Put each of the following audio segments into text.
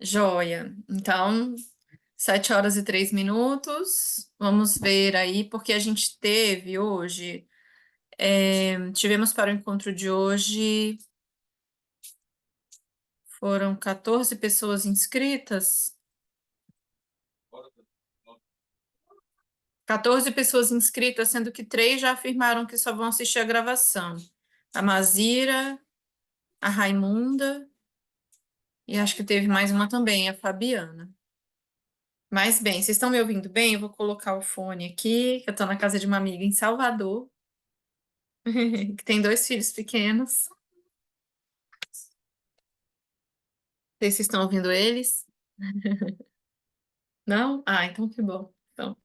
Joia. Então, 7 horas e 3 minutos. Vamos ver aí, porque a gente teve hoje, tivemos para o encontro de hoje, foram 14 pessoas inscritas. 14 pessoas inscritas, sendo que 3 já afirmaram que só vão assistir a gravação. A Mazira, a Raimunda, e acho que teve mais uma também, a Fabiana. Mas bem, vocês estão me ouvindo bem? Eu vou colocar o fone aqui, que eu estou na casa de uma amiga em Salvador, que tem 2 filhos pequenos. Não sei se vocês estão ouvindo eles. Não? Ah, então que bom. Então.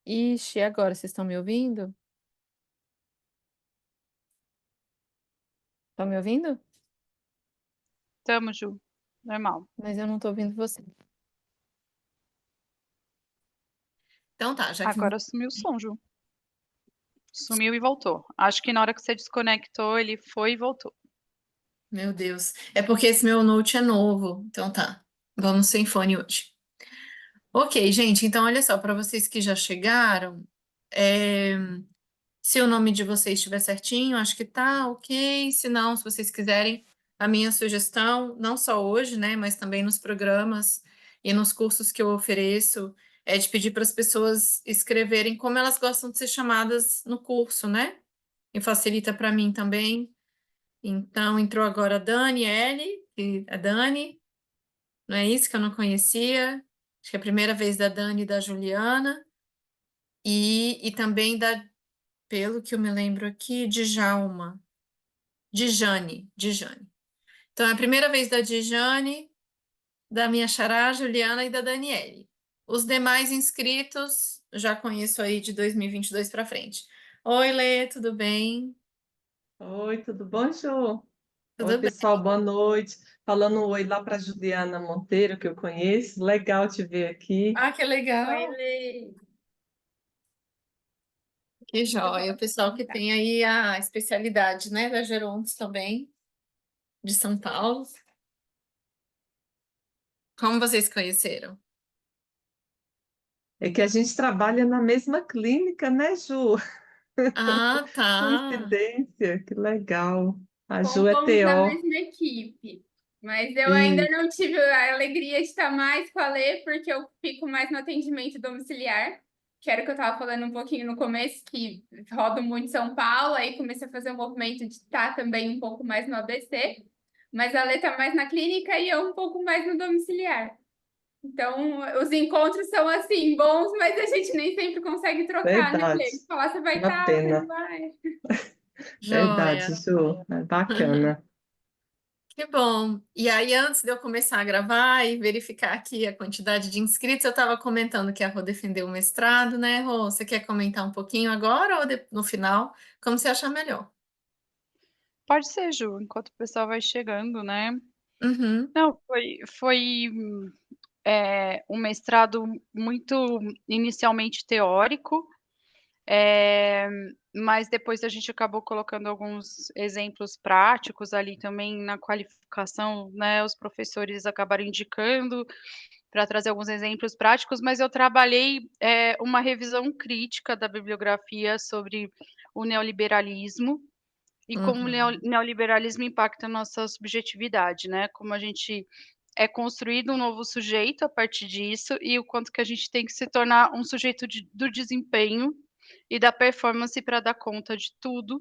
Ixi, agora vocês estão me ouvindo? Estão me ouvindo? Tamo, Ju. Normal. Mas eu não estou ouvindo você. Então tá, já que não. Agora sumiu o som, Ju. Sumiu e voltou. Acho que na hora que você desconectou, ele foi e voltou. Meu Deus. É porque esse meu note é novo. Então tá. Vamos sem fone hoje. Ok, gente. Então, olha só, para vocês que já chegaram, é, se o nome de vocês estiver certinho, acho que tá ok. Se não, se vocês quiserem, a minha sugestão, não só hoje, né, mas também nos programas e nos cursos que eu ofereço, é de pedir para as pessoas escreverem como elas gostam de ser chamadas no curso, né? E facilita para mim também. Então, entrou agora a Daniele, que é Dani, não é isso que eu não conhecia? Acho que é a primeira vez da Dani e da Juliana, e também da, pelo que eu me lembro aqui, Djalma, Djane. Então, é a primeira vez da Djane, da minha xará, Juliana e da Daniele. Os demais inscritos, já conheço aí de 2022 para frente. Oi, Lê, tudo bem? Oi, tudo bom, Jô? Oi, Tudo bem. pessoal, boa noite. Falando um oi lá para Juliana Monteiro, que eu conheço. Legal te ver aqui. Ah, que legal. Oi, Lê. Que Muito bom joia. O te pessoal que encontrar. tem aí a especialidade, né, da Gerontos também, de São Paulo. Como vocês conheceram? É que a gente trabalha na mesma clínica, né, Ju? Ah, tá. Coincidência, que legal. A Ju é Compomos da TO. mesma equipe, mas eu ainda E não tive a alegria de estar mais com a Lê, porque eu fico mais no atendimento domiciliar, que era o que eu estava falando um pouquinho no começo, que rodo muito São Paulo, aí comecei a fazer o movimento de estar também um pouco mais no ABC, mas a Lê está mais na clínica e eu um pouco mais no domiciliar. Então, os encontros são assim, bons, mas a gente nem sempre consegue trocar, né, verdade, Lê? Falar, você vai uma estar, você não pena. vai. Verdade, Joia. Ju. É bacana. Que bom. E aí, antes de eu começar a gravar e verificar aqui a quantidade de inscritos, eu estava comentando que a Rô defendeu o mestrado, né, Rô? Você quer comentar um pouquinho agora ou no final? Como você achar melhor? Pode ser, Ju, enquanto o pessoal vai chegando, né? Uhum, Não, foi um mestrado muito inicialmente teórico, eh, mas depois a gente acabou colocando alguns exemplos práticos ali também na qualificação, né? Os professores acabaram indicando para trazer alguns exemplos práticos, mas eu trabalhei uma revisão crítica da bibliografia sobre o neoliberalismo e como o uhum. neoliberalismo impacta a nossa subjetividade, né, como a gente é construído um novo sujeito a partir disso e o quanto que a gente tem que se tornar um sujeito do desempenho e da performance para dar conta de tudo,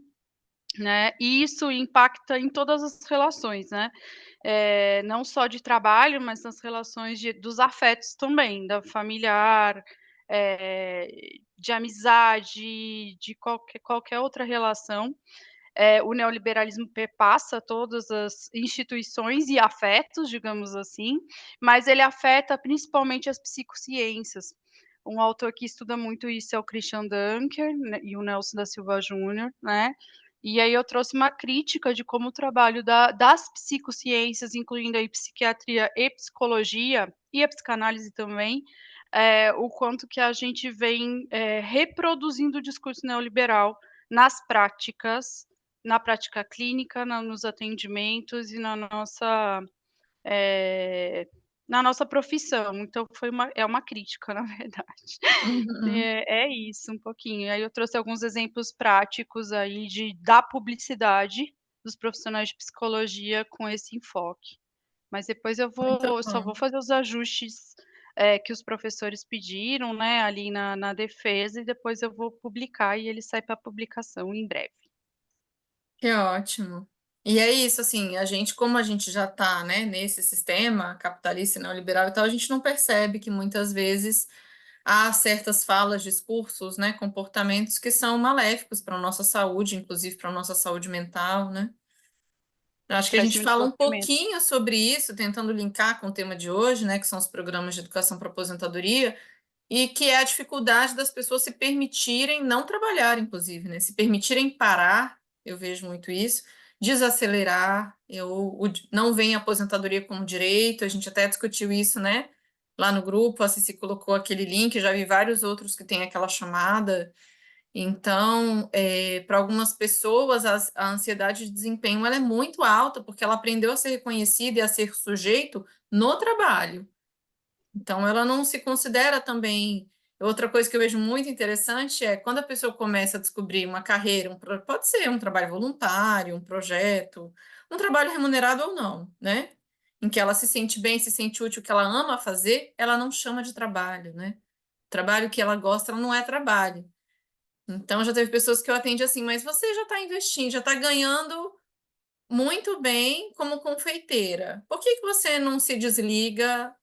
né, e isso impacta em todas as relações, né, não só de trabalho, mas nas relações dos afetos também, da familiar, eh, de amizade, de qualquer outra relação. O neoliberalismo perpassa todas as instituições e afetos, digamos assim, mas ele afeta principalmente as psicociências. Um autor que estuda muito isso é o Christian Dunker, né, e o Nelson da Silva Júnior, né? E aí eu trouxe uma crítica de como o trabalho das psicociências, incluindo aí psiquiatria e psicologia, e a psicanálise também, o quanto que a gente vem reproduzindo o discurso neoliberal nas práticas, na prática clínica, nos atendimentos e na nossa na nossa profissão. Então é uma crítica, na verdade. Uhum. É isso, um pouquinho. Aí eu trouxe alguns exemplos práticos aí da publicidade dos profissionais de psicologia com esse enfoque. Mas depois Muito eu só vou bom. fazer os ajustes, que os professores pediram, né, ali na defesa, e depois eu vou publicar e ele sai para publicação em breve. Que ótimo. E é isso, assim, como a gente já está, né, nesse sistema capitalista e neoliberal e tal, a gente não percebe que muitas vezes há certas falas, discursos, né, comportamentos que são maléficos para a nossa saúde, inclusive para a nossa saúde mental, né? Eu acho que a Traz gente muito fala um sofrimento. pouquinho sobre isso, tentando linkar com o tema de hoje, né, que são os programas de educação para aposentadoria, e que é a dificuldade das pessoas se permitirem não trabalhar, inclusive, né? Se permitirem parar, eu vejo muito isso, desacelerar, não veem a aposentadoria como direito, a gente até discutiu isso, né? Lá no grupo, a Cici colocou aquele link, já vi vários outros que têm aquela chamada. Então, para algumas pessoas, a ansiedade de desempenho ela é muito alta, porque ela aprendeu a ser reconhecida e a ser sujeito no trabalho. Então, ela não se considera também. Outra coisa que eu vejo muito interessante é quando a pessoa começa a descobrir uma carreira, pode ser um trabalho voluntário, um projeto, um trabalho remunerado ou não, né? Em que ela se sente bem, se sente útil, que ela ama fazer, ela não chama de trabalho, né? Trabalho que ela gosta ela não é trabalho. Então, já teve pessoas que eu atendi assim, mas você já está investindo, já está ganhando muito bem como confeiteira. Por que que você não se desliga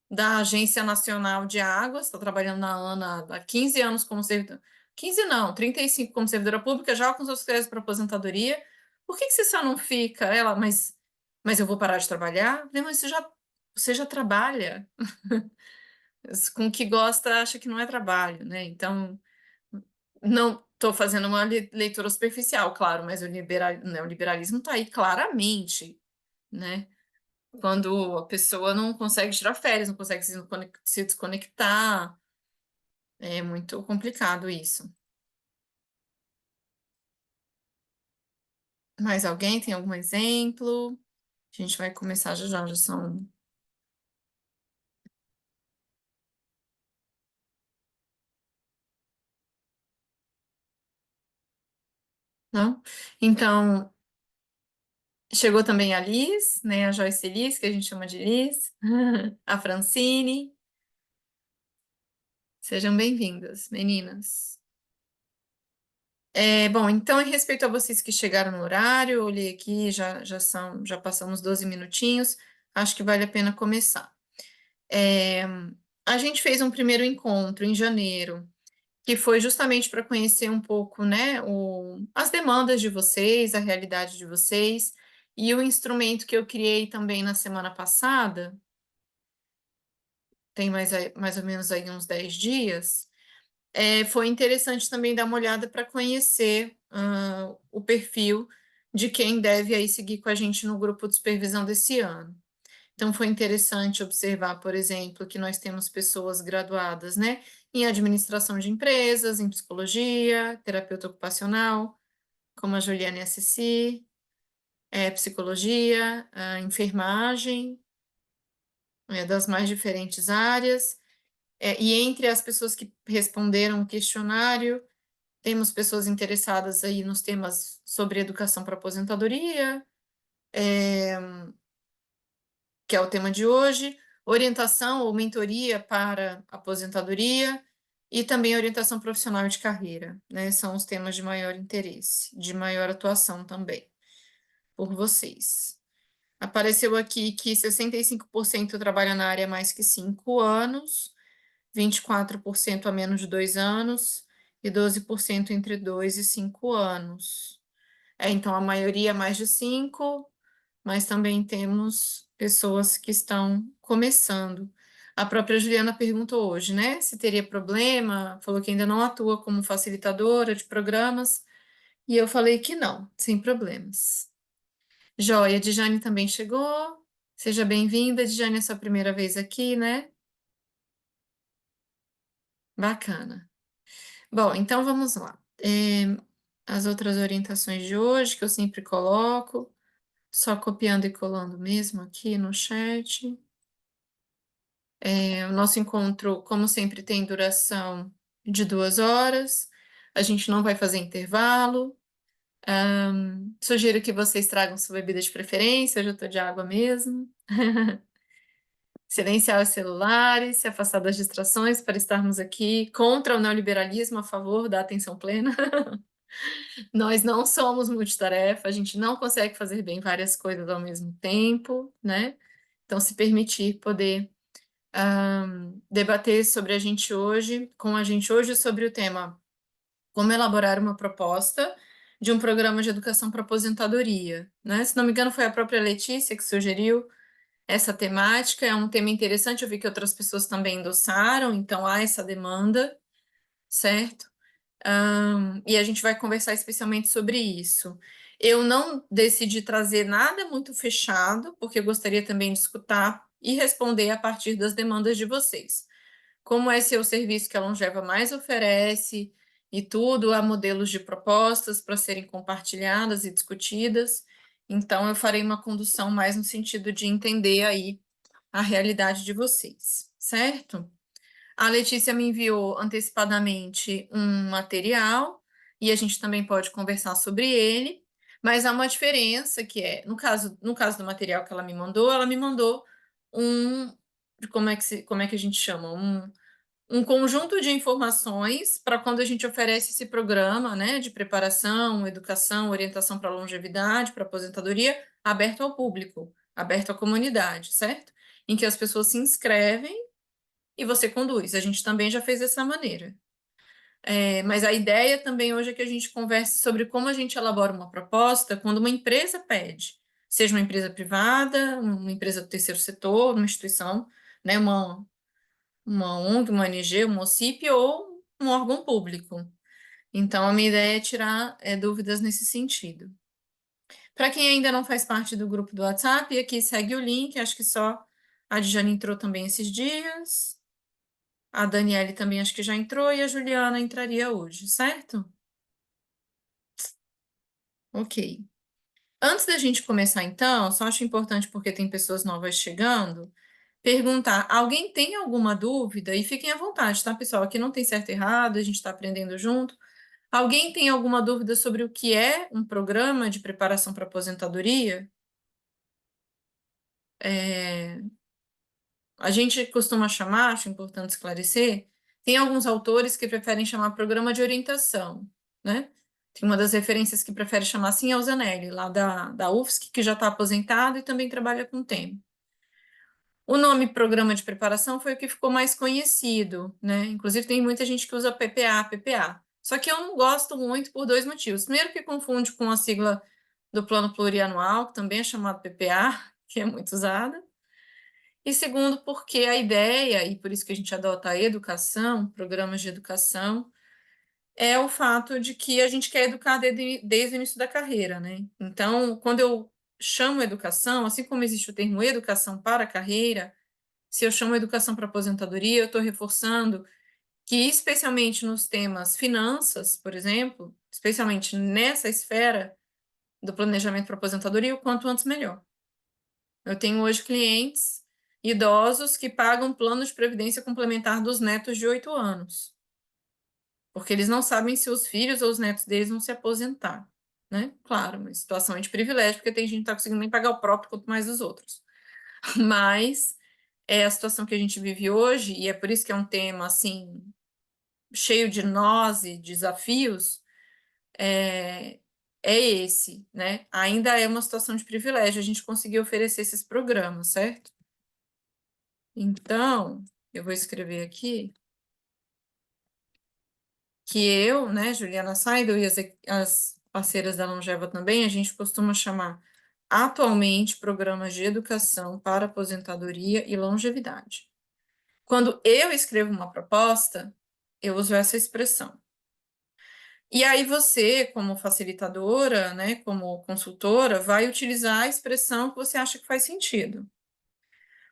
da Agência Nacional de Águas, está trabalhando na ANA há 15 anos como servidora, 15 não, 35 como servidora pública, já com seus créditos para aposentadoria, por que que você só não fica? Ela, mas eu vou parar de trabalhar? Eu falei, mas você já trabalha, com o que gosta, acha que não é trabalho, né? Então, não estou fazendo uma leitura superficial, claro, mas o liberalismo está aí claramente, né? Quando a pessoa não consegue tirar férias, não consegue se desconectar, é muito complicado isso. Mais alguém tem algum exemplo? A gente vai começar já são. Não? Então, chegou também a Liz, né? A Joyce Liz, que a gente chama de Liz, a Francine. Sejam bem-vindas, meninas. Bom, então, em respeito a vocês que chegaram no horário, eu olhei aqui, já passamos 12 minutinhos, acho que vale a pena começar. A gente fez um primeiro encontro em janeiro, que foi justamente para conhecer um pouco, né, as demandas de vocês, a realidade de vocês, e o instrumento que eu criei também na semana passada, tem mais ou menos aí uns 10 dias. Foi interessante também dar uma olhada para conhecer o perfil de quem deve aí seguir com a gente no grupo de supervisão desse ano. Então, foi interessante observar, por exemplo, que nós temos pessoas graduadas, né, em administração de empresas, em psicologia, terapeuta ocupacional, como a Juliana e a Ceci, psicologia, enfermagem, das mais diferentes áreas. E entre as pessoas que responderam o questionário, temos pessoas interessadas aí nos temas sobre educação para aposentadoria, que é o tema de hoje, orientação ou mentoria para aposentadoria e também orientação profissional de carreira, né? São os temas de maior interesse, de maior atuação também por vocês. Apareceu aqui que 65% trabalha na área há mais que 5 anos, 24% há menos de 2 anos e 12% entre 2 e 5 anos. Então, a maioria mais de 5, mas também temos pessoas que estão começando. A própria Juliana perguntou hoje, né, se teria problema, falou que ainda não atua como facilitadora de programas, e eu falei que não, sem problemas. Joia, Djane também chegou. Seja bem-vinda, Djane, é sua primeira vez aqui, né? Bacana. Bom, então vamos lá. As outras orientações de hoje, que eu sempre coloco. Só copiando e colando mesmo aqui no chat. O nosso encontro, como sempre, tem duração de 2 horas. A gente não vai fazer intervalo. Sugiro que vocês tragam sua bebida de preferência, eu já estou de água mesmo. Silenciar os celulares, se afastar das distrações para estarmos aqui contra o neoliberalismo, a favor da atenção plena. Nós não somos multitarefa, a gente não consegue fazer bem várias coisas ao mesmo tempo, né? Então, se permitir poder debater sobre com a gente hoje sobre o tema como elaborar uma proposta de um programa de educação para aposentadoria, né? Se não me engano, foi a própria Letícia que sugeriu essa temática, é um tema interessante, eu vi que outras pessoas também endossaram, então há essa demanda, certo? E a gente vai conversar especialmente sobre isso. Eu não decidi trazer nada muito fechado, porque eu gostaria também de escutar e responder a partir das demandas de vocês. Como esse é o serviço que a Longeva mais oferece e tudo, há modelos de propostas para serem compartilhadas e discutidas. Então, eu farei uma condução mais no sentido de entender aí a realidade de vocês, certo? A Letícia me enviou antecipadamente um material e a gente também pode conversar sobre ele, mas há uma diferença que é, no caso do material que ela me mandou um, como é que a gente chama? Um conjunto de informações para quando a gente oferece esse programa, né, de preparação, educação, orientação para longevidade, para aposentadoria, aberto ao público, aberto à comunidade, certo? Em que as pessoas se inscrevem e você conduz. A gente também já fez dessa maneira. Mas a ideia também hoje é que a gente converse sobre como a gente elabora uma proposta quando uma empresa pede, seja uma empresa privada, uma empresa do terceiro setor, uma instituição, né, uma ONG, uma ONG, uma OCIP ou um órgão público. Então, a minha ideia é tirar dúvidas nesse sentido. Para quem ainda não faz parte do grupo do WhatsApp, aqui segue o link, acho que só a Djane entrou também esses dias. A Daniele também acho que já entrou e a Juliana entraria hoje, certo? Ok. Antes da gente começar, então, só acho importante porque tem pessoas novas chegando, perguntar: alguém tem alguma dúvida? E fiquem à vontade, tá, pessoal? Aqui não tem certo e errado, a gente está aprendendo junto. Alguém tem alguma dúvida sobre o que é um programa de preparação para aposentadoria? A gente costuma chamar, acho importante esclarecer, tem alguns autores que preferem chamar programa de orientação, né? Tem uma das referências que prefere chamar assim, é o Zanelli, lá da UFSC, que já está aposentado e também trabalha com o tema. O nome Programa de Preparação foi o que ficou mais conhecido, né? Inclusive tem muita gente que usa PPA. Só que eu não gosto muito por 2 motivos. Primeiro que confunde com a sigla do Plano Plurianual, que também é chamado PPA, que é muito usada. E segundo, porque a ideia, e por isso que a gente adota a educação, programas de educação, é o fato de que a gente quer educar desde o início da carreira, né? Então, quando eu chamo educação, assim como existe o termo educação para a carreira, se eu chamo educação para aposentadoria, eu estou reforçando que, especialmente nos temas finanças, por exemplo, especialmente nessa esfera do planejamento para aposentadoria, o quanto antes melhor. Eu tenho hoje clientes idosos que pagam plano de previdência complementar dos netos de 8 anos, porque eles não sabem se os filhos ou os netos deles vão se aposentar, né? Claro, uma situação de privilégio, porque tem gente que não está conseguindo nem pagar o próprio, quanto mais os outros. Mas é a situação que a gente vive hoje, e é por isso que é um tema, assim, cheio de nós e desafios, é esse, né? Ainda é uma situação de privilégio a gente conseguir oferecer esses programas, certo? Então, eu vou escrever aqui que eu, né, Juliana Seidel e as parceiras da Longeva também, a gente costuma chamar atualmente programas de educação para aposentadoria e longevidade. Quando eu escrevo uma proposta, eu uso essa expressão. E aí você, como facilitadora, né, como consultora, vai utilizar a expressão que você acha que faz sentido.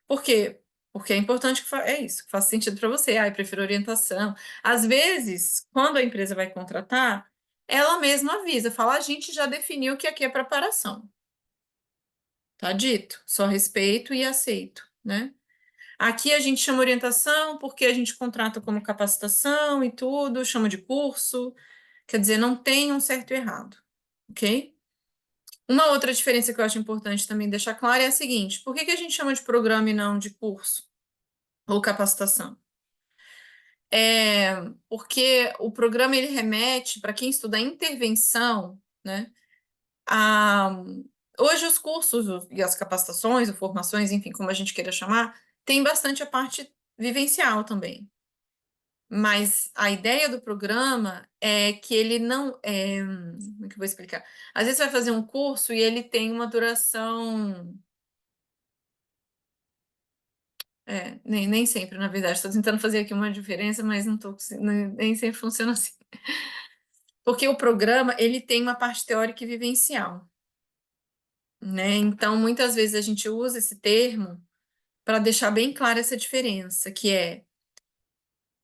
Por quê? Porque é importante que é isso, que faça sentido para você. Eu prefiro orientação. Às vezes, quando a empresa vai contratar, ela mesma avisa, fala, a gente já definiu que aqui é preparação. Tá dito, só respeito e aceito, né? Aqui a gente chama orientação porque a gente contrata como capacitação e tudo, chama de curso, quer dizer, não tem um certo e errado, ok? Uma outra diferença que eu acho importante também deixar clara é a seguinte: por que que a gente chama de programa e não de curso ou capacitação? É porque o programa ele remete, para quem estuda intervenção, né? A, hoje os cursos e as capacitações, ou formações, enfim, como a gente queira chamar, tem bastante a parte vivencial também. Mas a ideia do programa é que ele não é, como é que eu vou explicar? Às vezes você vai fazer um curso e ele tem uma duração. Nem sempre, na verdade. Estou tentando fazer aqui uma diferença, mas não tô, nem sempre funciona assim. Porque o programa, ele tem uma parte teórica e vivencial, né? Então, muitas vezes a gente usa esse termo para deixar bem clara essa diferença, que é,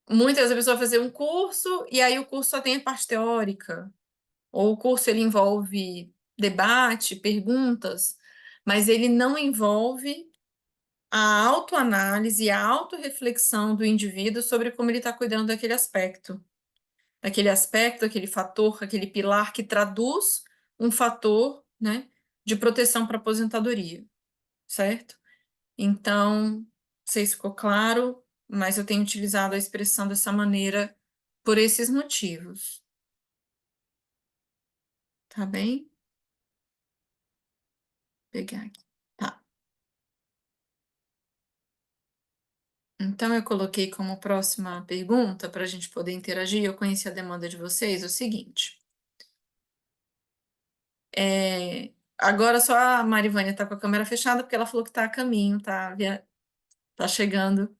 muitas vezes a pessoa vai fazer um curso e aí o curso só tem a parte teórica, ou o curso ele envolve debate, perguntas, mas ele não envolve a autoanálise, a autorreflexão do indivíduo sobre como ele está cuidando daquele aspecto, aquele fator, aquele pilar que traduz um fator, né, de proteção para aposentadoria, certo? Então, não sei se ficou claro, mas eu tenho utilizado a expressão dessa maneira por esses motivos, tá bem? Vou pegar aqui. Tá. Então, eu coloquei como próxima pergunta, para a gente poder interagir, eu conheci a demanda de vocês, o seguinte. Agora só a Marivânia está com a câmera fechada, porque ela falou que está a caminho, tá chegando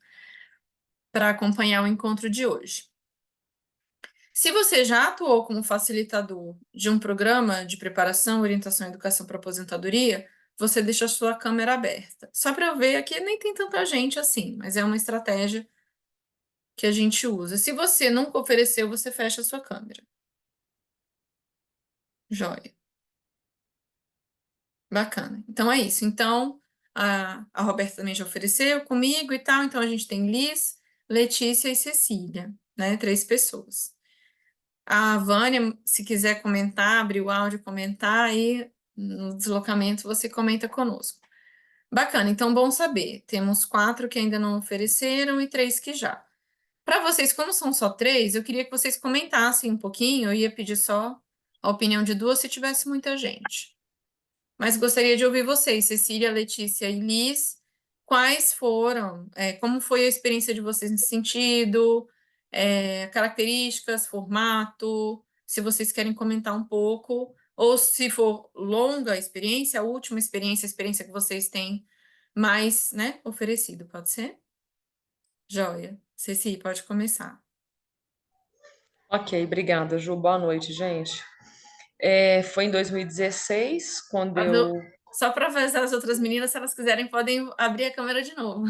para acompanhar o encontro de hoje. Se você já atuou como facilitador de um programa de preparação, orientação e educação para aposentadoria, você deixa a sua câmera aberta. Só para eu ver aqui, nem tem tanta gente assim, mas é uma estratégia que a gente usa. Se você nunca ofereceu, você fecha a sua câmera. Joia. Bacana. Então é isso. Então, a Roberta também já ofereceu comigo e tal. Então a gente tem Liz, Letícia e Cecília, né? 3 pessoas. A Vânia, se quiser comentar, abrir o áudio e comentar, aí no deslocamento você comenta conosco. Bacana, então bom saber. Temos 4 que ainda não ofereceram e 3 que já. Para vocês, como são só 3, eu queria que vocês comentassem um pouquinho. Eu ia pedir só a opinião de 2 se tivesse muita gente. Mas gostaria de ouvir vocês, Cecília, Letícia e Liz, quais foram, como foi a experiência de vocês nesse sentido, características, formato, se vocês querem comentar um pouco, ou se for longa a experiência, a última experiência, a experiência que vocês têm mais, né, oferecido, pode ser? Joia. Ceci, pode começar. Ok, obrigada, Ju. Boa noite, gente. Foi em 2016, quando eu. Só para avisar as outras meninas, se elas quiserem, podem abrir a câmera de novo.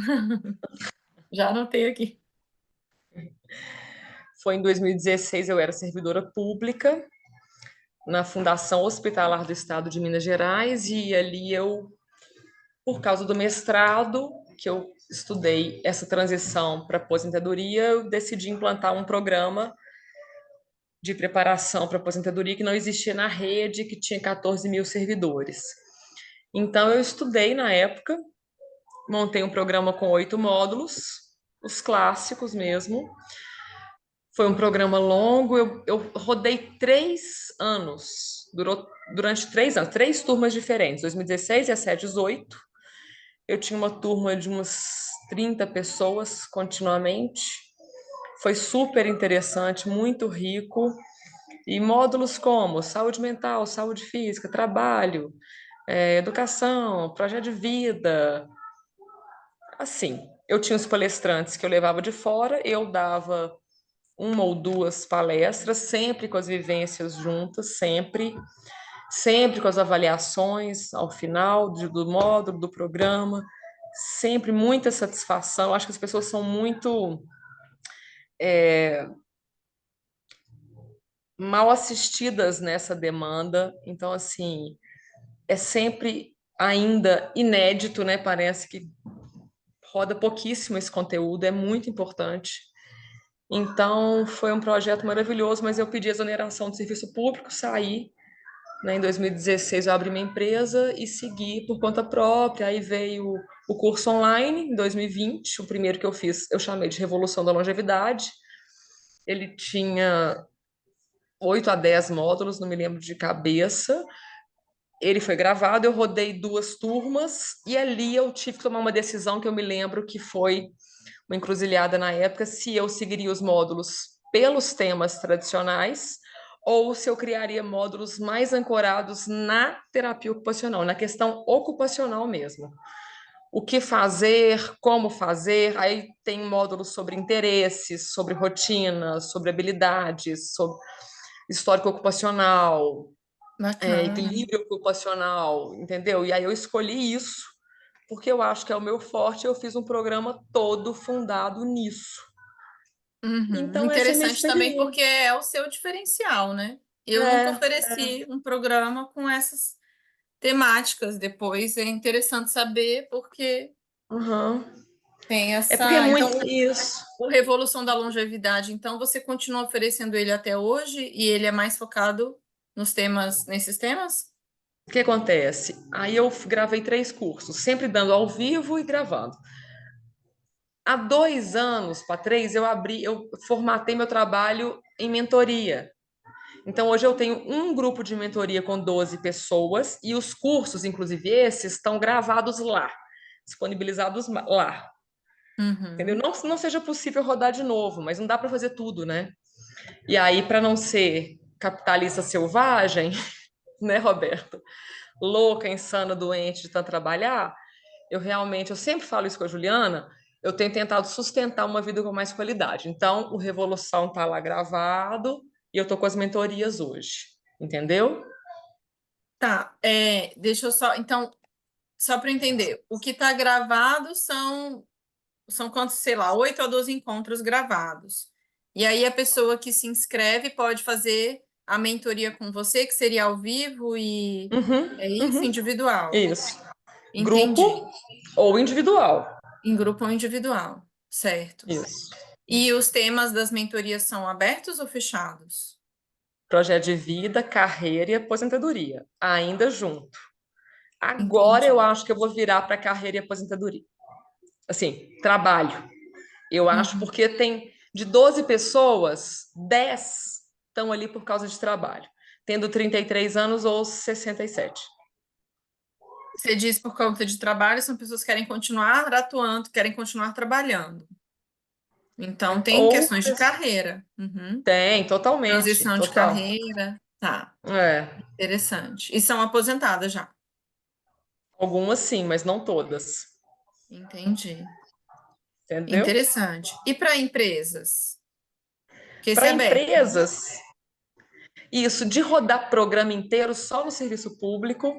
Já anotei aqui. Foi em 2016, eu era servidora pública na Fundação Hospitalar do Estado de Minas Gerais, e ali eu, por causa do mestrado, que eu estudei essa transição para aposentadoria, eu decidi implantar um programa de preparação para aposentadoria que não existia na rede, que tinha 14 mil servidores. Então, eu estudei na época, montei um programa com 8 módulos, os clássicos mesmo. Foi um programa longo, eu rodei 3 anos, durante 3 anos, 3 turmas diferentes, 2016, 17, 18. Eu tinha uma turma de umas 30 pessoas continuamente. Foi super interessante, muito rico. E módulos como saúde mental, saúde física, trabalho, educação, projeto de vida. Assim, eu tinha os palestrantes que eu levava de fora, eu dava 1 ou 2 palestras, sempre com as vivências juntas, sempre com as avaliações ao final do módulo, do programa, sempre muita satisfação. Acho que as pessoas são muito mal assistidas nessa demanda, então, assim, é sempre ainda inédito, né? Parece que roda pouquíssimo esse conteúdo, é muito importante. Então, foi um projeto maravilhoso, mas eu pedi exoneração do serviço público, saí, né? Em 2016 eu abri minha empresa e segui por conta própria. Aí veio o curso online em 2020, o primeiro que eu fiz, eu chamei de Revolução da Longevidade. Ele tinha 8 a 10 módulos, não me lembro de cabeça. Ele foi gravado, eu rodei 2 turmas e ali eu tive que tomar uma decisão que eu me lembro que foi uma encruzilhada na época, se eu seguiria os módulos pelos temas tradicionais ou se eu criaria módulos mais ancorados na terapia ocupacional, na questão ocupacional mesmo. O que fazer, como fazer, aí tem módulos sobre interesses, sobre rotinas, sobre habilidades, sobre histórico ocupacional, Bacana. equilíbrio ocupacional, entendeu? E aí eu escolhi isso, porque eu acho que é o meu forte, eu fiz um programa todo fundado nisso. Uhum. Então, essa é a minha Interessante também porque experiência. é o seu diferencial, né? Eu nunca É, ofereci um programa com essas temáticas. Depois é interessante saber porque uhum. tem É porque é essa. Então, muito isso. o Revolução da Longevidade, então você continua oferecendo ele até hoje e ele é mais focado nesses temas? O que acontece? Aí eu gravei 3 cursos, sempre dando ao vivo e gravando. Há 2 anos para 3, eu formatei meu trabalho em mentoria. Então, hoje eu tenho um grupo de mentoria com 12 pessoas e os cursos, inclusive esses, estão gravados lá, disponibilizados lá. Entendeu? Uhum. Não seja possível rodar de novo, mas não dá para fazer tudo, né? E aí, para não ser capitalista selvagem, né, Roberto? Louca, insana, doente de tanto trabalhar, eu sempre falo isso com a Juliana, eu tenho tentado sustentar uma vida com mais qualidade. Então, o Revolução tá lá gravado e eu tô com as mentorias hoje, entendeu? Tá, deixa eu só. Então, só para entender, o que está gravado são quantos, sei lá, 8 a 12 encontros gravados. E aí a pessoa que se inscreve pode fazer a mentoria com você, que seria ao vivo e é Uhum, isso, uhum. individual. Isso. Entendi. Grupo ou individual. Em grupo ou individual, certo. Isso. E os temas das mentorias são abertos ou fechados? Projeto de vida, carreira e aposentadoria, ainda junto. Agora eu Entendi. acho que eu vou virar para carreira e aposentadoria. Assim, trabalho. Eu acho Uhum. porque tem de 12 pessoas, 10 estão ali por causa de trabalho, tendo 33 anos ou 67. Você diz por conta de trabalho, são pessoas que querem continuar atuando, querem continuar trabalhando. Então, tem Ou questões de carreira. Uhum. tem, totalmente, Transição de total. carreira. Tá, É, interessante. E são aposentadas já. algumas sim, mas não todas. Entendi. Entendeu? Interessante. E para empresas? Porque esse Para é aberto, né? empresas, isso de rodar programa inteiro só no serviço público.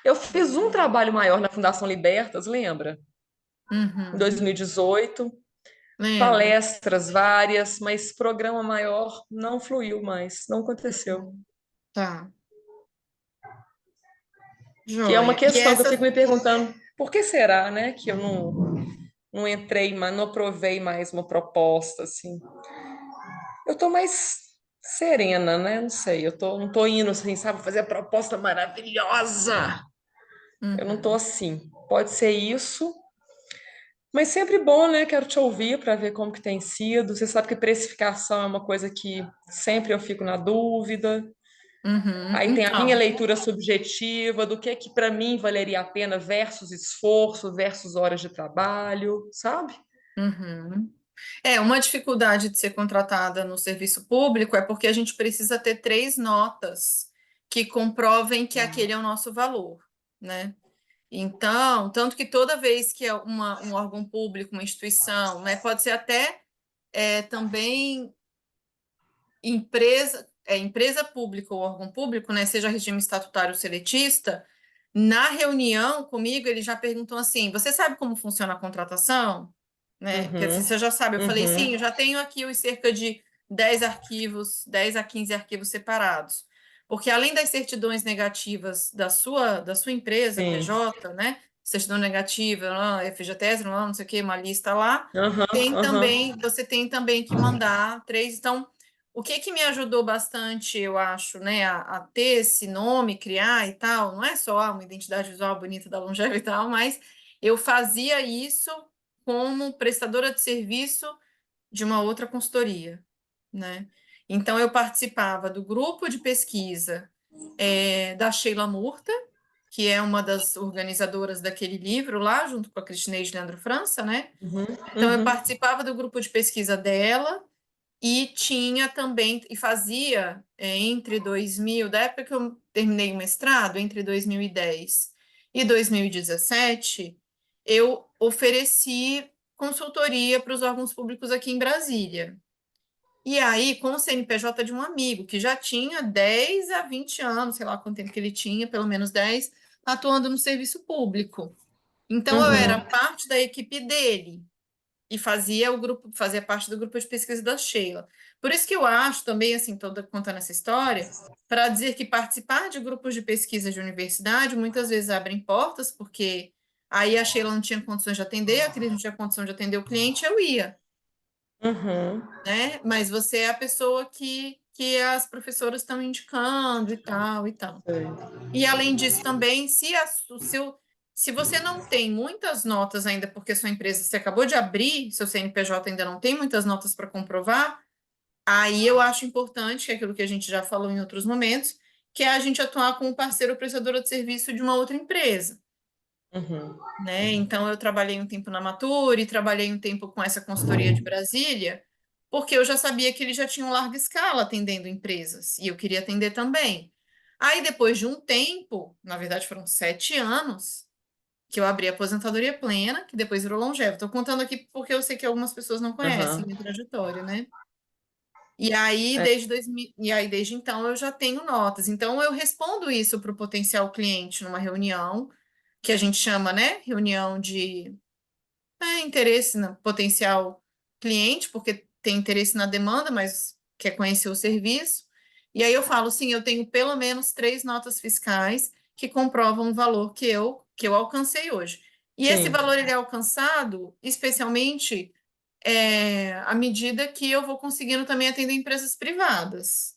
Eu fiz um trabalho maior na Fundação Libertas, lembra? Em Uhum. 2018, Lembro. palestras várias, mas programa maior não fluiu mais, não aconteceu. Tá, Que é uma joia. E questão que eu essa. fico me perguntando, por que será, né, que eu não entrei, mas não aprovei mais uma proposta assim. Eu tô mais serena, né? Não sei, não tô indo assim, sabe, fazer a proposta maravilhosa. Eu não tô Uhum. assim. Pode ser isso, mas sempre bom, né? Quero te ouvir para ver como que tem sido. Você sabe que precificação é uma coisa que sempre eu fico na dúvida. Uhum. Aí tem a minha Então. leitura subjetiva do que para mim valeria a pena versus esforço, versus horas de trabalho, sabe? Uhum. Uma dificuldade de ser contratada no serviço público é porque a gente precisa ter 3 notas que comprovem que aquele é o nosso valor, né? Então, tanto que toda vez que é um órgão público, uma instituição, né, pode ser até também empresa pública ou órgão público, né, seja regime estatutário ou seletista, na reunião comigo, ele já perguntou assim: você sabe como funciona a contratação? Né? Porque assim, Uhum, você já sabe, eu falei, sim, eu uhum, já tenho aqui os cerca de 10 arquivos, 10 a 15 arquivos separados. Porque além das certidões negativas da sua empresa, Sim. PJ, né? Certidão negativa, FGTS, não sei o que, uma lista lá, Aham. você tem também que mandar 3. Então, o que me ajudou bastante, eu acho, né, a ter esse nome, criar e tal, não é só uma identidade visual bonita da Longeva e tal, mas eu fazia isso como prestadora de serviço de uma outra consultoria, né? Então, eu participava do grupo de pesquisa da Sheila Murta, que é uma das organizadoras daquele livro lá, junto com a Cristineide Leandro França, né? Então, eu participava do grupo de pesquisa dela e tinha também, e fazia entre 2000, da época que eu terminei o mestrado, entre 2010 e 2017, eu ofereci consultoria para os órgãos públicos aqui em Brasília. E aí, com o CNPJ de um amigo, que já tinha 10 a 20 anos, sei lá quanto tempo que ele tinha, pelo menos 10, atuando no serviço público. Então, eu era parte da equipe dele e fazia parte do grupo de pesquisa da Sheila. Por isso que eu acho também, assim, toda contando essa história, para dizer que participar de grupos de pesquisa de universidade muitas vezes abrem portas, porque aí a Sheila não tinha condições de atender, a Cris não tinha condição de atender o cliente, eu ia, né? Mas você é a pessoa que as professoras estão indicando e tal e tal. Sei. E além disso também, se você não tem muitas notas ainda, porque sua empresa você acabou de abrir, seu CNPJ ainda não tem muitas notas para comprovar, aí eu acho importante, que é aquilo que a gente já falou em outros momentos, que é a gente atuar como parceiro prestador de serviço de uma outra empresa, né? Então, eu trabalhei um tempo na Nature, trabalhei um tempo com essa consultoria de Brasília, porque eu já sabia que eles já tinham larga escala atendendo empresas, e eu queria atender também. Aí, depois de um tempo, na verdade foram 7 anos, que eu abri a aposentadoria plena, que depois virou Longeva. Estou contando aqui porque eu sei que algumas pessoas não conhecem Aham. minha trajetória, né? E aí, É. desde então, eu já tenho notas. Então, eu respondo isso para o potencial cliente numa reunião, que a gente chama, né? Reunião de interesse no potencial cliente, porque tem interesse na demanda, mas quer conhecer o serviço. E aí eu falo, sim, eu tenho pelo menos 3 notas fiscais que comprovam o valor que eu alcancei hoje. E esse Sim, valor ele é alcançado especialmente à medida que eu vou conseguindo também atender empresas privadas.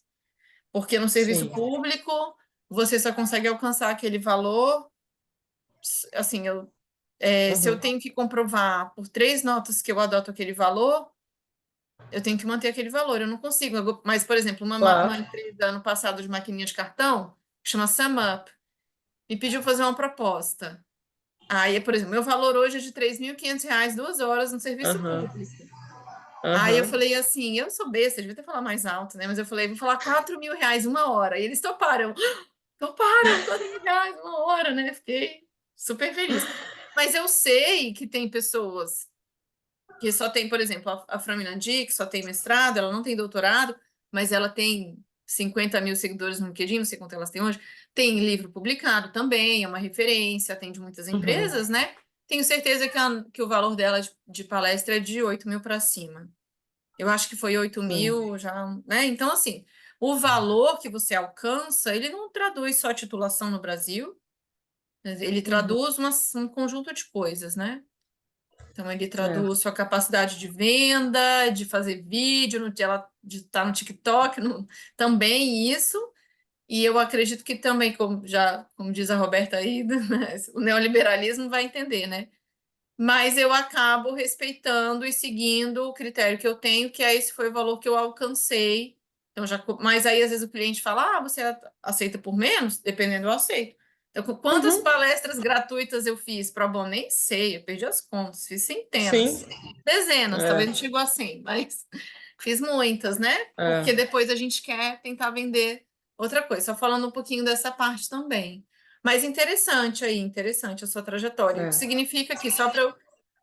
Porque no serviço sim. público, você só consegue alcançar aquele valor, assim, se eu tenho que comprovar por 3 notas que eu adoto aquele valor, eu tenho que manter aquele valor. Eu não consigo. Mas, por exemplo, uma Claro. empresa ano passado de maquininha de cartão, que chama SumUp, me pediu fazer uma proposta. Aí, por exemplo, meu valor hoje é de R$ 3.500, 2 horas no serviço Aham. público. Aí eu Aham. falei assim, eu sou besta, devia ter falado mais alto, né? Mas eu falei, vou falar R$ 4.000 uma hora. E eles toparam. Toparam, R$ 4.000 uma hora, né? Fiquei super feliz. Mas eu sei que tem pessoas que só tem, por exemplo, a Fran Minandi, que só tem mestrado, ela não tem doutorado, mas ela tem 50 mil seguidores no LinkedIn, não sei quanto elas têm hoje, tem livro publicado também, é uma referência, atende muitas empresas, né? Tenho certeza que o valor dela de palestra é de 8.000 para cima. Eu acho que foi 8.000 já, né? Então, assim, o valor que você alcança, ele não traduz só a titulação no Brasil, ele traduz um conjunto de coisas, né? Então, ele É. traduz sua capacidade de venda, de fazer vídeo, de estar no TikTok, também isso. E eu acredito que também, como diz a Roberta aí, né, o neoliberalismo vai entender, né? Mas eu acabo respeitando e seguindo o critério que eu tenho, que é esse foi o valor que eu alcancei. Então, mas aí, às vezes, o cliente fala: você aceita por menos? Dependendo, eu aceito. Então, quantas palestras gratuitas eu fiz para bom? Nem sei, eu perdi as contas, fiz Sim. centenas, dezenas, talvez não É. chegou a 100, mas fiz muitas, né? Porque É. depois a gente quer tentar vender outra coisa. Só falando um pouquinho dessa parte também. Mas interessante a sua trajetória. O que É. significa que, só para eu.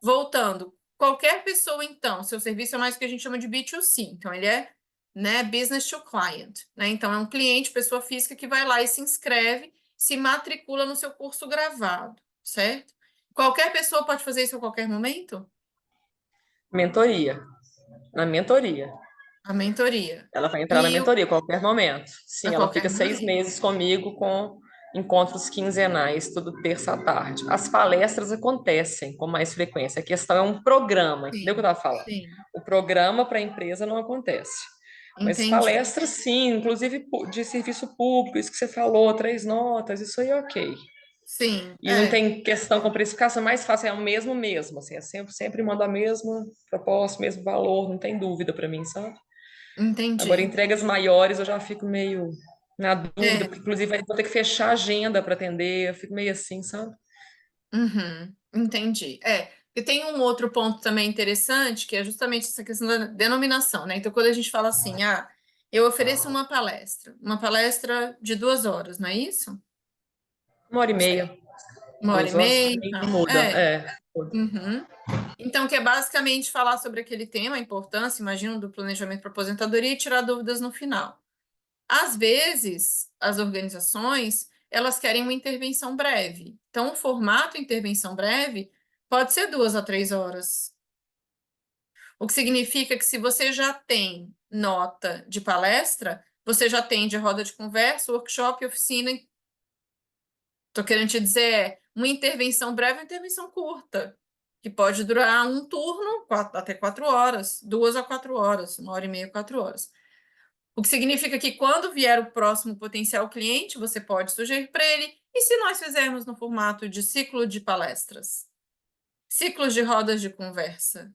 Voltando, qualquer pessoa, então, seu serviço é mais o que a gente chama de B2C. Então, ele é, né, business to client, né? Então, é um cliente, pessoa física, que vai lá e se inscreve, se matricula no seu curso gravado, certo? Qualquer pessoa pode fazer isso a qualquer momento? Mentoria. Na mentoria. A mentoria. Ela vai entrar na E mentoria a qualquer momento. Sim, a ela qualquer fica 6 momento. meses comigo com encontros quinzenais, tudo terça à tarde. As palestras acontecem com mais frequência. A questão é um programa, entendeu o que eu Sim, estava falando? sim. O programa para a empresa não acontece. Mas Entendi. palestras, sim, inclusive de serviço público, isso que você falou, 3 notas, isso aí é ok. Sim, E não tem questão com precificação, é mais fácil, é o mesmo, assim, é sempre manda a mesma proposta, mesmo valor, não tem dúvida para mim, sabe? Agora, entendi. entregas maiores eu já fico meio na dúvida, É, porque inclusive aí vou ter que fechar a agenda para atender, eu fico meio assim, sabe? uhum, entendi. E tem um outro ponto também interessante, que é justamente essa questão da denominação, né? Então, quando a gente fala assim, eu ofereço uma palestra de 2 horas, não é isso? 1 hora e meia, 1 hora e 2 horas, meia, não então. muda, é. Uhum. Então, que é basicamente falar sobre aquele tema, a importância, imagino, do planejamento para aposentadoria e tirar dúvidas no final. Às vezes, as organizações, elas querem uma intervenção breve. Então, o formato intervenção breve pode ser 2 a 3 horas. O que significa que se você já tem nota de palestra, você já tem de roda de conversa, workshop, oficina. Estou querendo te dizer, uma intervenção breve é uma intervenção curta, que pode durar um turno, até 4 horas, 2 a 4 horas, 1 hora e meia, 4 horas. O que significa que quando vier o próximo potencial cliente, você pode sugerir para ele, e se nós fizermos no formato de ciclo de palestras? Ciclos de rodas de conversa.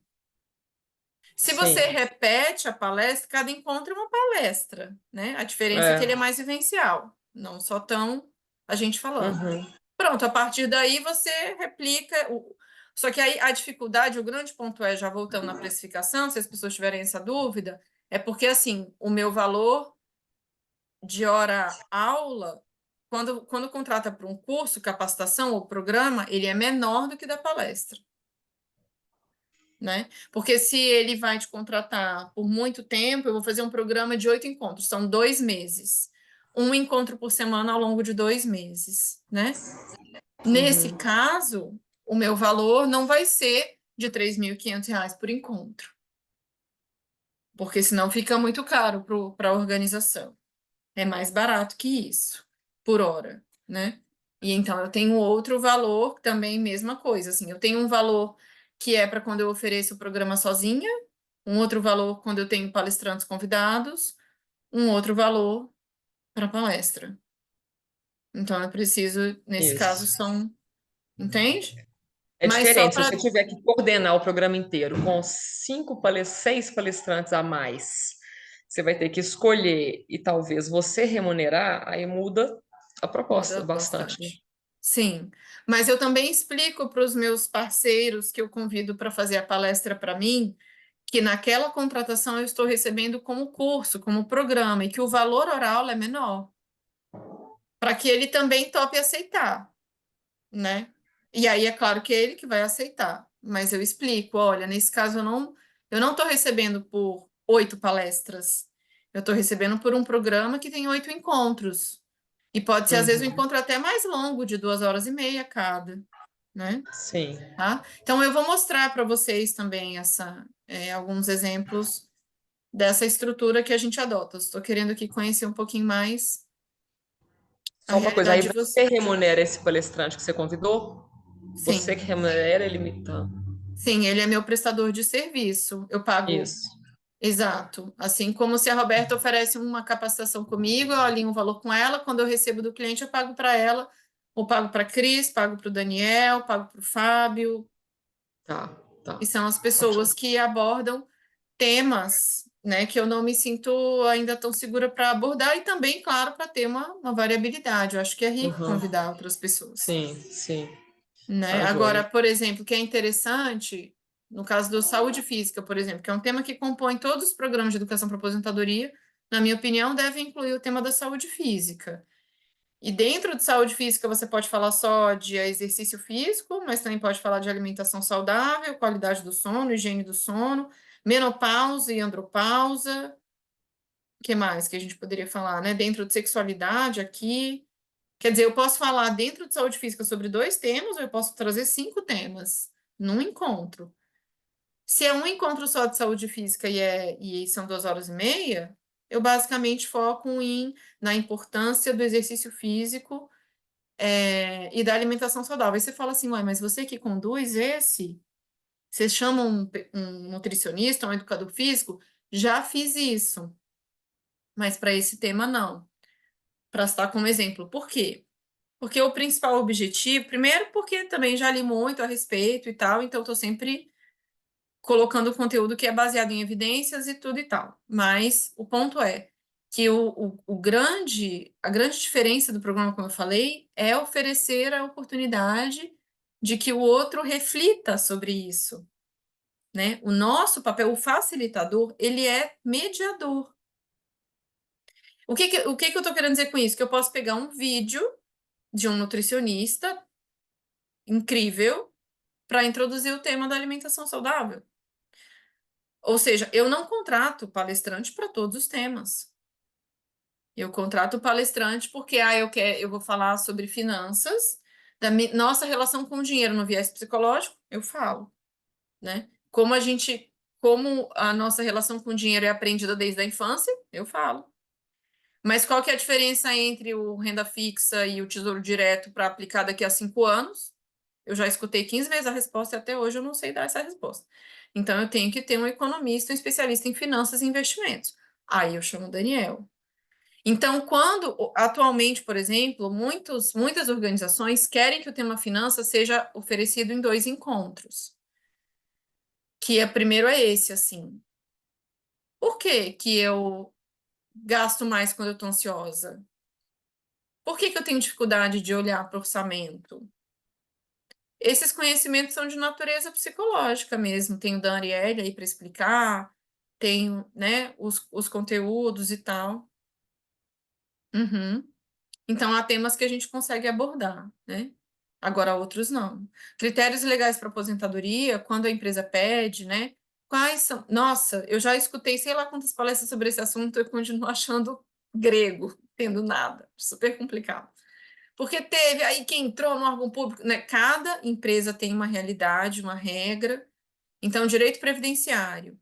Se Sim, você repete a palestra, cada encontro é uma palestra, né? A diferença é que ele é é. mais vivencial, não só tão a gente falando. Uhum. Pronto, a partir daí você replica. Só que aí a dificuldade, o grande ponto é, já voltando na precificação, se as pessoas tiverem essa dúvida, é porque assim, o meu valor de hora aula, quando contrata para um curso, capacitação ou programa, ele é menor do que da palestra, né? Porque se ele vai te contratar por muito tempo, eu vou fazer um programa de 8 encontros, são 2 meses. Um encontro por semana ao longo de 2 meses, né? Nesse Uhum. caso, o meu valor não vai ser de R$ 3.500 por encontro, porque senão fica muito caro para a organização. É mais barato que isso, por hora, né? E então eu tenho outro valor, também mesma coisa, assim, eu tenho um valor que é para quando eu ofereço o programa sozinha, um outro valor quando eu tenho palestrantes convidados, um outro valor para palestra. Então eu preciso, nesse caso, Isso. são, entende? É Mas só diferente, se para você tiver que coordenar o programa inteiro com 6 palestrantes a mais, você vai ter que escolher e talvez você remunerar, aí muda a proposta muda bastante, né? bastante. Sim, mas eu também explico para os meus parceiros que eu convido para fazer a palestra para mim, que naquela contratação eu estou recebendo como curso, como programa, e que o valor oral é menor, para que ele também tope aceitar, né? E aí é claro que é ele que vai aceitar, mas eu explico, olha, nesse caso eu não estou recebendo por 8 palestras, eu estou recebendo por um programa que tem 8 encontros. E pode ser, às vezes, um Uhum. encontro até mais longo, de 2 horas e meia cada, né? Sim. Tá? Então, eu vou mostrar para vocês também alguns exemplos dessa estrutura que a gente adota. Estou querendo aqui conhecer um pouquinho mais a Só uma coisa, aí realidade de você vocês. remunera esse palestrante que você convidou? Você que Sim, remunera ele? Tá. sim, ele é meu prestador de serviço. Eu pago, Isso. exato. Assim como se a Roberta oferece uma capacitação comigo, eu alinho um valor com ela, quando eu recebo do cliente, eu pago para ela, ou pago para a Cris, pago para o Daniel, pago para o Fábio, Tá, tá. e são as Ótimo. pessoas que abordam temas, né, que eu não me sinto ainda tão segura para abordar, e também, claro, para ter uma variabilidade. Eu acho que é rico Uhum. convidar outras pessoas, Sim, sim. né? Tá, Agora, joia. por exemplo, o que é interessante, no caso do saúde física, por exemplo, que é um tema que compõe todos os programas de educação para aposentadoria, na minha opinião, deve incluir o tema da saúde física. E dentro de saúde física, você pode falar só de exercício físico, mas também pode falar de alimentação saudável, qualidade do sono, higiene do sono, menopausa e andropausa. O que mais que a gente poderia falar, né? Dentro de sexualidade aqui. Quer dizer, eu posso falar dentro de saúde física sobre 2 temas, ou eu posso trazer 5 temas num encontro. Se é um encontro só de saúde física e são 2 horas e meia, eu basicamente foco na importância do exercício físico e da alimentação saudável. Aí você fala assim, ué, mas você que conduz você chama um nutricionista, um educador físico? Já fiz isso, mas para esse tema não. Para citar como exemplo. Por quê? Porque o principal objetivo, primeiro, porque também já li muito a respeito e tal, então estou sempre colocando conteúdo que é baseado em evidências e tudo e tal. Mas o ponto é que a grande diferença do programa, como eu falei, é oferecer a oportunidade de que o outro reflita sobre isso, né? O nosso papel, o facilitador, ele é mediador. O que eu estou querendo dizer com isso? Que eu posso pegar um vídeo de um nutricionista incrível para introduzir o tema da alimentação saudável. Ou seja, eu não contrato palestrante para todos os temas. Eu contrato palestrante porque eu vou falar sobre finanças, nossa relação com o dinheiro no viés psicológico, eu falo, né? Como a nossa relação com o dinheiro é aprendida desde a infância, eu falo. Mas qual que é a diferença entre o renda fixa e o tesouro direto para aplicar daqui a 5 anos? Eu já escutei 15 vezes a resposta e até hoje eu não sei dar essa resposta. Então, eu tenho que ter um economista, um especialista em finanças e investimentos. Aí eu chamo o Daniel. Então, atualmente, por exemplo, muitas organizações querem que o tema finanças seja oferecido em 2 encontros. Primeiro é esse, assim. Por que que eu gasto mais quando eu estou ansiosa? Por que que eu tenho dificuldade de olhar para o orçamento? Esses conhecimentos são de natureza psicológica mesmo. Tem o Dan Ariely aí para explicar, tem, né, os conteúdos e tal. Uhum. Então, há temas que a gente consegue abordar, né? Agora, outros não. Critérios legais para aposentadoria, quando a empresa pede, né? Quais são? Nossa, eu já escutei sei lá quantas palestras sobre esse assunto, eu continuo achando grego, tendo nada, super complicado. Porque teve aí quem entrou no órgão público, né? Cada empresa tem uma realidade, uma regra. Então, direito previdenciário,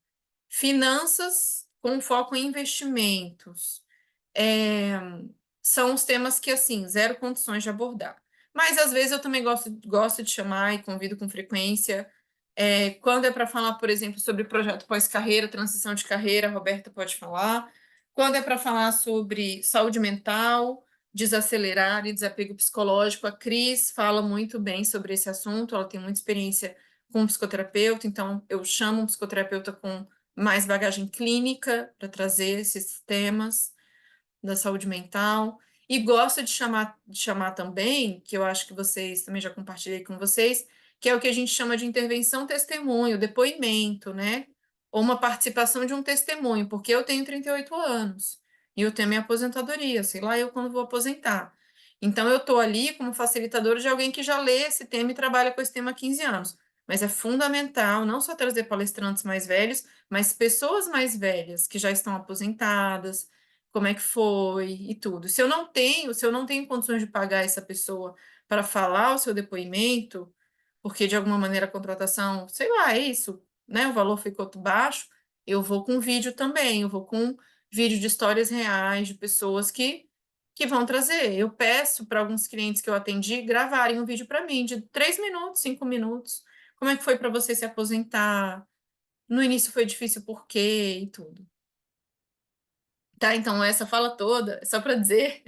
finanças com foco em investimentos, é, são os temas que, assim, zero condições de abordar. Mas, às vezes, eu também gosto de chamar e convido com frequência. Quando é para falar, por exemplo, sobre projeto pós-carreira, transição de carreira, a Roberta pode falar. Quando é para falar sobre saúde mental, desacelerar e desapego psicológico, a Cris fala muito bem sobre esse assunto, ela tem muita experiência com um psicoterapeuta, então eu chamo um psicoterapeuta com mais bagagem clínica para trazer esses temas da saúde mental. E gosto de chamar também, que eu acho que vocês também já compartilhei com vocês, que é o que a gente chama de intervenção testemunho, depoimento, né? Ou uma participação de um testemunho, porque eu tenho 38 anos e eu tenho minha aposentadoria, sei lá, eu quando vou aposentar. Então, eu estou ali como facilitadora de alguém que já lê esse tema e trabalha com esse tema há 15 anos. Mas é fundamental não só trazer palestrantes mais velhos, mas pessoas mais velhas que já estão aposentadas, como é que foi e tudo. Se eu não tenho condições de pagar essa pessoa para falar o seu depoimento, porque de alguma maneira a contratação, sei lá, é isso, né? O valor ficou baixo, eu vou com vídeo também, eu vou com vídeo de histórias reais de pessoas que vão trazer. Eu peço para alguns clientes que eu atendi gravarem um vídeo para mim de 3 minutos, 5 minutos. Como é que foi para você se aposentar? No início foi difícil por quê e tudo. Tá, então essa fala toda é só para dizer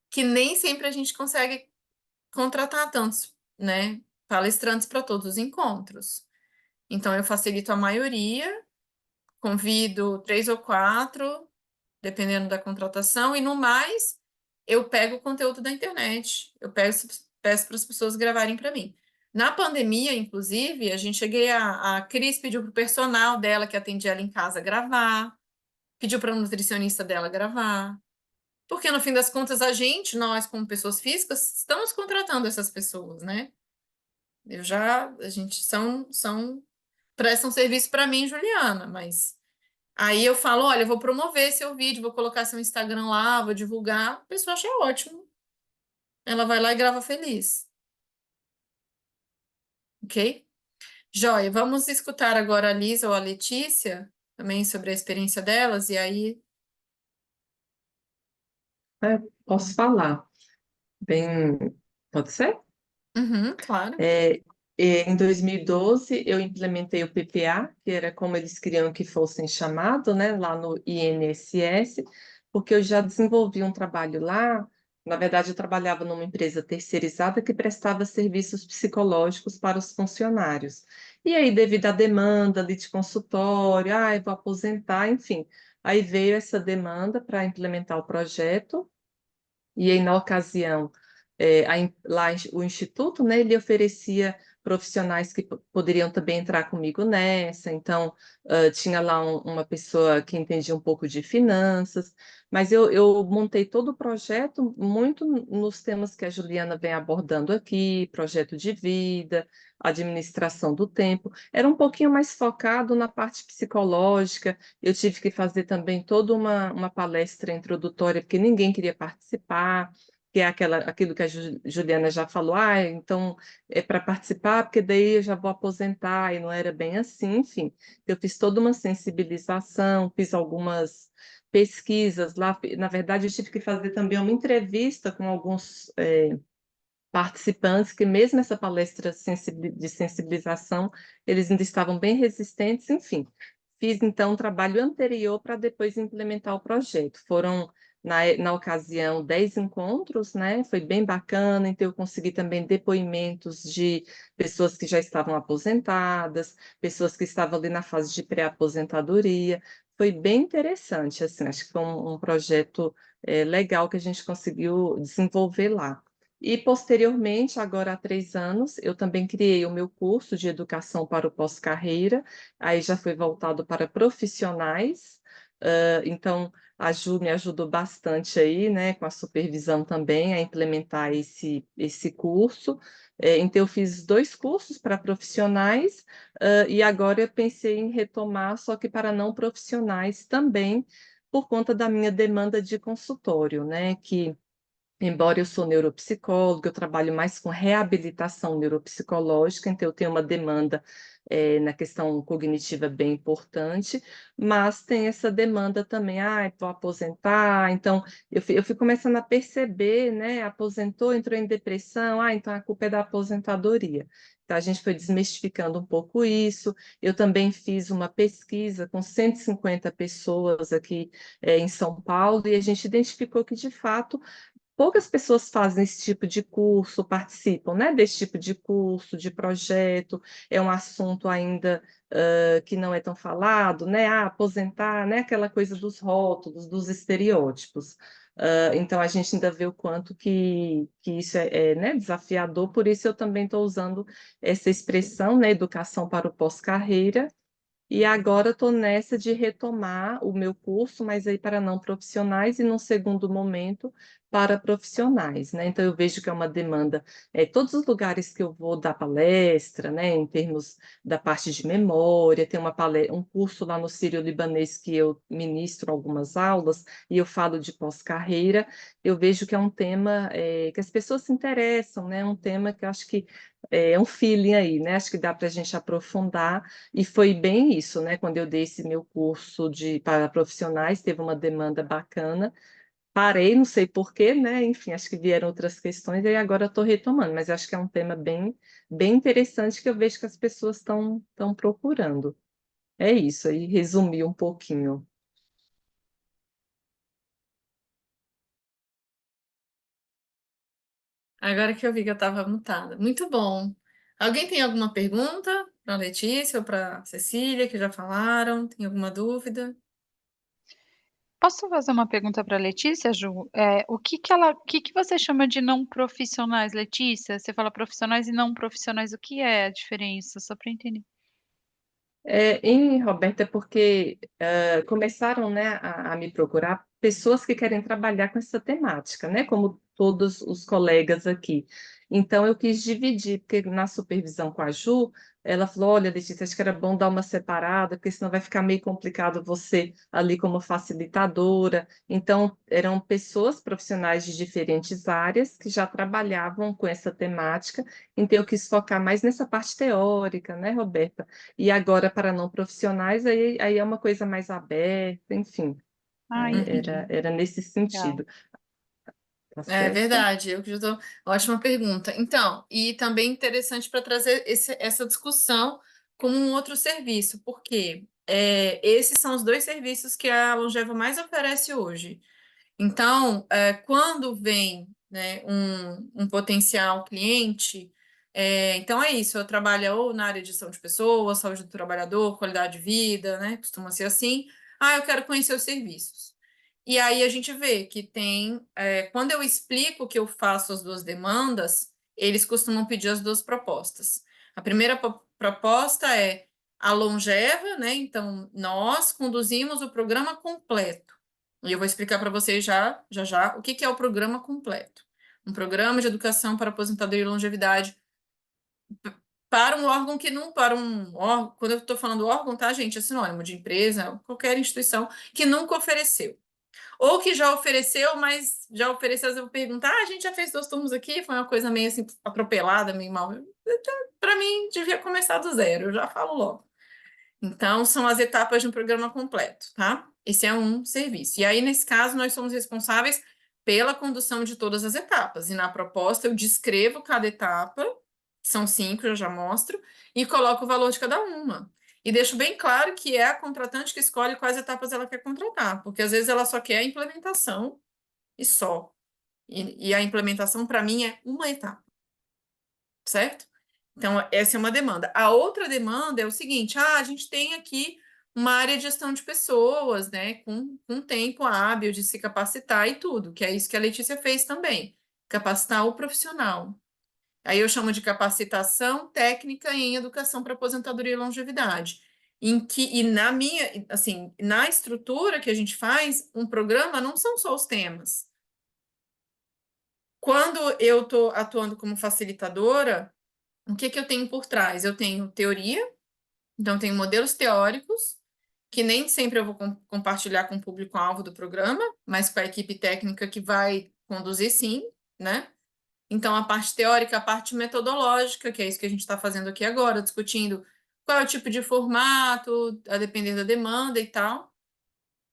que nem sempre a gente consegue contratar tantos, né, palestrantes para todos os encontros. Então eu facilito a maioria, convido 3 ou 4, dependendo da contratação, e no mais eu pego o conteúdo da internet. Peço para as pessoas gravarem para mim. Na pandemia, inclusive, a Cris pediu para o personal dela que atendia ela em casa gravar, pediu para a nutricionista dela gravar. Porque, no fim das contas, nós, como pessoas físicas, estamos contratando essas pessoas, né? A gente prestam serviço para mim, Juliana, mas aí eu falo, olha, eu vou promover seu vídeo, vou colocar seu Instagram lá, vou divulgar, a pessoa acha ótimo. Ela vai lá e grava feliz. Ok? Joia, vamos escutar agora a Lisa ou a Letícia também sobre a experiência delas, e aí. Posso falar? Bem, pode ser? Uhum, claro. Em 2012, eu implementei o PPA, que era como eles queriam que fossem chamados, né, lá no INSS, porque eu já desenvolvi um trabalho lá. Na verdade, eu trabalhava numa empresa terceirizada que prestava serviços psicológicos para os funcionários. E aí, devido à demanda ali de consultório, eu vou aposentar, enfim. Aí veio essa demanda para implementar o projeto. E aí, na ocasião, lá o Instituto, né, ele oferecia profissionais que poderiam também entrar comigo nessa. Então, tinha lá uma pessoa que entendia um pouco de finanças, mas eu montei todo o projeto muito nos temas que a Juliana vem abordando aqui, projeto de vida, administração do tempo. Era um pouquinho mais focado na parte psicológica. Eu tive que fazer também toda uma palestra introdutória, porque ninguém queria participar, que é aquilo que a Juliana já falou, então é para participar, porque daí eu já vou aposentar, e não era bem assim, enfim. Eu fiz toda uma sensibilização, fiz algumas pesquisas lá. Na verdade, eu tive que fazer também uma entrevista com alguns participantes, que mesmo essa palestra de sensibilização, eles ainda estavam bem resistentes, enfim. Fiz, então, um trabalho anterior para depois implementar o projeto. Foram, na ocasião, 10 encontros, né? Foi bem bacana, então eu consegui também depoimentos de pessoas que já estavam aposentadas, pessoas que estavam ali na fase de pré-aposentadoria. Foi bem interessante, assim, acho que foi um projeto legal que a gente conseguiu desenvolver lá. E, posteriormente, agora há 3 anos, eu também criei o meu curso de educação para o pós-carreira, aí já foi voltado para profissionais. Então, a Ju me ajudou bastante aí, né, com a supervisão também, a implementar esse curso. Então, eu fiz 2 cursos para profissionais, e agora eu pensei em retomar, só que para não profissionais também, por conta da minha demanda de consultório, né, que embora eu sou neuropsicóloga, eu trabalho mais com reabilitação neuropsicológica, então eu tenho uma demanda na questão cognitiva bem importante, mas tem essa demanda também, vou aposentar, então eu fui começando a perceber, né, aposentou, entrou em depressão, então a culpa é da aposentadoria. Então a gente foi desmistificando um pouco isso. Eu também fiz uma pesquisa com 150 pessoas aqui em São Paulo, e a gente identificou que, de fato, poucas pessoas fazem esse tipo de curso, participam, né, desse tipo de curso, de projeto. É um assunto ainda que não é tão falado, né? Aposentar, né? Aquela coisa dos rótulos, dos estereótipos. Então, a gente ainda vê o quanto que isso né, desafiador, por isso eu também estou usando essa expressão, né, educação para o pós-carreira, e agora estou nessa de retomar o meu curso, mas aí para não profissionais e num segundo momento para profissionais, né? Então eu vejo que é uma demanda, todos os lugares que eu vou dar palestra, né, em termos da parte de memória, tem um curso lá no Sírio-Libanês que eu ministro algumas aulas e eu falo de pós-carreira. Eu vejo que é um tema que as pessoas se interessam, né? Um tema que eu acho que é um feeling aí, né? Acho que dá para a gente aprofundar. E foi bem isso, né? Quando eu dei esse meu curso para profissionais, teve uma demanda bacana. Parei, não sei por quê, né? Enfim, acho que vieram outras questões e agora estou retomando, mas acho que é um tema bem interessante que eu vejo que as pessoas estão procurando. É isso, aí resumi um pouquinho. Agora que eu vi que eu estava mutada. Muito bom. Alguém tem alguma pergunta para a Letícia ou para a Cecília, que já falaram? Tem alguma dúvida? Posso fazer uma pergunta para a Letícia, Ju? O que que você chama de não profissionais, Letícia? Você fala profissionais e não profissionais, o que é a diferença? Só para entender. Roberta, é porque começaram, né, a me procurar pessoas que querem trabalhar com essa temática, né, como todos os colegas aqui. Então, eu quis dividir, porque na supervisão com a Ju, ela falou, olha, Letícia, acho que era bom dar uma separada, porque senão vai ficar meio complicado você ali como facilitadora. Então, eram pessoas profissionais de diferentes áreas que já trabalhavam com essa temática, então eu quis focar mais nessa parte teórica, né, Roberta? E agora, para não profissionais, aí é uma coisa mais aberta, enfim, Ah, entendi. era nesse Legal. sentido, tá É certo? verdade, eu que já tô... Ótima pergunta. Então, e também interessante para trazer essa discussão como um outro serviço, porque esses são os dois serviços que a Longeva mais oferece hoje. Então, quando vem, né, um potencial cliente, então é isso, eu trabalho ou na área de gestão de pessoas, saúde do trabalhador, qualidade de vida, né, costuma ser assim. Ah, eu quero conhecer os serviços. E aí a gente vê que tem, quando eu explico que eu faço as duas demandas, eles costumam pedir as duas propostas. A primeira proposta é a longeva, né? Então, nós conduzimos o programa completo. E eu vou explicar para vocês já o que que é o programa completo. Um programa de educação para aposentadoria e longevidade para um órgão que não, para um órgão, quando eu estou falando órgão, tá, gente, é sinônimo de empresa, qualquer instituição que nunca ofereceu. Ou que já ofereceu, mas já ofereceu, eu vou perguntar, a gente já fez 2 turnos aqui, foi uma coisa meio assim, atropelada, meio mal. Então, para mim, devia começar do zero, eu já falo logo. Então, são as etapas de um programa completo, tá? Esse é um serviço. E aí, nesse caso, nós somos responsáveis pela condução de todas as etapas. E na proposta, eu descrevo cada etapa, são 5, eu já mostro, e coloco o valor de cada uma. E deixo bem claro que é a contratante que escolhe quais etapas ela quer contratar, porque às vezes ela só quer a implementação e só. E a implementação, para mim, é uma etapa, certo? Então, essa é uma demanda. A outra demanda é o seguinte: a gente tem aqui uma área de gestão de pessoas, né, com tempo hábil de se capacitar e tudo, que é isso que a Letícia fez também, capacitar o profissional. Aí eu chamo de capacitação técnica em educação para aposentadoria e longevidade. E na minha, assim, na estrutura que a gente faz, um programa não são só os temas. Quando eu estou atuando como facilitadora, o que que eu tenho por trás? Eu tenho teoria, então tenho modelos teóricos, que nem sempre eu vou compartilhar com o público-alvo do programa, mas com a equipe técnica que vai conduzir, sim, né? Então, a parte teórica, a parte metodológica, que é isso que a gente está fazendo aqui agora, discutindo qual é o tipo de formato, a depender da demanda e tal.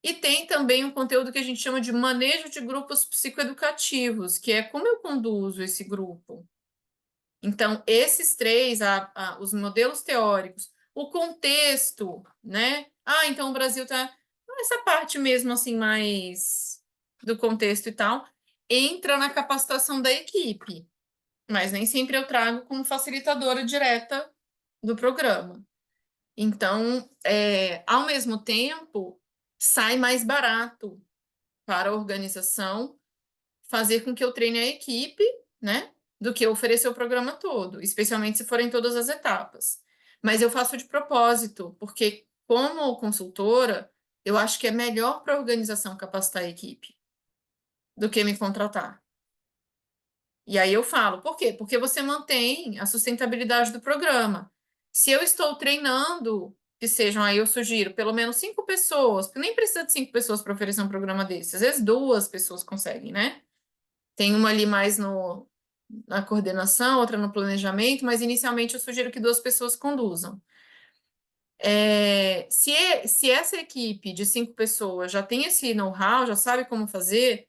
E tem também um conteúdo que a gente chama de manejo de grupos psicoeducativos, que é como eu conduzo esse grupo. Então, esses três, os modelos teóricos, o contexto, né? Ah, então o Brasil está essa parte mesmo assim mais do contexto e tal, entra na capacitação da equipe, mas nem sempre eu trago como facilitadora direta do programa. Então, ao mesmo tempo, sai mais barato para a organização fazer com que eu treine a equipe, né? Do que oferecer o programa todo, especialmente se forem todas as etapas. Mas eu faço de propósito, porque como consultora, eu acho que é melhor para a organização capacitar a equipe do que me contratar. E aí eu falo, por quê? Porque você mantém a sustentabilidade do programa. Se eu estou treinando, que sejam aí, eu sugiro, pelo menos 5 pessoas, porque nem precisa de 5 pessoas para oferecer um programa desse. Às vezes 2 pessoas conseguem, né? Tem uma ali mais na coordenação, outra no planejamento, mas inicialmente eu sugiro que 2 pessoas conduzam. Se essa equipe de 5 pessoas já tem esse know-how, já sabe como fazer,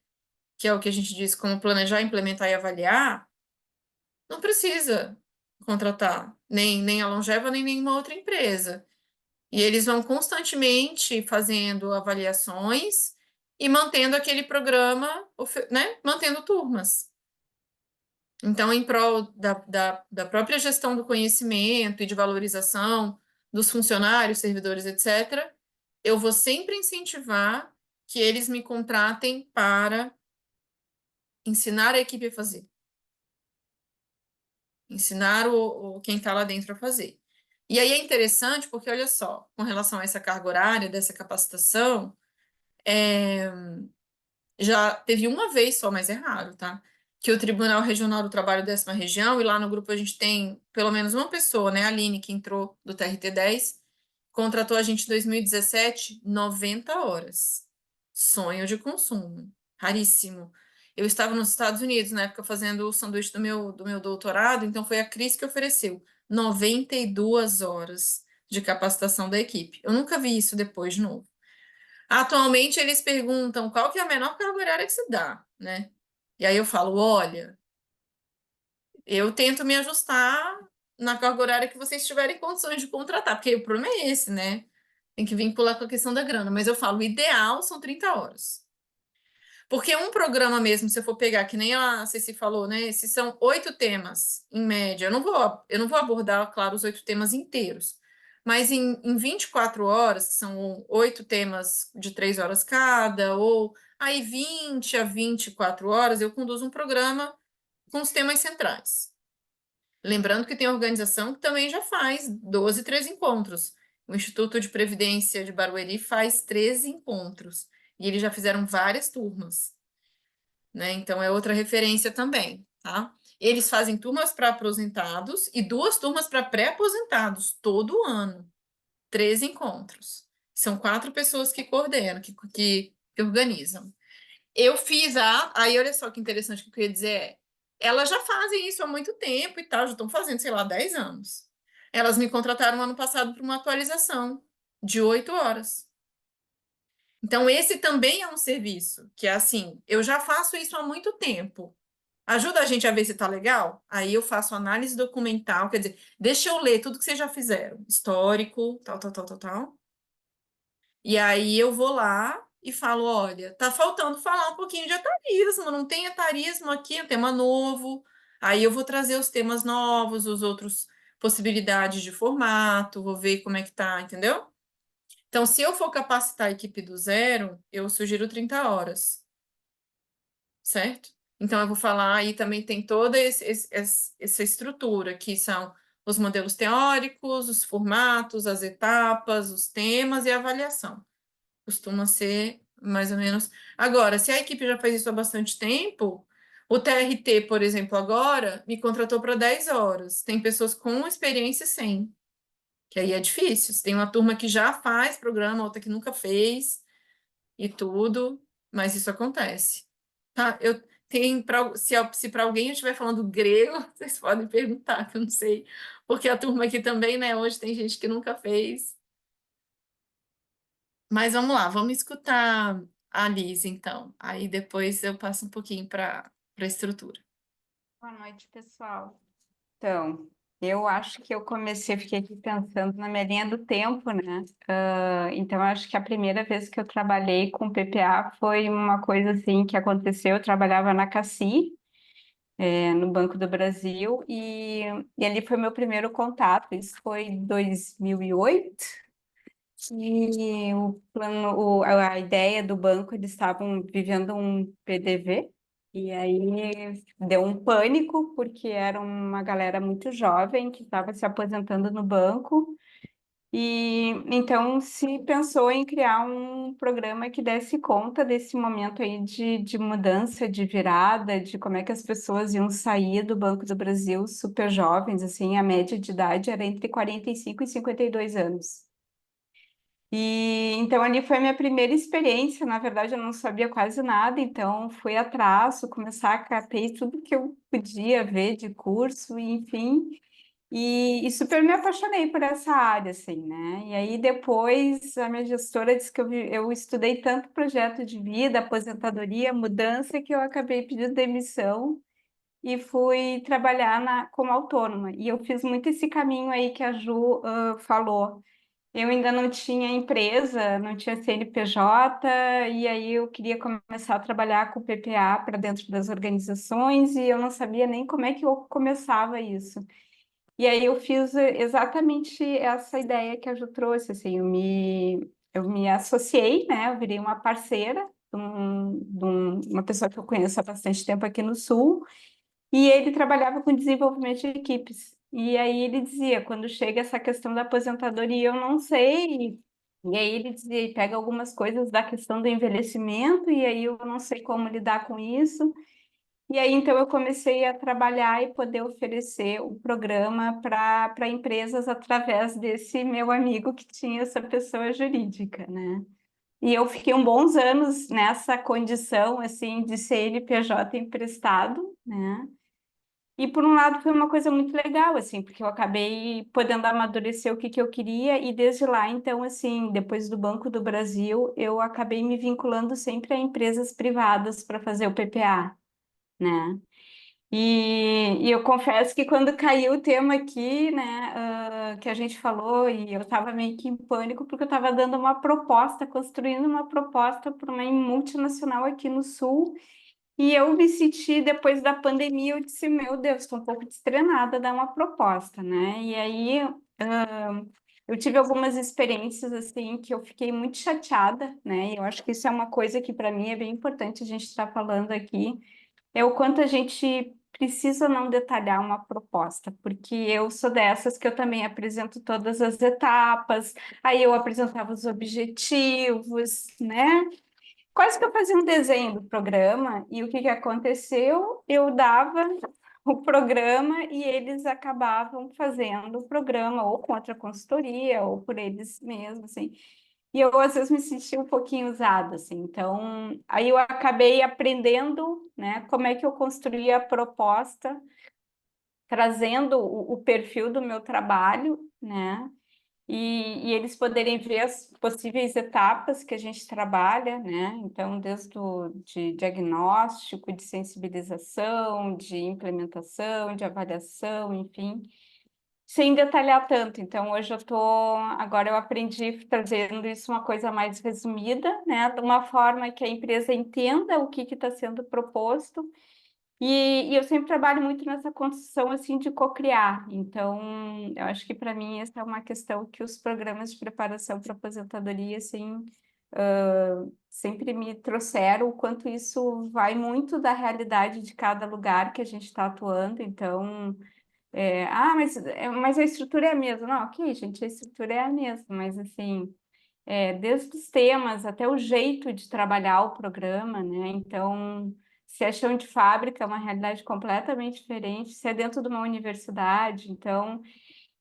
que é o que a gente diz, como planejar, implementar e avaliar, não precisa contratar nem a Longeva, nem nenhuma outra empresa. E eles vão constantemente fazendo avaliações e mantendo aquele programa, né, mantendo turmas. Então, em prol da própria gestão do conhecimento e de valorização dos funcionários, servidores, etc., eu vou sempre incentivar que eles me contratem para ensinar a equipe a fazer. Ensinar quem está lá dentro a fazer. E aí é interessante porque, olha só, com relação a essa carga horária, dessa capacitação, já teve uma vez só, mas é raro, tá? que o Tribunal Regional do Trabalho 10ª Região, e lá no grupo a gente tem pelo menos uma pessoa, né, a Aline, que entrou do TRT-10, contratou a gente em 2017, 90 horas. Sonho de consumo, raríssimo. Eu estava nos Estados Unidos na época fazendo o sanduíche do meu doutorado, então foi a Cris que ofereceu 92 horas de capacitação da equipe. Eu nunca vi isso depois de novo. Atualmente eles perguntam qual que é a menor carga horária que se dá, né? E aí eu falo, olha, eu tento me ajustar na carga horária que vocês tiverem condições de contratar, porque o problema é esse, né? Tem que vincular com a questão da grana, mas eu falo, o ideal são 30 horas. Porque um programa mesmo, se eu for pegar, que nem a Ceci falou, né? Esses são 8 temas, em média. Eu não vou abordar, claro, os 8 temas inteiros. Mas em 24 horas, que são 8 temas de 3 horas cada, ou aí 20 a 24 horas, eu conduzo um programa com os temas centrais. Lembrando que tem organização que também já faz 12, 13 encontros. O Instituto de Previdência de Barueri faz 13 encontros. E eles já fizeram várias turmas, né? Então é outra referência também, tá? Eles fazem turmas para aposentados e 2 turmas para pré-aposentados todo ano. 13 encontros. São 4 pessoas que coordenam, que organizam. Eu fiz aí olha só que interessante que eu queria dizer elas já fazem isso há muito tempo e tal, já estão fazendo, sei lá, 10 anos. Elas me contrataram ano passado para uma atualização de 8 horas. Então, esse também é um serviço, que é assim, eu já faço isso há muito tempo. Ajuda a gente a ver se tá legal? Aí eu faço análise documental, quer dizer, deixa eu ler tudo que vocês já fizeram, histórico, tal, tal, tal, tal, tal. E aí eu vou lá e falo, olha, tá faltando falar um pouquinho de etarismo, não tem etarismo aqui, é um tema novo. Aí eu vou trazer os temas novos, os outros possibilidades de formato, vou ver como é que tá, entendeu? Então, se eu for capacitar a equipe do zero, eu sugiro 30 horas, certo? Então, eu vou falar, aí também tem toda essa estrutura, que são os modelos teóricos, os formatos, as etapas, os temas e a avaliação. Costuma ser mais ou menos. Agora, se a equipe já faz isso há bastante tempo, o TRT, por exemplo, agora me contratou para 10 horas. Tem pessoas com experiência sem, que aí é difícil. Se tem uma turma que já faz programa, outra que nunca fez e tudo, mas isso acontece. Tá? Eu tenho se para alguém eu estiver falando grego, vocês podem perguntar, que eu não sei, porque a turma aqui também, né, hoje tem gente que nunca fez. Mas vamos lá, vamos escutar a Liz, então. Aí depois eu passo um pouquinho para a estrutura. Boa noite, pessoal. Então, eu acho que eu fiquei aqui pensando na minha linha do tempo, né? Então, eu acho que a primeira vez que eu trabalhei com PPA foi uma coisa assim que aconteceu. Eu trabalhava na CACI, no Banco do Brasil, e ali foi meu primeiro contato. Isso foi em 2008. E o plano, a ideia do banco, eles estavam vivendo um PDV, e aí deu um pânico, porque era uma galera muito jovem que estava se aposentando no banco, e então se pensou em criar um programa que desse conta desse momento aí de mudança, de virada, de como é que as pessoas iam sair do Banco do Brasil super jovens, assim, a média de idade era entre 45 e 52 anos. E então ali foi a minha primeira experiência. Na verdade, eu não sabia quase nada, então fui atrás, começar a catei tudo que eu podia ver de curso, e, enfim, e super me apaixonei por essa área, assim, né? E aí depois a minha gestora disse que eu estudei tanto projeto de vida, aposentadoria, mudança, que eu acabei pedindo demissão e fui trabalhar como autônoma. E eu fiz muito esse caminho aí que a Ju falou. Eu ainda não tinha empresa, não tinha CNPJ, e aí eu queria começar a trabalhar com PPA para dentro das organizações, e eu não sabia nem como é que eu começava isso. E aí eu fiz exatamente essa ideia que a Ju trouxe, assim, eu me associei, né? Eu virei uma parceira de uma pessoa que eu conheço há bastante tempo aqui no Sul, e ele trabalhava com desenvolvimento de equipes. E aí ele dizia, quando chega essa questão da aposentadoria, eu não sei. E aí ele dizia, e pega algumas coisas da questão do envelhecimento, e aí eu não sei como lidar com isso. E aí, então, eu comecei a trabalhar e poder oferecer o programa para empresas através desse meu amigo que tinha essa pessoa jurídica, né? E eu fiquei bons anos nessa condição, assim, de CNPJ emprestado, né? E, por um lado, foi uma coisa muito legal, assim, porque eu acabei podendo amadurecer o que que eu queria e, desde lá, então, assim, depois do Banco do Brasil, eu acabei me vinculando sempre a empresas privadas para fazer o PPA, né? E eu confesso que quando caiu o tema aqui, né, que a gente falou, e eu estava meio que em pânico, porque eu estava dando uma proposta, construindo uma proposta para uma multinacional aqui no Sul, e eu me senti, depois da pandemia, eu disse, meu Deus, estou um pouco destrenada a dar uma proposta, né? E aí, eu tive algumas experiências, assim, que eu fiquei muito chateada, né? E eu acho que isso é uma coisa que, para mim, é bem importante a gente estar falando aqui, é o quanto a gente precisa não detalhar uma proposta, porque eu sou dessas que eu também apresento todas as etapas, aí eu apresentava os objetivos, né? Quase que eu fazia um desenho do programa, e o que que aconteceu? Eu dava o programa e eles acabavam fazendo o programa ou com outra consultoria ou por eles mesmos, assim. E eu, às vezes, me sentia um pouquinho usada, assim. Então, aí eu acabei aprendendo, né, como é que eu construía a proposta, trazendo o perfil do meu trabalho, né, e eles poderem ver as possíveis etapas que a gente trabalha, né? Então, desde o de diagnóstico, de sensibilização, de implementação, de avaliação, enfim, sem detalhar tanto. Então, hoje agora eu aprendi trazendo isso uma coisa mais resumida, né? De uma forma que a empresa entenda o que está sendo proposto e eu sempre trabalho muito nessa construção assim de cocriar. Então, eu acho que para mim essa é uma questão que os programas de preparação para aposentadoria assim sempre me trouxeram o quanto isso vai muito da realidade de cada lugar que a gente está atuando. Então, mas a estrutura é a mesma. Não, ok, gente, a estrutura é a mesma, mas assim, desde os temas até o jeito de trabalhar o programa, né? Então, se é chão de fábrica, é uma realidade completamente diferente, se é dentro de uma universidade, então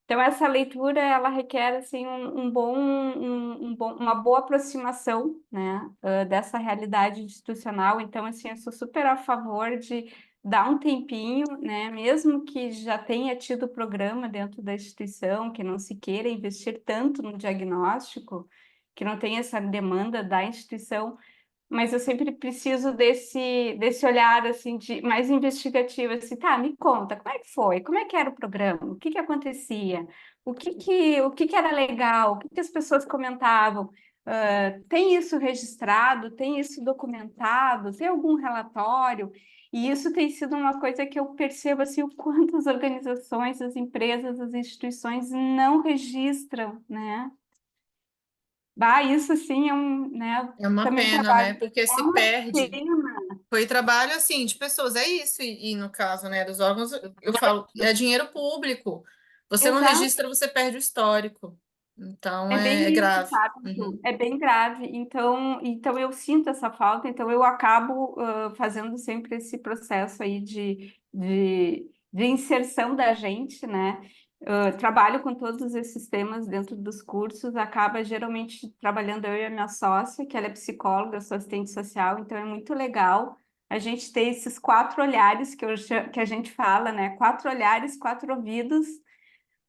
essa leitura ela requer assim uma boa aproximação, né, dessa realidade institucional. Então, assim, eu sou super a favor de dar um tempinho, né, mesmo que já tenha tido programa dentro da instituição, que não se queira investir tanto no diagnóstico, que não tenha essa demanda da instituição, mas eu sempre preciso desse olhar assim de mais investigativo, assim, tá, me conta, como é que foi? Como é que era o programa? O que que acontecia? O que que era legal? O que que as pessoas comentavam? Tem isso registrado? Tem isso documentado? Tem algum relatório? E isso tem sido uma coisa que eu percebo assim, o quanto as organizações, as empresas, as instituições não registram, né? Bah, isso sim é né? É uma Também pena, né? trabalho Porque é se uma perde. pena. Foi trabalho assim de pessoas, é isso. E no caso, né, dos órgãos, eu falo, é dinheiro público. Você não Exato, registra, você perde o histórico. Então é é bem isso, grave. sabe, Ju? Uhum. É bem grave. Então eu sinto essa falta, então eu acabo fazendo sempre esse processo aí de inserção da gente, né? Trabalho com todos esses temas dentro dos cursos, acaba geralmente trabalhando eu e a minha sócia, que ela é psicóloga, eu sou assistente social, então é muito legal a gente ter esses quatro olhares que a gente fala, né? Quatro olhares, quatro ouvidos.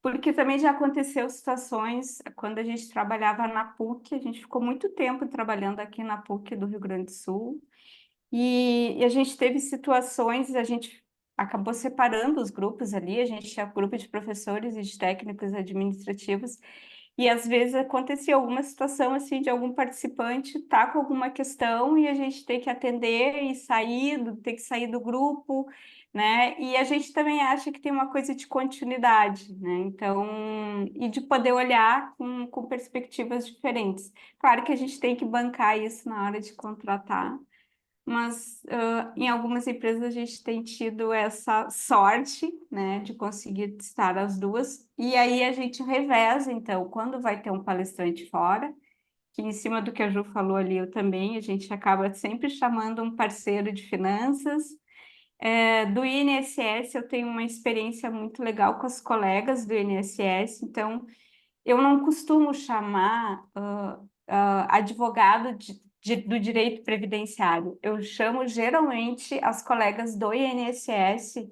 Porque também já aconteceu situações quando a gente trabalhava na PUC, a gente ficou muito tempo trabalhando aqui na PUC do Rio Grande do Sul, e a gente teve situações, a gente acabou separando os grupos ali, a gente tinha grupo de professores e de técnicos administrativos, e às vezes acontecia alguma situação assim de algum participante tá com alguma questão e a gente tem que atender e ter que sair do grupo, né? E a gente também acha que tem uma coisa de continuidade, né? Então, e de poder olhar com perspectivas diferentes. Claro que a gente tem que bancar isso na hora de contratar, mas em algumas empresas a gente tem tido essa sorte, né, de conseguir estar as duas, e aí a gente reveza, então, quando vai ter um palestrante fora, que em cima do que a Ju falou ali, eu também, a gente acaba sempre chamando um parceiro de finanças, Do INSS, eu tenho uma experiência muito legal com as colegas do INSS, então eu não costumo chamar advogado do direito previdenciário. Eu chamo geralmente as colegas do INSS,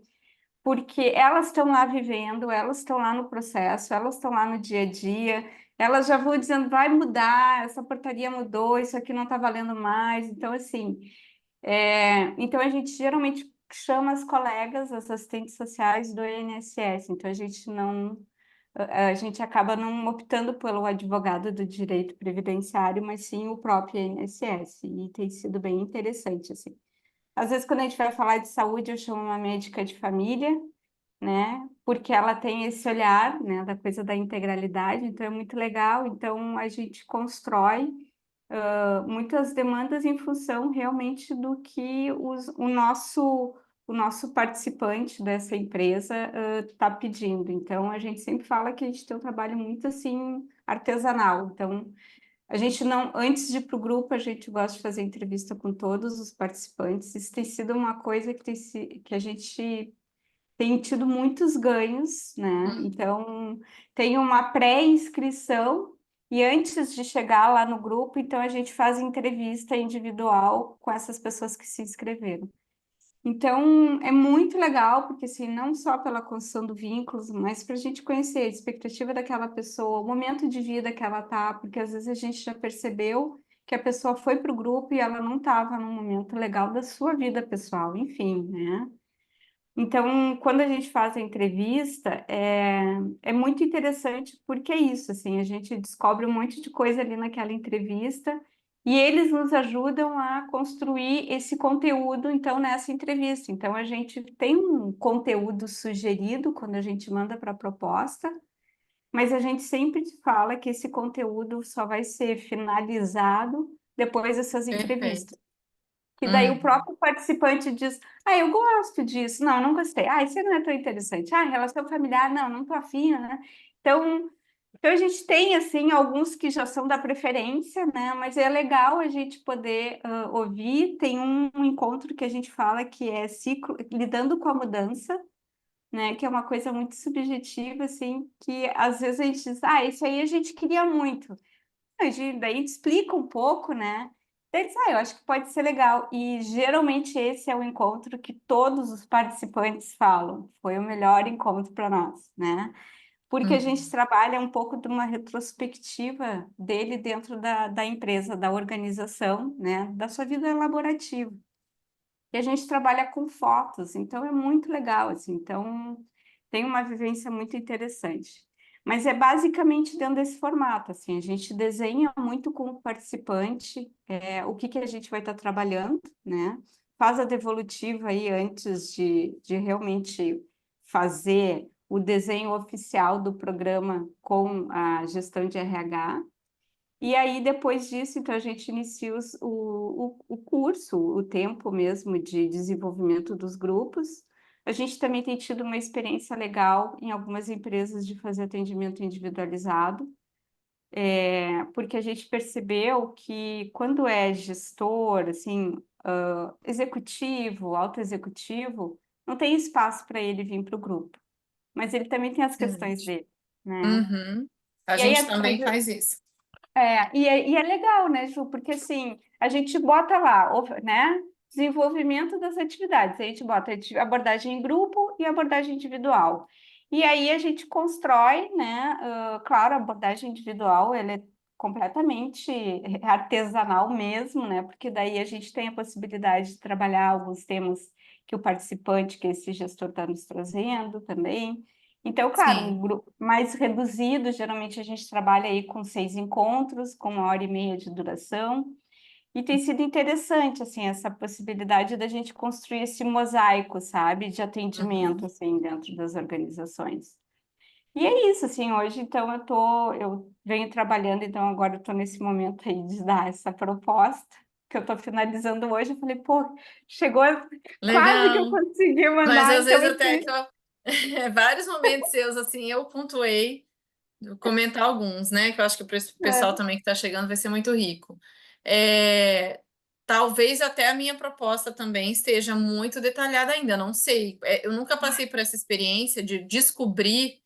porque elas estão lá vivendo, elas estão lá no processo, elas estão lá no dia a dia, elas já vão dizendo, vai mudar, essa portaria mudou, isso aqui não está valendo mais. Então, assim, então a gente geralmente chama as colegas, as assistentes sociais do INSS, então a gente acaba não optando pelo advogado do direito previdenciário, mas sim o próprio INSS, e tem sido bem interessante, assim. Às vezes, quando a gente vai falar de saúde, eu chamo uma médica de família, né? Porque ela tem esse olhar, né, da coisa da integralidade, então é muito legal. Então a gente constrói muitas demandas em função realmente do que o nosso participante dessa empresa está pedindo. Então a gente sempre fala que a gente tem um trabalho muito assim artesanal. Então a gente não, antes de ir para o grupo, a gente gosta de fazer entrevista com todos os participantes. Isso tem sido uma coisa que a gente tem tido muitos ganhos, né? Então, tem uma pré-inscrição e antes de chegar lá no grupo, então a gente faz entrevista individual com essas pessoas que se inscreveram. Então, é muito legal, porque assim, não só pela construção do vínculos, mas para a gente conhecer a expectativa daquela pessoa, o momento de vida que ela tá, porque às vezes a gente já percebeu que a pessoa foi para o grupo e ela não estava num momento legal da sua vida pessoal, enfim, né? Então, quando a gente faz a entrevista, é muito interessante porque é isso, assim, a gente descobre um monte de coisa ali naquela entrevista e eles nos ajudam a construir esse conteúdo, então, nessa entrevista. Então, a gente tem um conteúdo sugerido quando a gente manda para a proposta, mas a gente sempre fala que esse conteúdo só vai ser finalizado depois dessas Perfeito. entrevistas. Que daí o Uhum. próprio participante diz, eu gosto disso, não, não gostei, isso não é tão interessante, relação familiar, não, não tô afim, né? Então a gente tem, assim, alguns que já são da preferência, né? Mas é legal a gente poder ouvir, tem um encontro que a gente fala que é ciclo, lidando com a mudança, né? Que é uma coisa muito subjetiva, assim, que às vezes a gente diz, isso aí a gente queria muito, daí a gente explica um pouco, né? Daí eles, eu acho que pode ser legal. E geralmente esse é o encontro que todos os participantes falam. Foi o melhor encontro para nós, né? Porque a gente Uhum. trabalha um pouco de uma retrospectiva dele dentro da empresa, da organização, né? Da sua vida laborativa. E a gente trabalha com fotos, então é muito legal, assim. Então, tem uma vivência muito interessante. Mas é basicamente dentro desse formato, assim, a gente desenha muito com o participante o que a gente vai estar trabalhando, né? Faz a devolutiva aí antes de realmente fazer o desenho oficial do programa com a gestão de RH. E aí, depois disso, então, a gente inicia o curso, o tempo mesmo de desenvolvimento dos grupos. A gente também tem tido uma experiência legal em algumas empresas de fazer atendimento individualizado, porque a gente percebeu que quando é gestor, assim, executivo, alto executivo, não tem espaço para ele vir para o grupo, mas ele também tem as questões Excelente. dele, né? Uhum. A E aí, gente também faz isso. e é legal, né, Ju? Porque assim, a gente bota lá, né? Desenvolvimento das atividades. A gente bota abordagem em grupo e abordagem individual. E aí a gente constrói, né? Claro, a abordagem individual, ela é completamente artesanal mesmo, né? Porque daí a gente tem a possibilidade de trabalhar alguns temas que o participante, que esse gestor está nos trazendo também. Então, claro, um Sim. grupo mais reduzido, geralmente a gente trabalha aí com 6 encontros, com 1h30 de duração, e tem sido interessante, assim, essa possibilidade da gente construir esse mosaico, sabe, de atendimento, Uhum. assim, dentro das organizações. E é isso, assim, hoje, então, eu venho trabalhando, então, agora eu estou nesse momento aí de dar essa proposta, que eu estou finalizando hoje, eu falei, pô, chegou, quase que eu Legal. consegui Mas mandar, às então, vezes até assim, que vários momentos seus, assim, eu pontuei, vou comentar alguns, né? Que eu acho que para o pessoal também que está chegando vai ser muito rico. É, Talvez até a minha proposta também esteja muito detalhada ainda, não sei. Eu nunca passei por essa experiência de descobrir.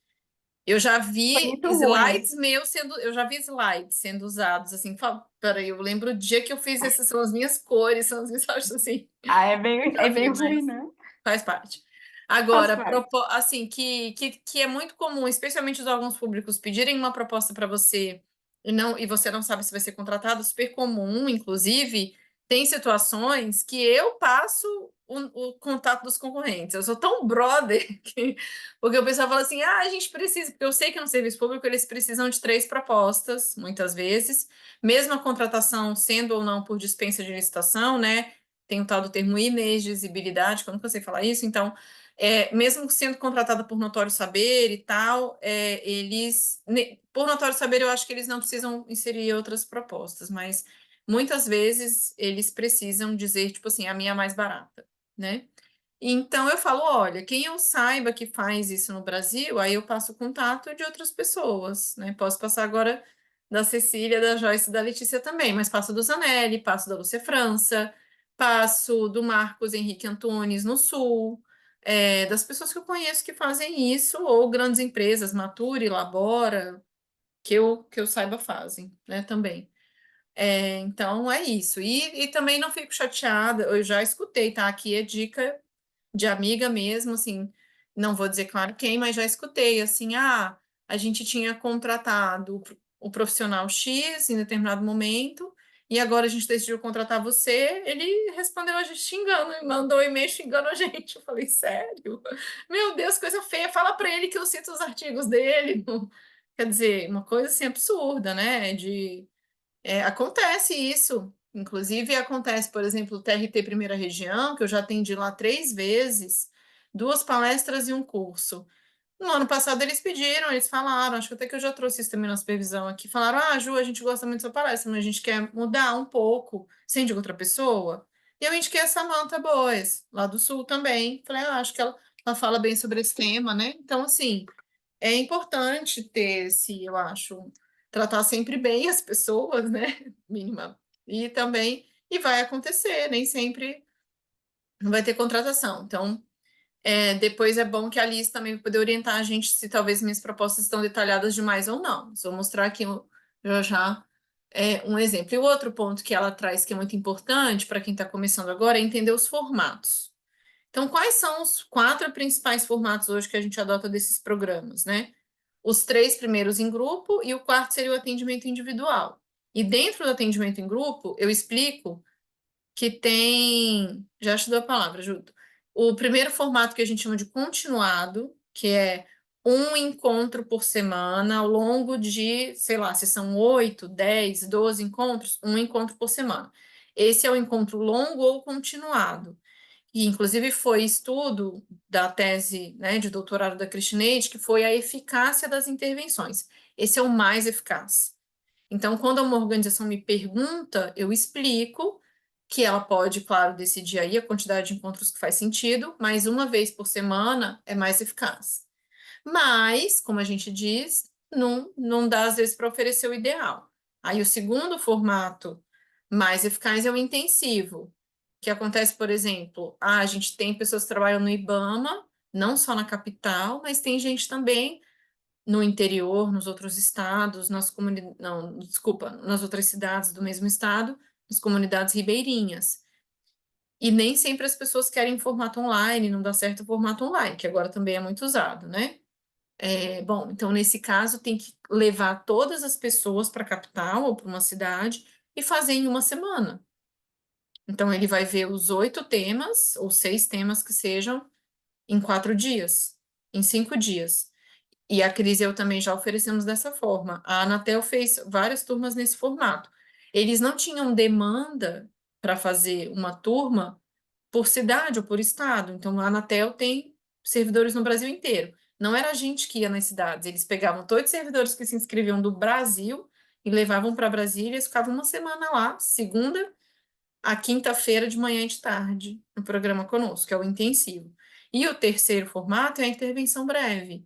Eu já Foi vi muito ruim. slides meus sendo, eu já vi slides sendo usados assim. Peraí, eu lembro o dia que eu fiz, essas são as minhas cores, são as minhas, acho assim. Ah, Já é vi, bem ruim, mas né? faz parte. Faz Agora, parte. assim, que é muito comum, especialmente os órgãos públicos, pedirem uma proposta para você e você não sabe se vai ser contratado, super comum, inclusive, tem situações que eu passo o contato dos concorrentes. Eu sou tão brother porque o pessoal fala assim: ah, a gente precisa, porque eu sei que no serviço público eles precisam de 3 propostas, muitas vezes, mesmo a contratação sendo ou não por dispensa de licitação, né? Tem o tal do termo inexigibilidade, que eu nunca sei falar isso, então, mesmo sendo contratada por notório saber e tal, por notório saber, eu acho que eles não precisam inserir outras propostas, mas muitas vezes eles precisam dizer, tipo assim, a minha é mais barata, né? Então eu falo, olha, quem eu saiba que faz isso no Brasil, aí eu passo o contato de outras pessoas, né? Posso passar agora da Cecília, da Joyce e da Letícia também, mas passo do Zanelli, passo da Lúcia França, passo do Marcos Henrique Antunes no Sul, das pessoas que eu conheço que fazem isso, ou grandes empresas, Nature, Labora, que eu saiba fazem, né, também. Então é isso. E também não fico chateada, eu já escutei, tá? Aqui é dica de amiga mesmo, assim, não vou dizer claro quem, mas já escutei, assim, a gente tinha contratado o profissional X em determinado momento, e agora a gente decidiu contratar você, ele respondeu a gente xingando, e mandou um e-mail xingando a gente. Eu falei, sério? Meu Deus, coisa feia, fala para ele que eu cito os artigos dele. Quer dizer, uma coisa assim absurda, né? Acontece isso. Inclusive, acontece, por exemplo, o TRT Primeira Região, que eu já atendi lá 3 vezes, 2 palestras e um curso. No ano passado eles pediram, eles falaram, acho que até que eu já trouxe isso também na supervisão aqui, falaram, Ju, a gente gosta muito da sua palestra, mas a gente quer mudar um pouco, você indica outra pessoa? E eu indiquei a Samantha Boas, lá do Sul também. Falei, acho que ela fala bem sobre esse tema, né? Então, assim, é importante ter esse, eu acho, tratar sempre bem as pessoas, né? Mínima. E também, e vai acontecer, nem sempre vai ter contratação. Então, depois é bom que a Alice também vai poder orientar a gente se talvez minhas propostas estão detalhadas demais ou não. Vou mostrar aqui já um exemplo. E o outro ponto que ela traz que é muito importante para quem está começando agora é entender os formatos. Então, quais são os 4 principais formatos hoje que a gente adota desses programas, né? Os 3 primeiros em grupo e o quarto seria o atendimento individual. E dentro do atendimento em grupo, eu explico que tem. Já te dou a palavra, Juto. O primeiro formato que a gente chama de continuado, que é um encontro por semana, ao longo de, sei lá, se são 8, 10, 12 encontros, um encontro por semana. Esse é o encontro longo ou continuado. E, inclusive, foi estudo da tese, né, de doutorado da Christineide, que foi a eficácia das intervenções. Esse é o mais eficaz. Então, quando uma organização me pergunta, eu explico que ela pode, claro, decidir aí a quantidade de encontros que faz sentido, mas uma vez por semana é mais eficaz. Mas, como a gente diz, não dá às vezes para oferecer o ideal. Aí o segundo formato mais eficaz é o intensivo, que acontece, por exemplo, a gente tem pessoas que trabalham no IBAMA, não só na capital, mas tem gente também no interior, nos outros estados, nas comunidades, não, desculpa, nas outras cidades do mesmo estado, nas comunidades ribeirinhas. E nem sempre as pessoas querem formato online, não dá certo o formato online, que agora também é muito usado, né? Bom, então nesse caso tem que levar todas as pessoas para a capital ou para uma cidade e fazer em uma semana. Então ele vai ver os 8 temas, ou 6 temas que sejam, em 4 dias, em 5 dias. E a Cris e eu também já oferecemos dessa forma. A Anatel fez várias turmas nesse formato. Eles não tinham demanda para fazer uma turma por cidade ou por estado. Então, a Anatel tem servidores no Brasil inteiro. Não era a gente que ia nas cidades, eles pegavam todos os servidores que se inscreviam do Brasil e levavam para Brasília, e ficavam uma semana lá, segunda a quinta-feira de manhã e de tarde, no programa conosco, que é o intensivo. E o terceiro formato é a intervenção breve,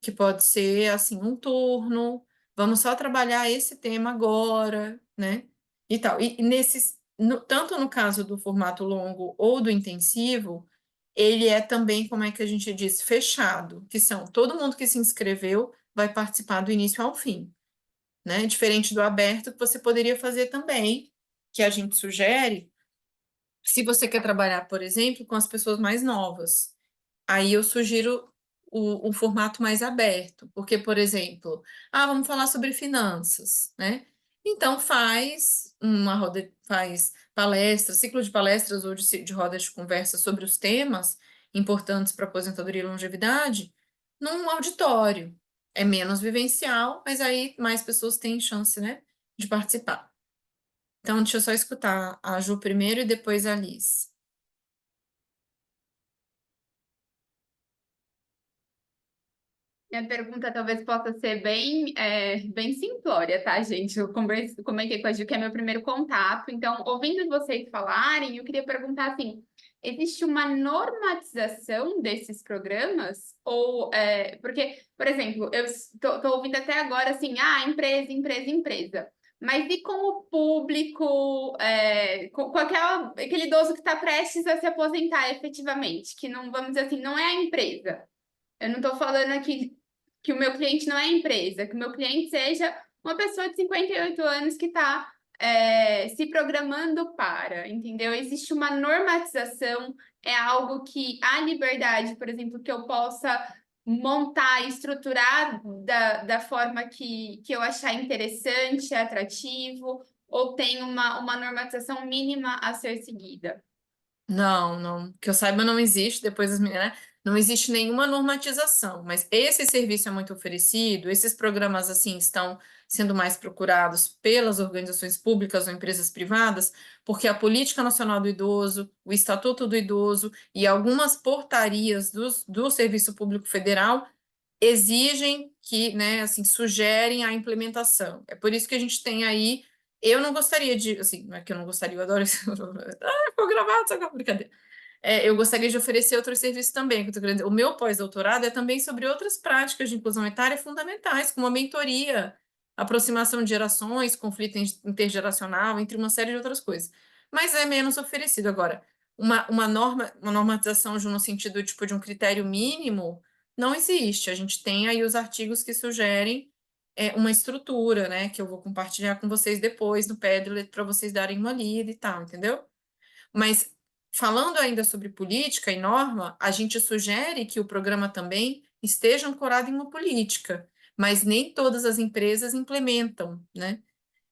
que pode ser assim, um turno, vamos só trabalhar esse tema agora, né? E tal. E nesses tanto no caso do formato longo ou do intensivo, ele é também, como é que a gente diz, fechado, que são todo mundo que se inscreveu vai participar do início ao fim, né? Diferente do aberto, que você poderia fazer também, que a gente sugere, se você quer trabalhar, por exemplo, com as pessoas mais novas. Aí eu sugiro o formato mais aberto, porque, por exemplo, vamos falar sobre finanças, né? Então faz uma roda, faz palestras, ciclo de palestras ou de rodas de conversa sobre os temas importantes para aposentadoria e longevidade num auditório. É menos vivencial, mas aí mais pessoas têm chance, né, de participar. Então, deixa eu só escutar a Ju primeiro e depois a Liz. Minha pergunta talvez possa ser bem simplória, tá, gente? Eu comentei com a Gil que é meu primeiro contato, então, ouvindo vocês falarem, eu queria perguntar assim: existe uma normatização desses programas? Porque, por exemplo, eu estou ouvindo até agora assim, empresa, empresa, empresa. Mas e com o público, com aquele idoso que está prestes a se aposentar efetivamente, que não, vamos dizer assim, não é a empresa? Eu não estou falando aqui que o meu cliente não é a empresa, que o meu cliente seja uma pessoa de 58 anos que está se programando para, entendeu? Existe uma normatização, é algo que a liberdade, por exemplo, que eu possa montar, estruturar da forma que eu achar interessante, atrativo, ou tem uma normatização mínima a ser seguida? Não, não, que eu saiba não existe, depois as meninas, né? Não existe nenhuma normatização, mas esse serviço é muito oferecido, esses programas assim estão sendo mais procurados pelas organizações públicas ou empresas privadas, porque a Política Nacional do Idoso, o Estatuto do Idoso e algumas portarias do Serviço Público Federal exigem que, né, assim, sugerem a implementação. É por isso que a gente tem aí. Eu não gostaria de, assim, não é que eu não gostaria, eu adoro isso. Ficou gravado, só que é uma brincadeira. Eu gostaria de oferecer outros serviços também, que eu tô querendo dizer. O meu pós-doutorado é também sobre outras práticas de inclusão etária fundamentais, como a mentoria, aproximação de gerações, conflito intergeracional, entre uma série de outras coisas. Mas é menos oferecido. Agora, uma normatização no sentido tipo de um critério mínimo não existe. A gente tem aí os artigos que sugerem uma estrutura, né, que eu vou compartilhar com vocês depois no Padlet para vocês darem uma lida e tal, entendeu? Mas falando ainda sobre política e norma, a gente sugere que o programa também esteja ancorado em uma política, mas nem todas as empresas implementam, né?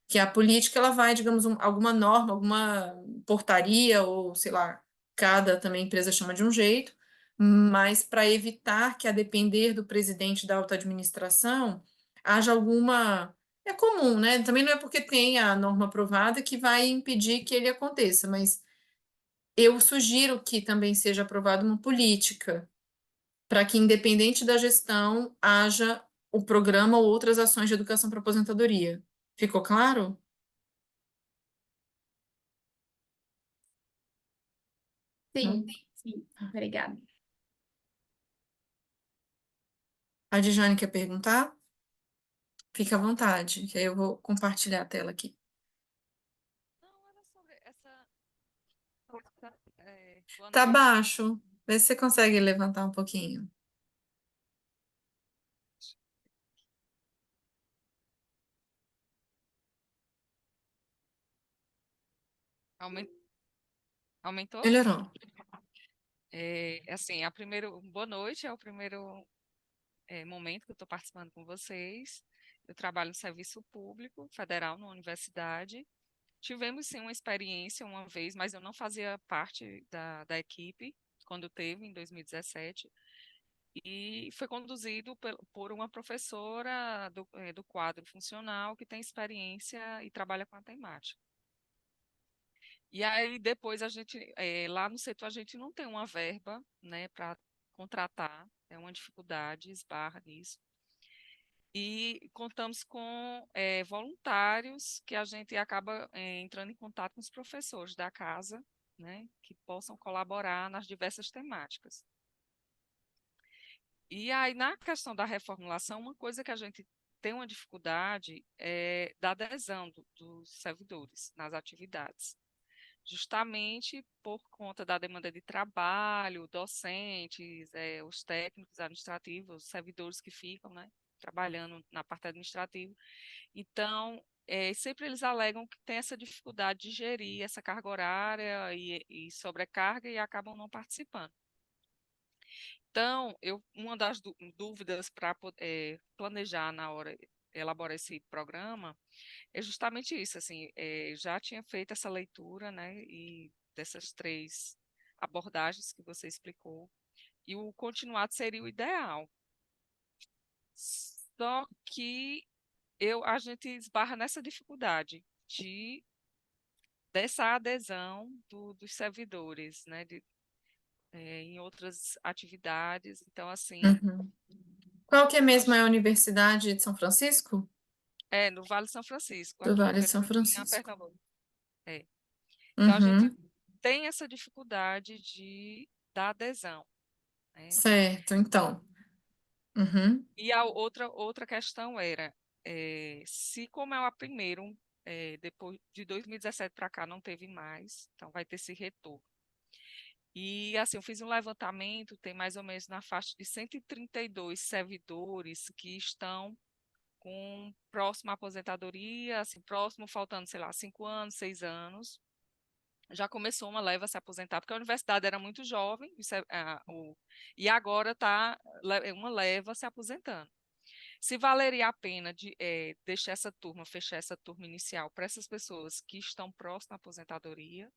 Que a política ela vai, digamos, alguma norma, alguma portaria ou sei lá, cada também empresa chama de um jeito, mas para evitar que a depender do presidente da alta administração haja alguma é comum, né? Também não é porque tem a norma aprovada que vai impedir que ele aconteça, mas eu sugiro que também seja aprovada uma política para que, independente da gestão, haja o programa ou outras ações de educação para aposentadoria. Ficou claro? Não? Sim, sim, obrigada. A Dijane quer perguntar? Fica à vontade, que aí eu vou compartilhar a tela aqui. Não, era sobre essa. Boa Tá noite. baixo. Vê se você consegue levantar um pouquinho. Aumen- Aumentou? Melhorou. Assim, boa noite, é o primeiro momento que eu estou participando com vocês. Eu trabalho no serviço público federal, na universidade. Tivemos, sim, uma experiência uma vez, mas eu não fazia parte da equipe quando teve, em 2017. E foi conduzido por uma professora do quadro funcional que tem experiência e trabalha com a temática. E aí depois lá no setor a gente não tem uma verba, né, para contratar, é uma dificuldade, esbarra nisso. E contamos com voluntários que a gente acaba entrando em contato com os professores da casa, né, que possam colaborar nas diversas temáticas. E aí, na questão da reformulação, uma coisa que a gente tem uma dificuldade é da adesão dos servidores nas atividades. justamente por conta da demanda de trabalho, docentes, os técnicos administrativos, os servidores que ficam, né, trabalhando na parte administrativa. Então, sempre eles alegam que tem essa dificuldade de gerir essa carga horária e sobrecarga e acabam não participando. Então, uma das dúvidas para planejar na hora, elaborar esse programa, é justamente isso, assim, já tinha feito essa leitura, né, e dessas 3 abordagens que você explicou, e o continuado seria o ideal. Só que a gente esbarra nessa dificuldade dessa adesão dos servidores, né, em outras atividades. Então, assim, Uhum. Qual que é mesmo acho a Universidade de São Francisco? no Vale de São Francisco, Do aqui em Vale de São Petrolina, Francisco. Pernambuco. É. Então, a gente Uhum. tem essa dificuldade da adesão, né? Certo, então. Uhum. E a outra questão era, se como é o primeiro, depois de 2017 para cá não teve mais, então vai ter esse retorno. E assim, eu fiz um levantamento, tem mais ou menos na faixa de 132 servidores que estão próximo à aposentadoria, assim, próximo, faltando, sei lá, 5 anos, 6 anos. Já começou uma leva a se aposentar, porque a universidade era muito jovem, e agora está uma leva se aposentando. Se valeria a pena deixar essa turma, fechar essa turma inicial para essas pessoas que estão próximas à aposentadoria,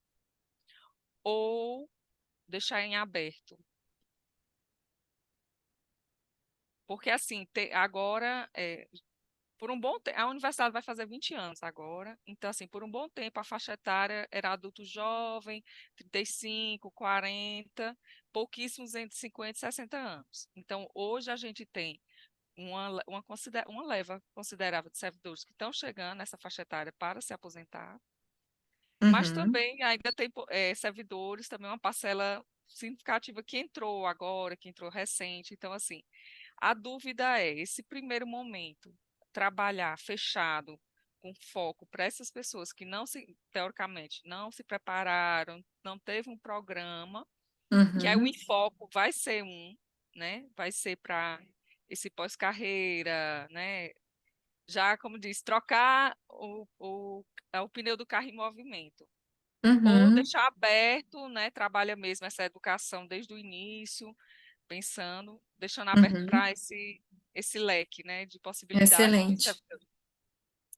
ou deixar em aberto. Porque, assim, agora, por um bom tempo, a universidade vai fazer 20 anos agora, então, assim, por um bom tempo, a faixa etária era adulto jovem, 35, 40, pouquíssimos entre 50 e 60 anos. Então, hoje a gente tem uma leva considerável de servidores que estão chegando nessa faixa etária para se aposentar, mas Uhum. também ainda tem servidores, também uma parcela significativa que entrou agora, que entrou recente. Então, assim, a dúvida é, esse primeiro momento, trabalhar fechado, com foco para essas pessoas que teoricamente, não se prepararam, não teve um programa, que aí o Uhum. enfoque vai ser né? Vai ser para esse pós-carreira, né? Já, como diz, trocar o pneu do carro em movimento. Ou Uhum. deixar aberto, né? Trabalha mesmo essa educação desde o início, pensando, deixando aberto Uhum. para esse leque, né, de possibilidade de Excelente.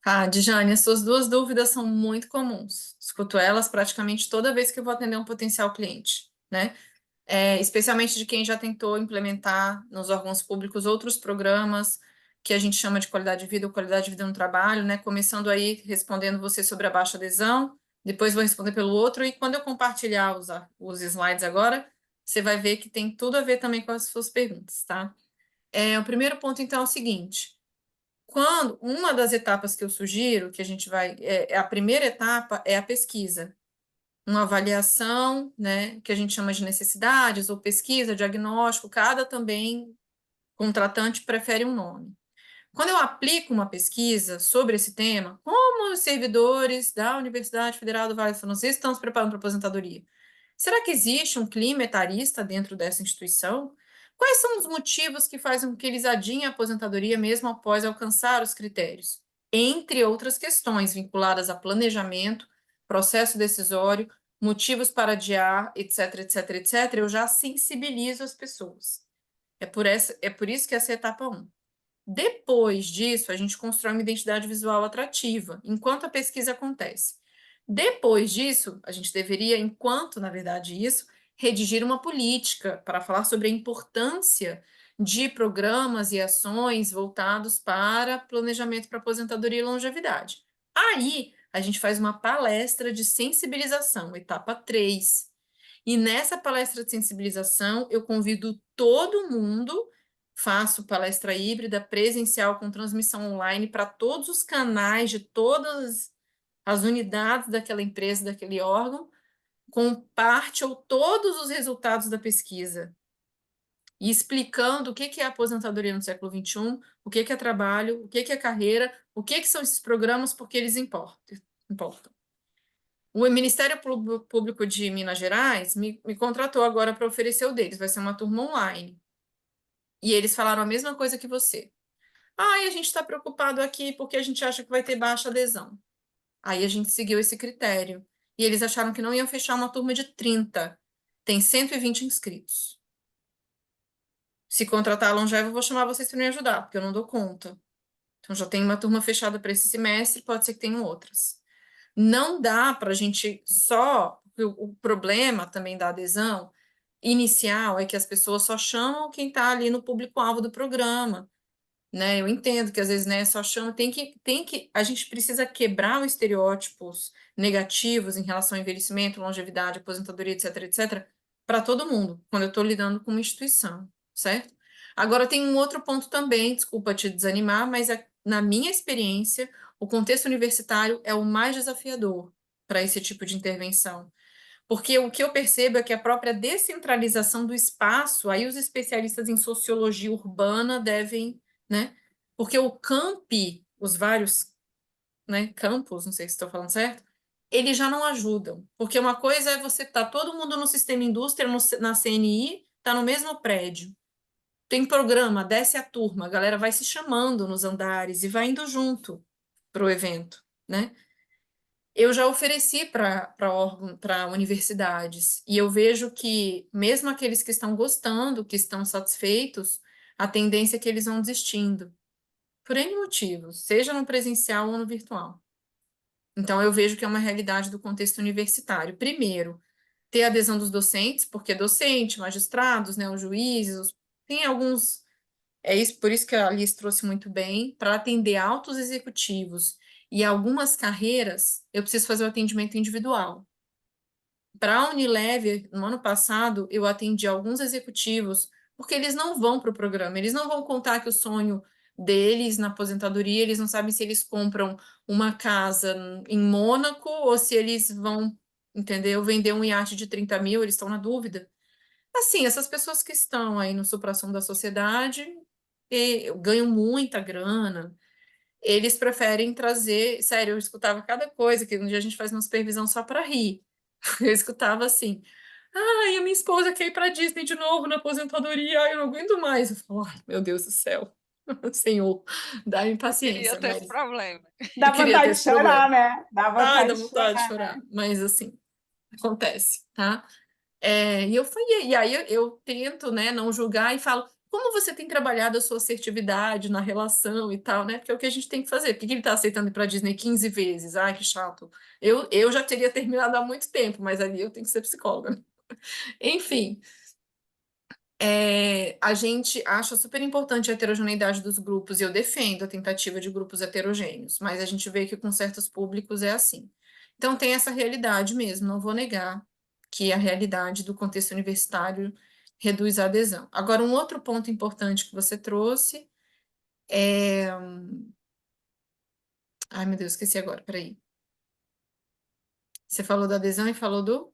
Ah, Djane, as suas 2 dúvidas são muito comuns. Escuto elas praticamente toda vez que eu vou atender um potencial cliente, né? Especialmente de quem já tentou implementar nos órgãos públicos outros programas que a gente chama de qualidade de vida ou qualidade de vida no trabalho, né? Começando aí respondendo você sobre a baixa adesão, depois vou responder pelo outro, e quando eu compartilhar os slides agora, você vai ver que tem tudo a ver também com as suas perguntas, tá? O primeiro ponto, então, é o seguinte: quando uma das etapas que eu sugiro, que a gente vai, a primeira etapa é a pesquisa, uma avaliação, né, que a gente chama de necessidades, ou pesquisa, diagnóstico, cada também contratante prefere um nome. Quando eu aplico uma pesquisa sobre esse tema, como os servidores da Universidade Federal do Vale do São Francisco estão se preparando para a aposentadoria? Será que existe um clima etarista dentro dessa instituição? Quais são os motivos que fazem com que eles adiem a aposentadoria mesmo após alcançar os critérios? Entre outras questões vinculadas a planejamento, processo decisório, motivos para adiar, etc, etc, etc, eu já sensibilizo as pessoas. É por isso que essa é a etapa 1. Depois disso, a gente constrói uma identidade visual atrativa, enquanto a pesquisa acontece. Depois disso, a gente deveria, enquanto, na verdade, isso, redigir uma política para falar sobre a importância de programas e ações voltados para planejamento para aposentadoria e longevidade. Aí, a gente faz uma palestra de sensibilização, etapa 3. E nessa palestra de sensibilização, eu convido todo mundo, faço palestra híbrida, presencial, com transmissão online para todos os canais de todas as unidades daquela empresa, daquele órgão, com parte ou todos os resultados da pesquisa, e explicando o que é aposentadoria no século XXI, o que é trabalho, o que é carreira, o que são esses programas, porque eles importam. O Ministério Público de Minas Gerais me contratou agora para oferecer o deles, vai ser uma turma online. E eles falaram a mesma coisa que você. Ah, e a gente está preocupado aqui porque a gente acha que vai ter baixa adesão. Aí a gente seguiu esse critério. E eles acharam que não iam fechar uma turma de 30. Tem 120 inscritos. Se contratar a Longeva, eu vou chamar vocês para me ajudar, porque eu não dou conta. Então já tem uma turma fechada para esse semestre, pode ser que tenham outras. Não dá para a gente só. O problema também da adesão inicial é que as pessoas só chamam quem está ali no público-alvo do programa, né? Eu entendo que às vezes, né, só chama, a gente precisa quebrar os estereótipos negativos em relação ao envelhecimento, longevidade, aposentadoria, etc, etc, para todo mundo, quando eu estou lidando com uma instituição, certo? Agora tem um outro ponto também, desculpa te desanimar, mas na minha experiência, o contexto universitário é o mais desafiador para esse tipo de intervenção. Porque o que eu percebo é que a própria descentralização do espaço, aí os especialistas em sociologia urbana devem, né? Porque o campi, os vários, né, campos, não sei se estou falando certo, eles já não ajudam. Porque uma coisa é você tá todo mundo no sistema indústria, na CNI, tá no mesmo prédio. Tem programa, desce a turma, a galera vai se chamando nos andares e vai indo junto para o evento, né? Eu já ofereci para universidades, e eu vejo que, mesmo aqueles que estão gostando, que estão satisfeitos, a tendência é que eles vão desistindo, por N motivos, seja no presencial ou no virtual. Então, eu vejo que é uma realidade do contexto universitário. Primeiro, ter a adesão dos docentes, porque docente, magistrados, né, os juízes, tem alguns. É isso, por isso que a Alice trouxe muito bem, para atender altos executivos e algumas carreiras, eu preciso fazer o atendimento individual. Para a Unilever, no ano passado, eu atendi alguns executivos, porque eles não vão para o programa, eles não vão contar que o sonho deles na aposentadoria, eles não sabem se eles compram uma casa em Mônaco ou se eles vão, entendeu, vender um iate de 30 mil, eles estão na dúvida. Assim, essas pessoas que estão aí no suprassumo da sociedade ganham muita grana, eles preferem trazer. Sério, eu escutava cada coisa, que um dia a gente faz uma supervisão só para rir. Eu escutava assim. Ai, a minha esposa quer ir para Disney de novo na aposentadoria, ai, eu não aguento mais. Eu falo, ai, meu Deus do céu, Senhor, dá-me Eu queria paciência, ter esse mas problema. eu Dá queria ter vontade de esse problema. chorar, né? Dá Ai, dá vontade de vontade de chorar, chorar, né? mas assim, acontece, tá? E eu fui, e aí eu tento, né, não julgar e falo, como você tem trabalhado a sua assertividade na relação e tal, né? Porque é o que a gente tem que fazer. Por que que ele tá aceitando ir pra Disney 15 vezes? Ai, que chato. Eu já teria terminado há muito tempo, mas ali eu tenho que ser psicóloga. Enfim, a gente acha super importante a heterogeneidade dos grupos, e eu defendo a tentativa de grupos heterogêneos, mas a gente vê que com certos públicos é assim. Então, tem essa realidade mesmo, não vou negar que a realidade do contexto universitário reduz a adesão. Agora, um outro ponto importante que você trouxe é. Ai, meu Deus, esqueci agora, peraí. Você falou da adesão e falou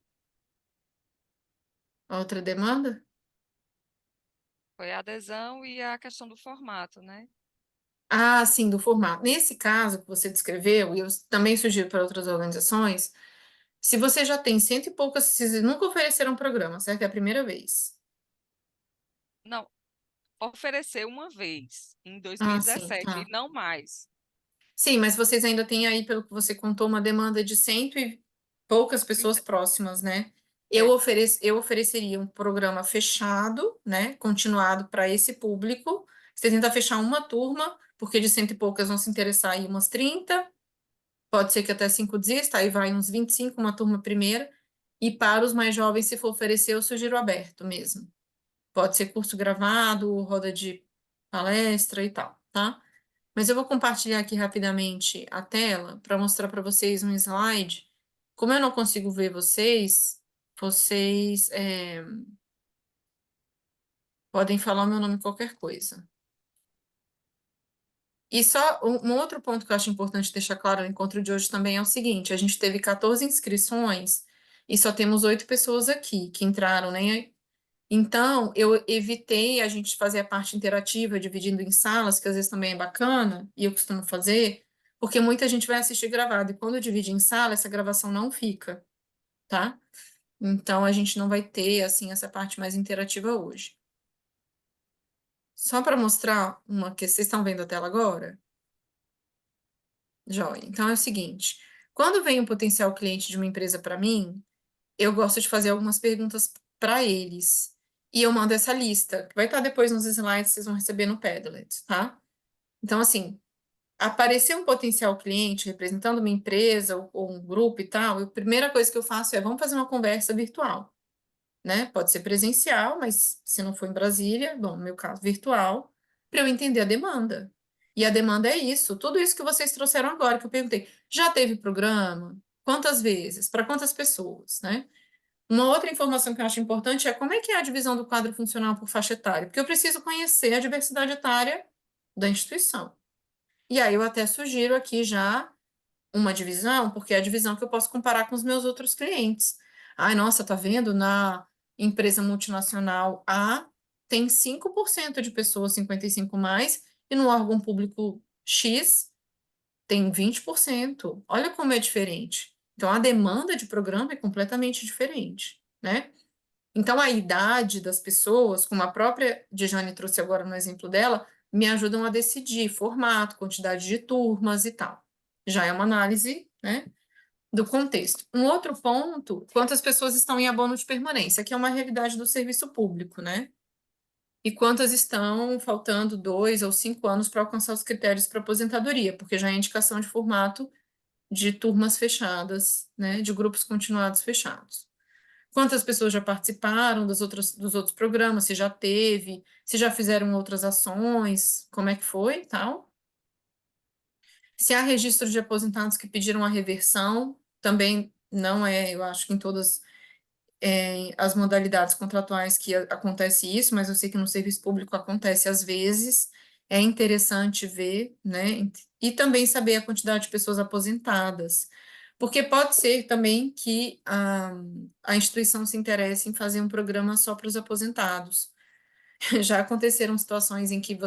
a outra demanda? Foi a adesão e a questão do formato, né? Ah, sim, do formato. Nesse caso que você descreveu, e eu também sugiro para outras organizações, se você já tem cento e poucas, se vocês nunca ofereceram um programa, certo? É a primeira vez. Não, ofereceu uma vez, em Ah, sim, 2017, e tá. não mais. Sim, mas vocês ainda têm aí, pelo que você contou, uma demanda de cento e poucas pessoas Trinta- próximas, né? É, Eu ofereceria um programa fechado, né? Continuado para esse público. Você tenta fechar uma turma, porque de cento e poucas vão se interessar aí umas 30. Pode ser que até 5 desista, aí vai uns 25, uma turma primeira. E para os mais jovens, se for oferecer, eu sugiro aberto mesmo. Pode ser curso gravado, roda de palestra e tal, tá? Mas eu vou compartilhar aqui rapidamente a tela para mostrar para vocês um slide. Como eu não consigo ver vocês, vocês podem falar o meu nome qualquer coisa. E só um outro ponto que eu acho importante deixar claro no encontro de hoje também é o seguinte: a gente teve 14 inscrições e só temos 8 pessoas aqui que entraram, né? Então, eu evitei a gente fazer a parte interativa, dividindo em salas, que às vezes também é bacana, e eu costumo fazer, porque muita gente vai assistir gravado, e quando divide em sala, essa gravação não fica, tá? Então, a gente não vai ter, assim, essa parte mais interativa hoje. Só para mostrar uma que vocês estão vendo a tela agora? Joia. Então, é o seguinte, quando vem um potencial cliente de uma empresa para mim, eu gosto de fazer algumas perguntas para eles. E eu mando essa lista, que vai estar depois nos slides, vocês vão receber no Padlet, tá? Então, assim, aparecer um potencial cliente representando uma empresa ou um grupo e tal, a primeira coisa que eu faço é, vamos fazer uma conversa virtual, né? Pode ser presencial, mas se não for em Brasília, bom, no meu caso, virtual, para eu entender a demanda. E a demanda é isso, tudo isso que vocês trouxeram agora, que eu perguntei. Já teve programa? Quantas vezes? Para quantas pessoas, né? Uma outra informação que eu acho importante é como é que é a divisão do quadro funcional por faixa etária, porque eu preciso conhecer a diversidade etária da instituição. E aí eu até sugiro aqui já uma divisão, porque é a divisão que eu posso comparar com os meus outros clientes. Ai, nossa, tá vendo? Na empresa multinacional A tem 5% de pessoas 55 mais, e no órgão público X tem 20%. Olha como é diferente. Então, a demanda de programa é completamente diferente, né? Então, a idade das pessoas, como a própria Djane trouxe agora no exemplo dela, me ajudam a decidir formato, quantidade de turmas e tal. Já é uma análise, né, do contexto. Um outro ponto, quantas pessoas estão em abono de permanência, que é uma realidade do serviço público, né? E quantas estão faltando 2 ou 5 anos para alcançar os critérios para aposentadoria, porque já é indicação de formato de turmas fechadas, né, de grupos continuados fechados. Quantas pessoas já participaram dos outros programas, se já teve, se já fizeram outras ações, como é que foi, tal. Se há registro de aposentados que pediram a reversão, também não é, eu acho que em todas as modalidades contratuais que acontece isso, mas eu sei que no serviço público acontece às vezes, é interessante ver, né, e também saber a quantidade de pessoas aposentadas, porque pode ser também que a instituição se interesse em fazer um programa só para os aposentados. Já aconteceram situações em que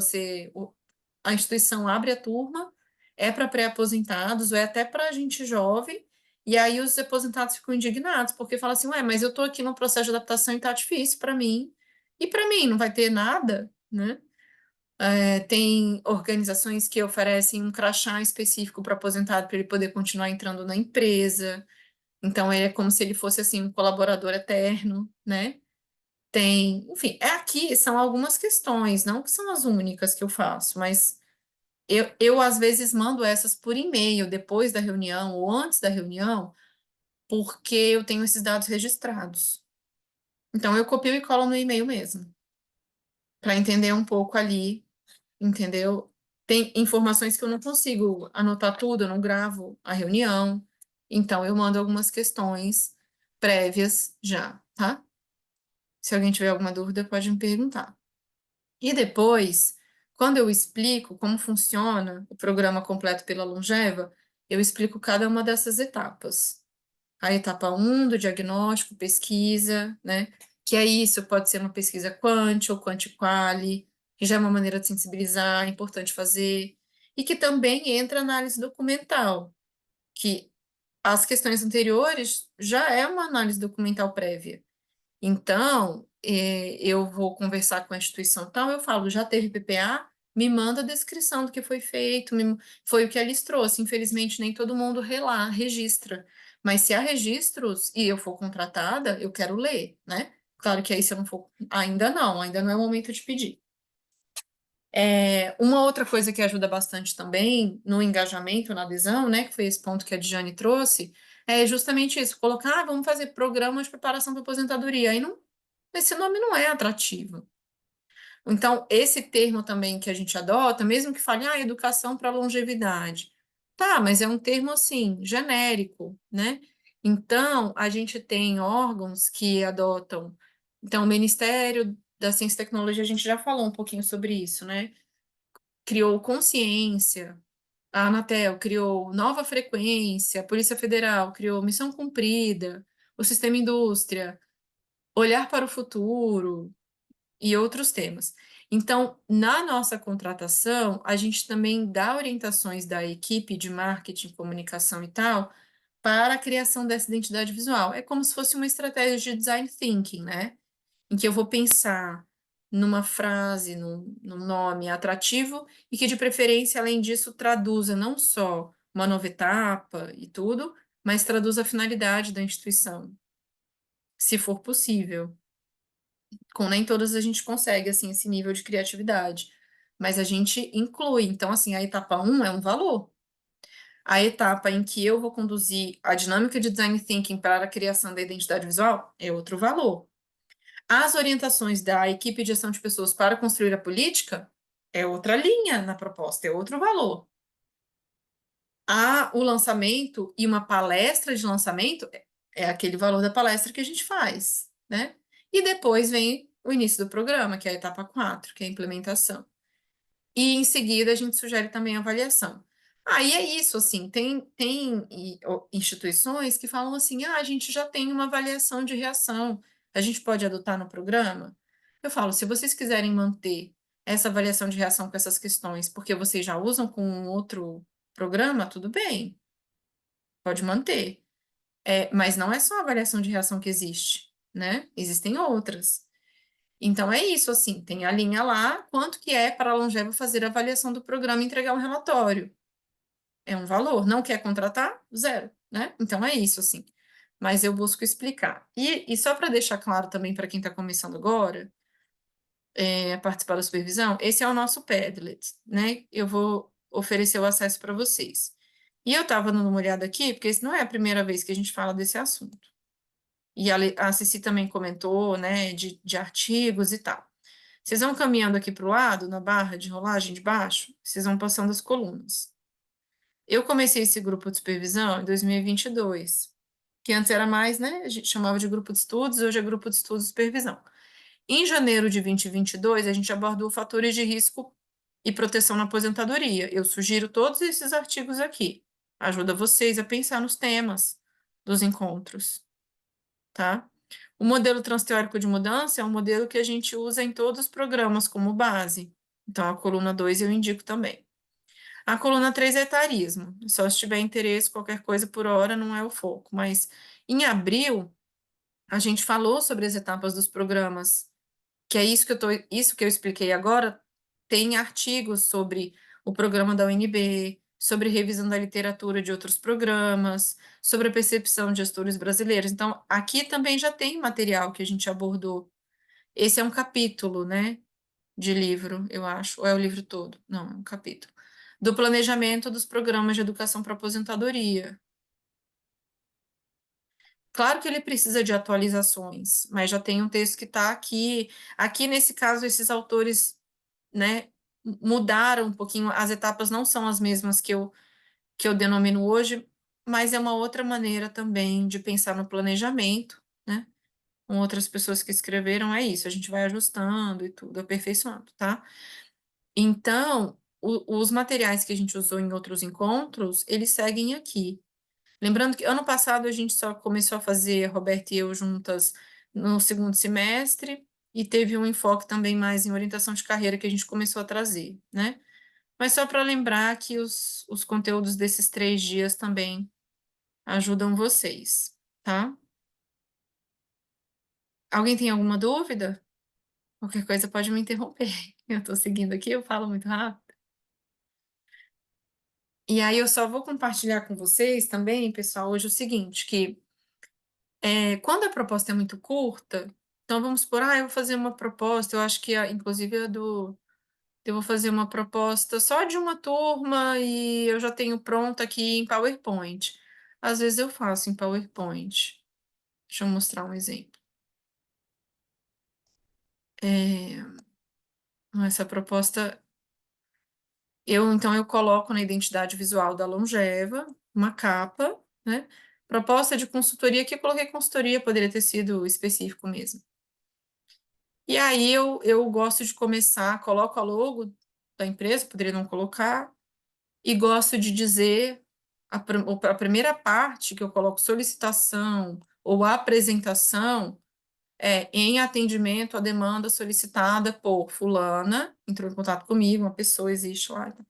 a instituição abre a turma, é para pré-aposentados, ou é até para gente jovem, e aí os aposentados ficam indignados, porque falam assim, ué, mas eu estou aqui no processo de adaptação e está difícil para mim, e para mim não vai ter nada, né? Tem organizações que oferecem um crachá específico para aposentado para ele poder continuar entrando na empresa, então é como se ele fosse assim um colaborador eterno, né? Tem, enfim, aqui são algumas questões, não que são as únicas que eu faço, mas eu às vezes mando essas por e-mail depois da reunião ou antes da reunião, porque eu tenho esses dados registrados. Então eu copio e colo no e-mail mesmo, para entender um pouco ali, entendeu? Tem informações que eu não consigo anotar tudo, eu não gravo a reunião, então eu mando algumas questões prévias já, tá? Se alguém tiver alguma dúvida, pode me perguntar. E depois, quando eu explico como funciona o programa completo pela Longeva, eu explico cada uma dessas etapas. A etapa 1 do diagnóstico, pesquisa, né? Que é isso, pode ser uma pesquisa quant ou quanti-quali, que já é uma maneira de sensibilizar, é importante fazer. E que também entra análise documental, que as questões anteriores já é uma análise documental prévia. Então, eu vou conversar com a instituição tal, eu falo, já teve PPA? Me manda a descrição do que foi feito, foi o que eles trouxe. Infelizmente, nem todo mundo registra. Mas se há registros e eu for contratada, eu quero ler, né? Claro que aí se eu não for, ainda não é o momento de pedir. Uma outra coisa que ajuda bastante também no engajamento, na adesão, né, que foi esse ponto que a Djane trouxe, é justamente isso, colocar, vamos fazer programa de preparação para aposentadoria. Aí não, esse nome não é atrativo. Então, esse termo também que a gente adota, mesmo que fale, educação para longevidade. Tá, mas é um termo, assim, genérico, né? Então, a gente tem órgãos que adotam. Então, o Ministério da Ciência e Tecnologia, a gente já falou um pouquinho sobre isso, né? Criou consciência, a Anatel criou nova frequência, a Polícia Federal criou missão cumprida, o Sistema Indústria, olhar para o futuro e outros temas. Então, na nossa contratação, a gente também dá orientações da equipe de marketing, comunicação e tal, para a criação dessa identidade visual. É como se fosse uma estratégia de design thinking, né? Em que eu vou pensar numa frase, num nome atrativo e que, de preferência, além disso, traduza não só uma nova etapa e tudo, mas traduza a finalidade da instituição, se for possível. Com nem todas a gente consegue, assim, esse nível de criatividade, mas a gente inclui. Então, assim, a etapa 1 é um valor. A etapa em que eu vou conduzir a dinâmica de design thinking para a criação da identidade visual é outro valor. As orientações da equipe de gestão de pessoas para construir a política é outra linha na proposta, é outro valor. O lançamento e uma palestra de lançamento é aquele valor da palestra que a gente faz, né? E depois vem o início do programa, que é a etapa 4, que é a implementação. E em seguida a gente sugere também a avaliação. Aí é isso, assim, tem instituições que falam assim, a gente já tem uma avaliação de reação, a gente pode adotar no programa? Eu falo, se vocês quiserem manter essa avaliação de reação com essas questões, porque vocês já usam com um outro programa, tudo bem, pode manter. Mas não é só a avaliação de reação que existe, né? Existem outras. Então é isso, assim, tem a linha lá, quanto que é para a Longeva fazer a avaliação do programa e entregar um relatório? É um valor, não quer contratar? Zero, né? Então é isso, assim. Mas eu busco explicar. E só para deixar claro também para quem está começando agora, participar da supervisão, esse é o nosso Padlet, né? Eu vou oferecer o acesso para vocês. E eu estava dando uma olhada aqui, porque isso não é a primeira vez que a gente fala desse assunto. E a Ceci também comentou, né, de artigos e tal. Vocês vão caminhando aqui para o lado, na barra de rolagem de baixo, vocês vão passando as colunas. Eu comecei esse grupo de supervisão em 2022, que antes era mais, né, a gente chamava de grupo de estudos, hoje é grupo de estudos e supervisão. Em janeiro de 2022, a gente abordou fatores de risco e proteção na aposentadoria. Eu sugiro todos esses artigos aqui. Ajuda vocês a pensar nos temas dos encontros, tá? O modelo transteórico de mudança é um modelo que a gente usa em todos os programas como base. Então, a coluna 2 eu indico também. A coluna 3 é etarismo. Só se tiver interesse, qualquer coisa por hora não é o foco. Mas em abril, a gente falou sobre as etapas dos programas, que é isso que eu expliquei agora, tem artigos sobre o programa da UNB, sobre revisão da literatura de outros programas, sobre a percepção de gestores brasileiros. Então, aqui também já tem material que a gente abordou. Esse é um capítulo, né, de livro, eu acho, ou é o livro todo? Não, é um capítulo. Do planejamento dos programas de educação para aposentadoria. Claro que ele precisa de atualizações, mas já tem um texto que está aqui. Aqui, nesse caso, esses autores, né, mudaram um pouquinho, as etapas não são as mesmas que eu denomino hoje, mas é uma outra maneira também de pensar no planejamento, né? Com outras pessoas que escreveram, é isso, a gente vai ajustando e tudo, aperfeiçoando, tá? Então, os materiais que a gente usou em outros encontros, eles seguem aqui. Lembrando que ano passado a gente só começou a fazer, Roberta e eu juntas, no segundo semestre, e teve um enfoque também mais em orientação de carreira que a gente começou a trazer, né? Mas só para lembrar que os conteúdos desses 3 dias também ajudam vocês, tá? Alguém tem alguma dúvida? Qualquer coisa pode me interromper. Eu estou seguindo aqui, eu falo muito rápido. E aí eu só vou compartilhar com vocês também, pessoal, hoje o seguinte, que quando a proposta é muito curta, então vamos supor, eu vou fazer uma proposta, eu acho que inclusive eu vou fazer uma proposta só de uma turma e eu já tenho pronta aqui em PowerPoint. Às vezes eu faço em PowerPoint. Deixa eu mostrar um exemplo. Essa proposta, então eu coloco na identidade visual da Longeva, uma capa, né? Proposta de consultoria, que eu coloquei consultoria, poderia ter sido específico mesmo. E aí eu gosto de começar, coloco a logo da empresa, poderia não colocar, e gosto de dizer a primeira parte que eu coloco solicitação ou apresentação, em atendimento à demanda solicitada por fulana, entrou em contato comigo, uma pessoa existe lá, então,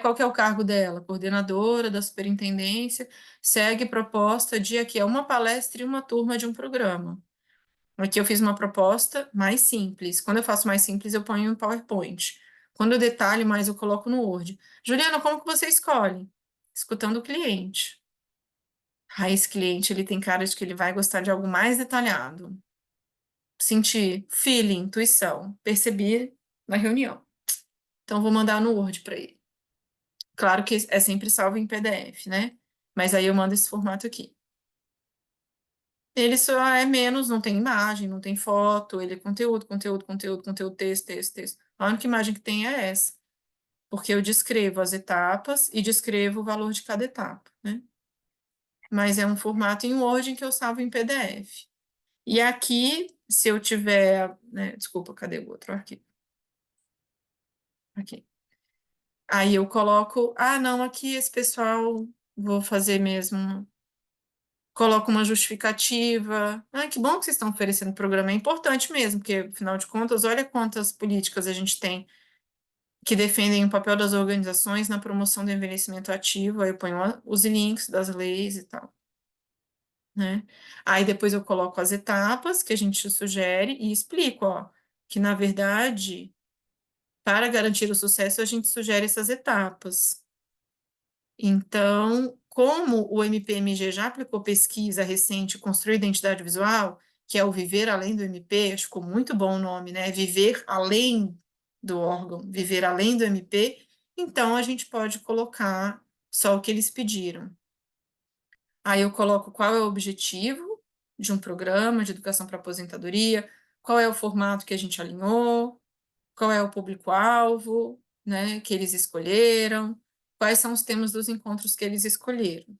qual que é o cargo dela? Coordenadora da superintendência, segue proposta de aqui, é uma palestra e uma turma de um programa. Aqui eu fiz uma proposta mais simples. Quando eu faço mais simples, eu ponho em PowerPoint. Quando eu detalho mais, eu coloco no Word. Juliana, como que você escolhe? Escutando o cliente. Esse cliente, ele tem cara de que ele vai gostar de algo mais detalhado. Sentir, feeling, intuição, perceber na reunião. Então, vou mandar no Word para ele. Claro que é sempre salvo em PDF, né? Mas aí eu mando esse formato aqui. Ele só é menos, não tem imagem, não tem foto, ele é conteúdo, texto, texto, texto. A única imagem que tem é essa. Porque eu descrevo as etapas e descrevo o valor de cada etapa, né? Mas é um formato em Word em que eu salvo em PDF. E aqui, se eu tiver, né, desculpa, cadê o outro arquivo? Aqui. Aí eu coloco, não, aqui esse pessoal, vou fazer mesmo, coloco uma justificativa. Que bom que vocês estão oferecendo o programa, é importante mesmo, porque, afinal de contas, olha quantas políticas a gente tem que defendem o papel das organizações na promoção do envelhecimento ativo, aí eu ponho os links das leis e tal, né? Aí depois eu coloco as etapas que a gente sugere e explico, que na verdade, para garantir o sucesso, a gente sugere essas etapas. Então, como o MPMG já aplicou pesquisa recente, Construir Identidade Visual, que é o Viver Além do MP, acho que ficou muito bom o nome, né? Viver além do órgão, viver além do MP, então a gente pode colocar só o que eles pediram. Aí eu coloco qual é o objetivo de um programa de educação para aposentadoria, qual é o formato que a gente alinhou, qual é o público-alvo, né, que eles escolheram, quais são os temas dos encontros que eles escolheram.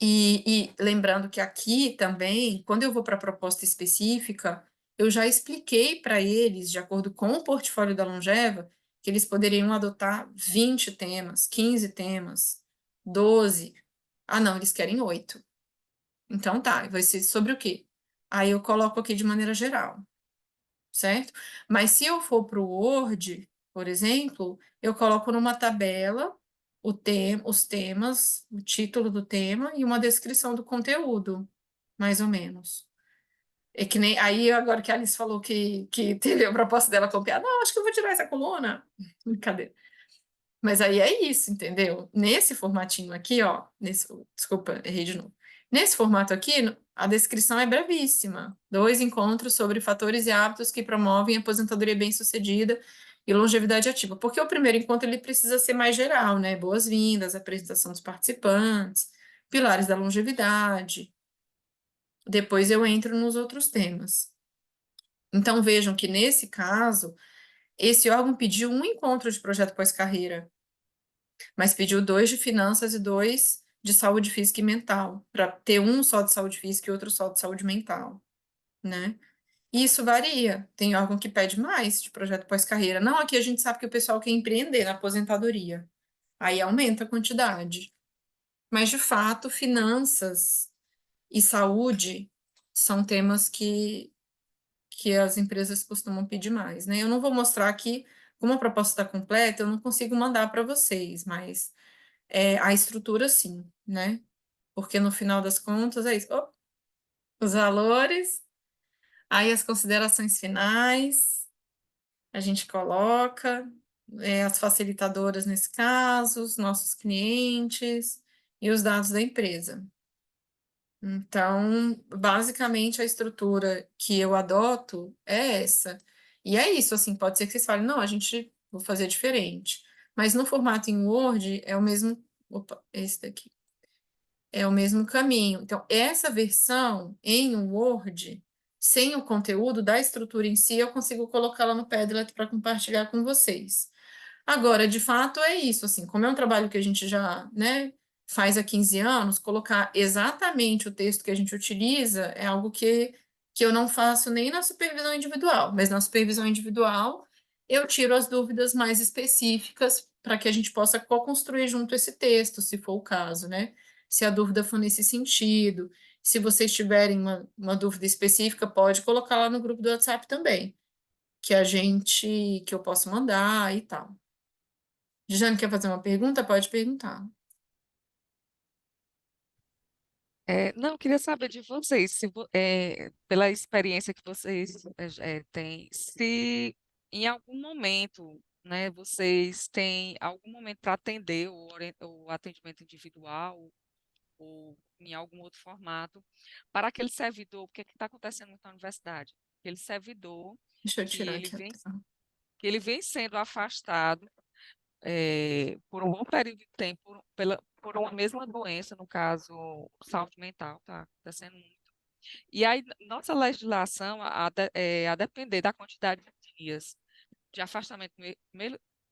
E lembrando que aqui também, quando eu vou para a proposta específica, eu já expliquei para eles, de acordo com o portfólio da Longeva, que eles poderiam adotar 20 temas, 15 temas, 12. Não, eles querem 8. Então tá, vai ser sobre o quê? Aí eu coloco aqui de maneira geral, certo? Mas se eu for para o Word, por exemplo, eu coloco numa tabela os temas, o título do tema e uma descrição do conteúdo, mais ou menos. É que nem aí, agora que a Alice falou que teve a proposta dela copiar, não, acho que eu vou tirar essa coluna. Brincadeira. Mas aí é isso, entendeu? Nesse formatinho aqui, desculpa, errei de novo. Nesse formato aqui, a descrição é brevíssima. 2 encontros sobre fatores e hábitos que promovem aposentadoria bem-sucedida e longevidade ativa. Porque o primeiro encontro ele precisa ser mais geral, né? Boas-vindas, apresentação dos participantes, pilares da longevidade. Depois eu entro nos outros temas. Então vejam que nesse caso, esse órgão pediu um encontro de projeto pós-carreira, mas pediu 2 de finanças e 2 de saúde física e mental, para ter um só de saúde física e outro só de saúde mental, né? E isso varia. Tem órgão que pede mais de projeto pós-carreira. Não, aqui a gente sabe que o pessoal quer empreender na aposentadoria. Aí aumenta a quantidade. Mas, de fato, finanças e saúde são temas que as empresas costumam pedir mais, né? Eu não vou mostrar aqui, como a proposta está completa, eu não consigo mandar para vocês, mas a estrutura sim, né? Porque no final das contas é isso. Os valores, aí as considerações finais, a gente coloca, as facilitadoras nesse caso, os nossos clientes e os dados da empresa. Então, basicamente, a estrutura que eu adoto é essa. E é isso, assim, pode ser que vocês falem, não, a gente vou fazer diferente. Mas no formato em Word é o mesmo. Opa, esse daqui. É o mesmo caminho. Então, essa versão em Word, sem o conteúdo da estrutura em si, eu consigo colocá-la no Padlet para compartilhar com vocês. Agora, de fato, é isso, assim, como é um trabalho que a gente já, né, faz há 15 anos, colocar exatamente o texto que a gente utiliza é algo que eu não faço nem na supervisão individual, mas na supervisão individual eu tiro as dúvidas mais específicas para que a gente possa co-construir junto esse texto, se for o caso, né? Se a dúvida for nesse sentido. Se vocês tiverem uma dúvida específica, pode colocar lá no grupo do WhatsApp também, que eu posso mandar e tal. Jane, quer fazer uma pergunta? Pode perguntar. Não, eu queria saber de vocês, pela experiência que vocês têm, se em algum momento, né, vocês têm algum momento para atender o atendimento individual ou em algum outro formato, para aquele servidor, porque o que está acontecendo muito na universidade? Aquele servidor Deixa eu que tirar ele aqui a vem, tela. que ele vem sendo afastado por um bom período de tempo por uma mesma doença, no caso, saúde mental, tá acontecendo muito. E aí, nossa legislação, a depender da quantidade de dias de afastamento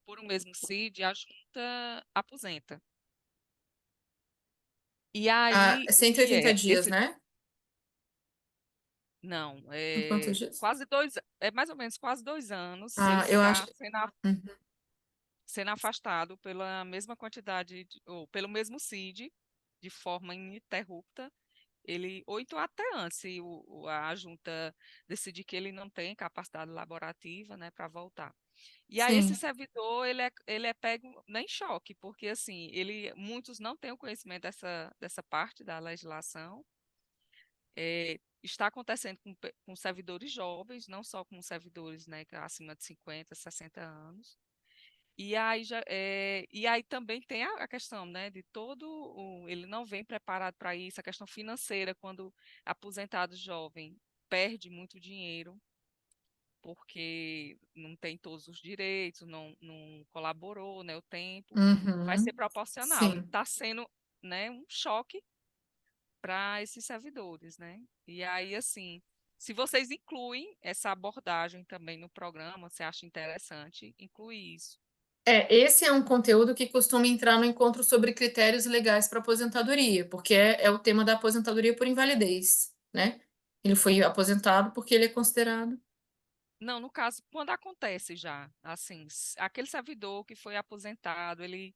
por um mesmo CID, a junta aposenta. E Ah, aí, o que 180 é? dias, né? Não, Por quantos dias? mais ou menos quase 2 anos, ele Ah, eu acho. ficar Uhum. sendo afastado pela mesma quantidade, ou pelo mesmo CID, de forma ininterrupta, ou então até antes, se a junta decidir que ele não tem capacidade laborativa, né, para voltar. E aí esse Sim. servidor, ele é pego em choque, porque assim, muitos não têm o conhecimento dessa parte da legislação. Está acontecendo com servidores jovens, não só com servidores, né, acima de 50, 60 anos. E aí também tem a questão, né, de ele não vem preparado para isso, a questão financeira, quando aposentado jovem perde muito dinheiro, porque não tem todos os direitos, não colaborou, né, o tempo, vai ser Uhum. proporcional. E Sim. está sendo, né, um choque para esses servidores, né? E aí, assim, se vocês incluem essa abordagem também no programa, você acha interessante incluir isso. Esse é um conteúdo que costuma entrar no encontro sobre critérios legais para aposentadoria, porque é o tema da aposentadoria por invalidez, né? Ele foi aposentado porque ele é considerado. Não, no caso, quando acontece já, assim, aquele servidor que foi aposentado, ele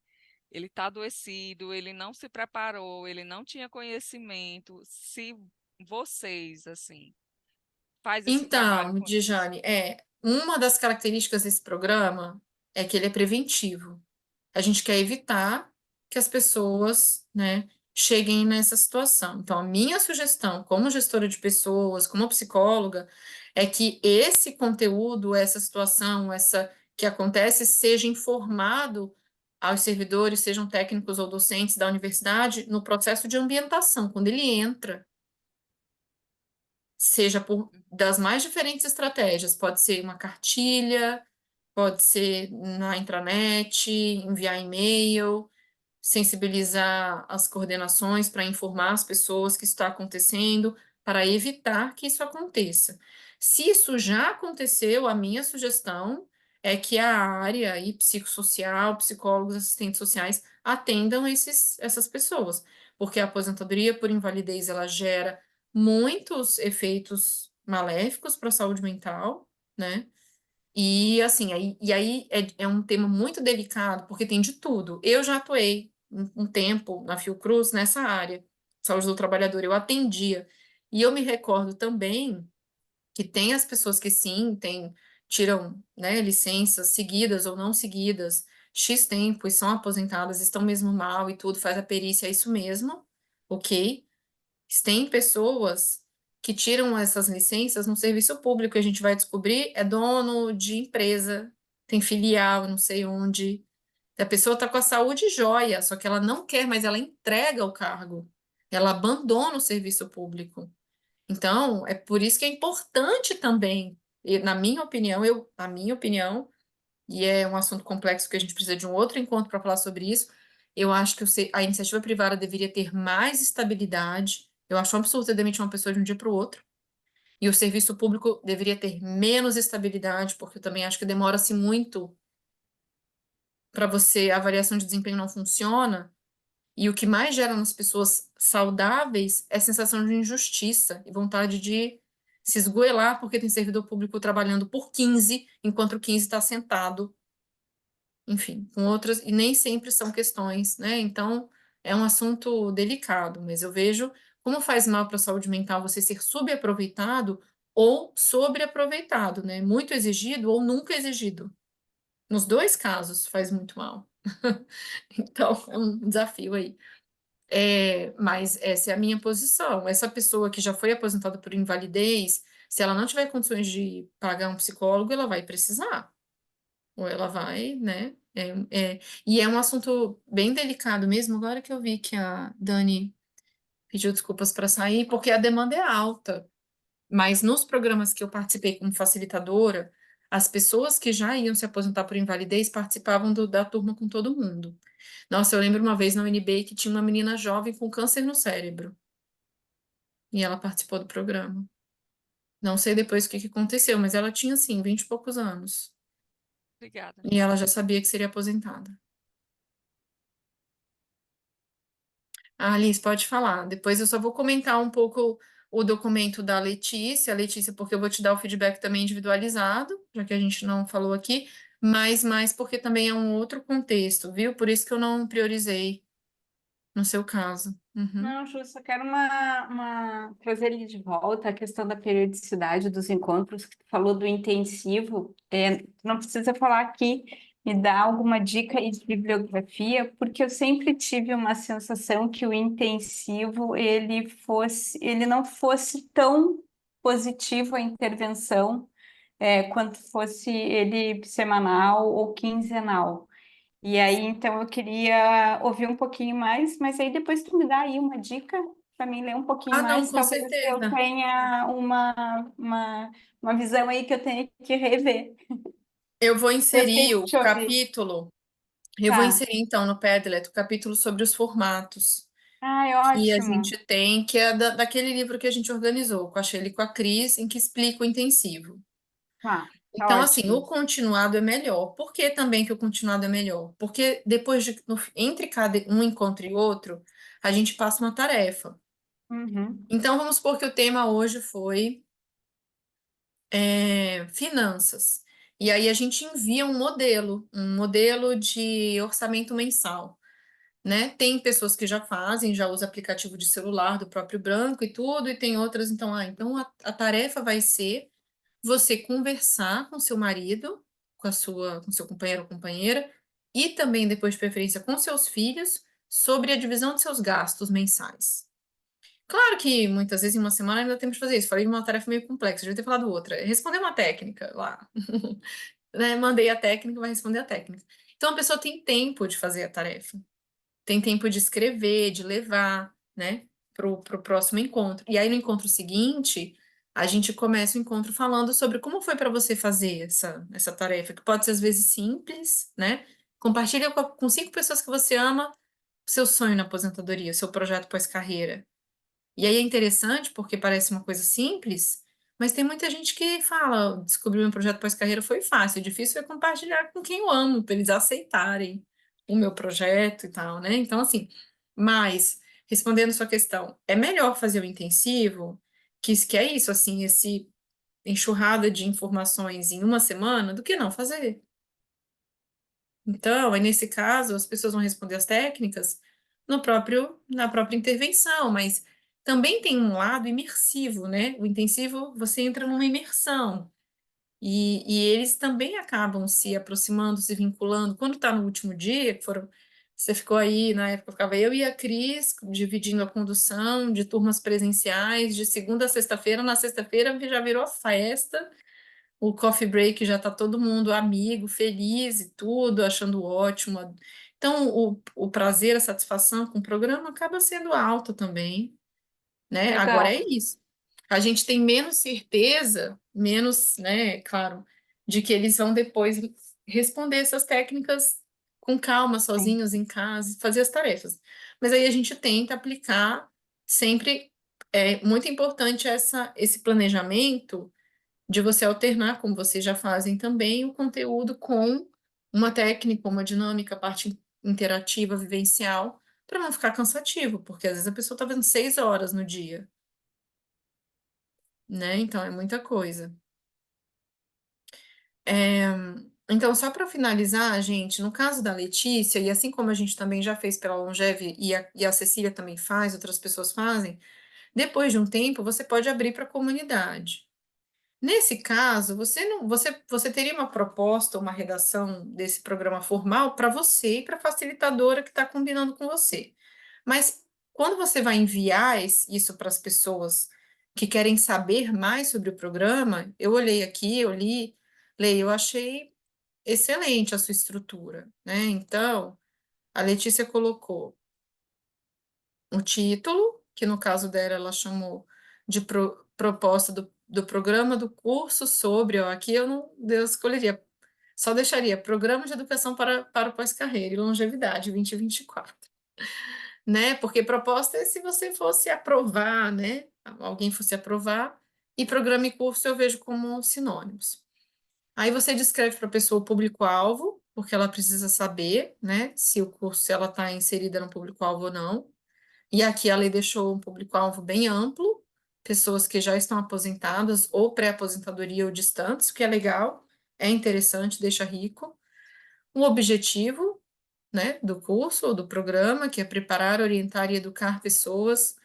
está adoecido, ele não se preparou, ele não tinha conhecimento. Se vocês, assim, faz esse trabalho Então, Dijane, uma das características desse programa é que ele é preventivo. A gente quer evitar que as pessoas, né, cheguem nessa situação. Então, a minha sugestão, como gestora de pessoas, como psicóloga, é que esse conteúdo, essa situação, essa que acontece, seja informado aos servidores, sejam técnicos ou docentes da universidade, no processo de ambientação, quando ele entra, seja das mais diferentes estratégias, pode ser uma cartilha, pode ser na intranet, enviar e-mail, sensibilizar as coordenações para informar as pessoas que isso está acontecendo, para evitar que isso aconteça. Se isso já aconteceu, a minha sugestão é que a área aí, psicossocial, psicólogos, assistentes sociais, atendam essas pessoas, porque a aposentadoria por invalidez, ela gera muitos efeitos maléficos para a saúde mental, né? E assim, aí é um tema muito delicado, porque tem de tudo. Eu já atuei um tempo na Fiocruz nessa área, saúde do trabalhador, eu atendia. E eu me recordo também que tem as pessoas que sim, tiram, né, licenças seguidas ou não seguidas, X tempo, e são aposentadas, estão mesmo mal e tudo, faz a perícia, é isso mesmo, ok? Tem pessoas que tiram essas licenças no serviço público, a gente vai descobrir, é dono de empresa, tem filial, não sei onde. A pessoa está com a saúde jóia, só que ela não quer, mas ela entrega o cargo. Ela abandona o serviço público. Então, é por isso que é importante também, e na minha opinião, e é um assunto complexo que a gente precisa de um outro encontro para falar sobre isso. Eu acho que a iniciativa privada deveria ter mais estabilidade. Eu acho um absurdo você demitir uma pessoa de um dia para o outro. E o serviço público deveria ter menos estabilidade, porque eu também acho que demora-se muito para você, a avaliação de desempenho não funciona. E o que mais gera nas pessoas saudáveis é sensação de injustiça e vontade de se esgoelar porque tem servidor público trabalhando por 15, enquanto o 15 está sentado, enfim, com outras, e nem sempre são questões, né? Então, é um assunto delicado, mas eu vejo como faz mal para a saúde mental você ser subaproveitado ou sobreaproveitado, né? Muito exigido ou nunca exigido. Nos dois casos faz muito mal. Então, é um desafio aí. Mas essa é a minha posição. Essa pessoa que já foi aposentada por invalidez, se ela não tiver condições de pagar um psicólogo, ela vai precisar. Ou ela vai, né? E é um assunto bem delicado mesmo. Agora que eu vi que a Dani pediu desculpas para sair, porque a demanda é alta. Mas nos programas que eu participei como facilitadora, as pessoas que já iam se aposentar por invalidez participavam da turma com todo mundo. Nossa, eu lembro uma vez na UNB que tinha uma menina jovem com câncer no cérebro. E ela participou do programa. Não sei depois o que aconteceu, mas ela tinha, assim, 20 e poucos anos. Obrigada. E ela já sabia que seria aposentada. Ah, Liz, pode falar. Depois eu só vou comentar um pouco o documento da Letícia. Letícia, porque eu vou te dar o feedback também individualizado, já que a gente não falou aqui, mas mais porque também é um outro contexto, viu? Por isso que eu não priorizei no seu caso. Uhum. Não, Ju, só quero trazer ele de volta a questão da periodicidade dos encontros, que tu falou do intensivo. Não precisa falar aqui, me dá alguma dica aí de bibliografia, porque eu sempre tive uma sensação que o intensivo ele não fosse tão positivo a intervenção, quanto fosse ele semanal ou quinzenal. E aí, então, eu queria ouvir um pouquinho mais, mas aí depois tu me dá aí uma dica para mim ler um pouquinho Ah, não, mais. com Talvez eu certeza. tenha uma visão aí que eu tenha que rever. Eu vou Gostei inserir de o te ouvir. capítulo, eu vou Tá. inserir então no Padlet o capítulo sobre os formatos Ai, que a ótimo. gente tem, que é daquele livro que a gente organizou com a Sheila e com a Cris, em que explica o intensivo. Tá Então, assim, o ótimo. continuado é melhor. Por que também que o continuado é melhor? Porque depois entre cada um encontro e outro, a gente passa uma tarefa. Uhum. Então, vamos supor que o tema hoje foi finanças. E aí a gente envia um modelo de orçamento mensal, né? Tem pessoas que já fazem, já usam aplicativo de celular do próprio Branco e tudo, e tem outras, então a tarefa vai ser você conversar com seu marido, com seu companheiro ou companheira, e também, depois de preferência, com seus filhos, sobre a divisão de seus gastos mensais. Claro que muitas vezes em uma semana ainda temos que fazer isso. Falei de uma tarefa meio complexa, devia ter falado outra. Responder uma técnica lá. Né? Mandei a técnica, vai responder a técnica. Então a pessoa tem tempo de fazer a tarefa, tem tempo de escrever, de levar, né, pro próximo encontro. E aí no encontro seguinte, a gente começa o encontro falando sobre como foi para você fazer essa tarefa, que pode ser às vezes simples, né? Compartilha com 5 pessoas que você ama o seu sonho na aposentadoria, o seu projeto pós-carreira. E aí é interessante porque parece uma coisa simples, mas tem muita gente que fala, descobrir meu projeto pós-carreira foi fácil, o difícil é compartilhar com quem eu amo, para eles aceitarem o meu projeto e tal, né? Então, assim, mas, respondendo sua questão, é melhor fazer o intensivo, que é isso, assim, esse enxurrada de informações em uma semana, do que não fazer. Então, aí nesse caso, as pessoas vão responder as técnicas na própria intervenção, mas também tem um lado imersivo, né? O intensivo, você entra numa imersão, e eles também acabam se aproximando, se vinculando. Quando está no último dia, você ficou aí, na época ficava eu e a Cris dividindo a condução de turmas presenciais, de segunda a sexta-feira, na sexta-feira já virou festa, o coffee break já tá todo mundo amigo, feliz e tudo, achando ótimo. Então, o prazer, a satisfação com o programa acaba sendo alta também, né? Agora é Legal. isso. A gente tem menos certeza, menos, né, claro, de que eles vão depois responder essas técnicas com calma, Sim. sozinhos em casa, fazer as tarefas. Mas aí a gente tenta aplicar sempre, é muito importante esse planejamento de você alternar, como vocês já fazem também, o conteúdo com uma técnica, uma dinâmica, parte interativa, vivencial, para não ficar cansativo, porque às vezes a pessoa está vendo 6 horas no dia, né? Então é muita coisa. É, Então, só para finalizar, gente, no caso da Letícia, e assim como a gente também já fez pela Longeve e a Cecília também faz, outras pessoas fazem, Depois de um tempo, você pode abrir para a comunidade. Nesse caso, você teria uma proposta, uma redação desse programa formal para você e para a facilitadora que está combinando com você. Mas quando você vai enviar isso para as pessoas que querem saber mais sobre o programa, eu olhei aqui, eu li, Lei, eu achei excelente a sua estrutura, né? Então, a Letícia colocou o título, que no caso dela ela chamou de proposta do programa do curso sobre, ó, aqui eu não eu escolheria, só deixaria Programa de Educação para o Pós-Carreira e Longevidade 2024, né? Porque proposta é se você fosse aprovar, né? Alguém fosse aprovar, e programa e curso eu vejo como sinônimos. Aí você descreve para a pessoa o público-alvo, porque ela precisa saber, né, se o curso, se ela está inserida no público-alvo ou não. E aqui a lei deixou um público-alvo bem amplo, pessoas que já estão aposentadas ou pré-aposentadoria ou distantes, o que é legal, é interessante, deixa rico. Um objetivo, né, do curso ou do programa, que é preparar, orientar e educar pessoas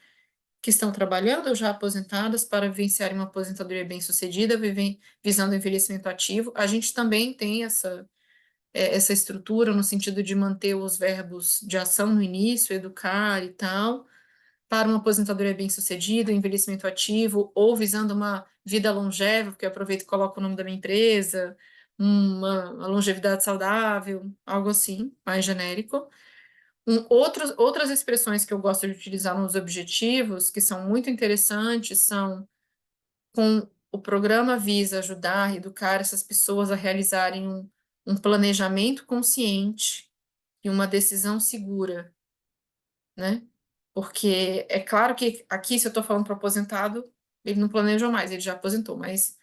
que estão trabalhando ou já aposentadas para vivenciarem uma aposentadoria bem-sucedida, visando o envelhecimento ativo. A gente também tem essa estrutura no sentido de manter os verbos de ação no início, educar e tal, para uma aposentadoria bem-sucedida, envelhecimento ativo, ou visando uma vida longeva, porque eu aproveito e coloco o nome da minha empresa, uma longevidade saudável, algo assim, mais genérico. Outras expressões que eu gosto de utilizar nos objetivos, que são muito interessantes, são com o programa visa ajudar e educar essas pessoas a realizarem um planejamento consciente e uma decisão segura, né? Porque é claro que aqui, se eu estou falando para o aposentado, ele não planejou mais, ele já aposentou, mas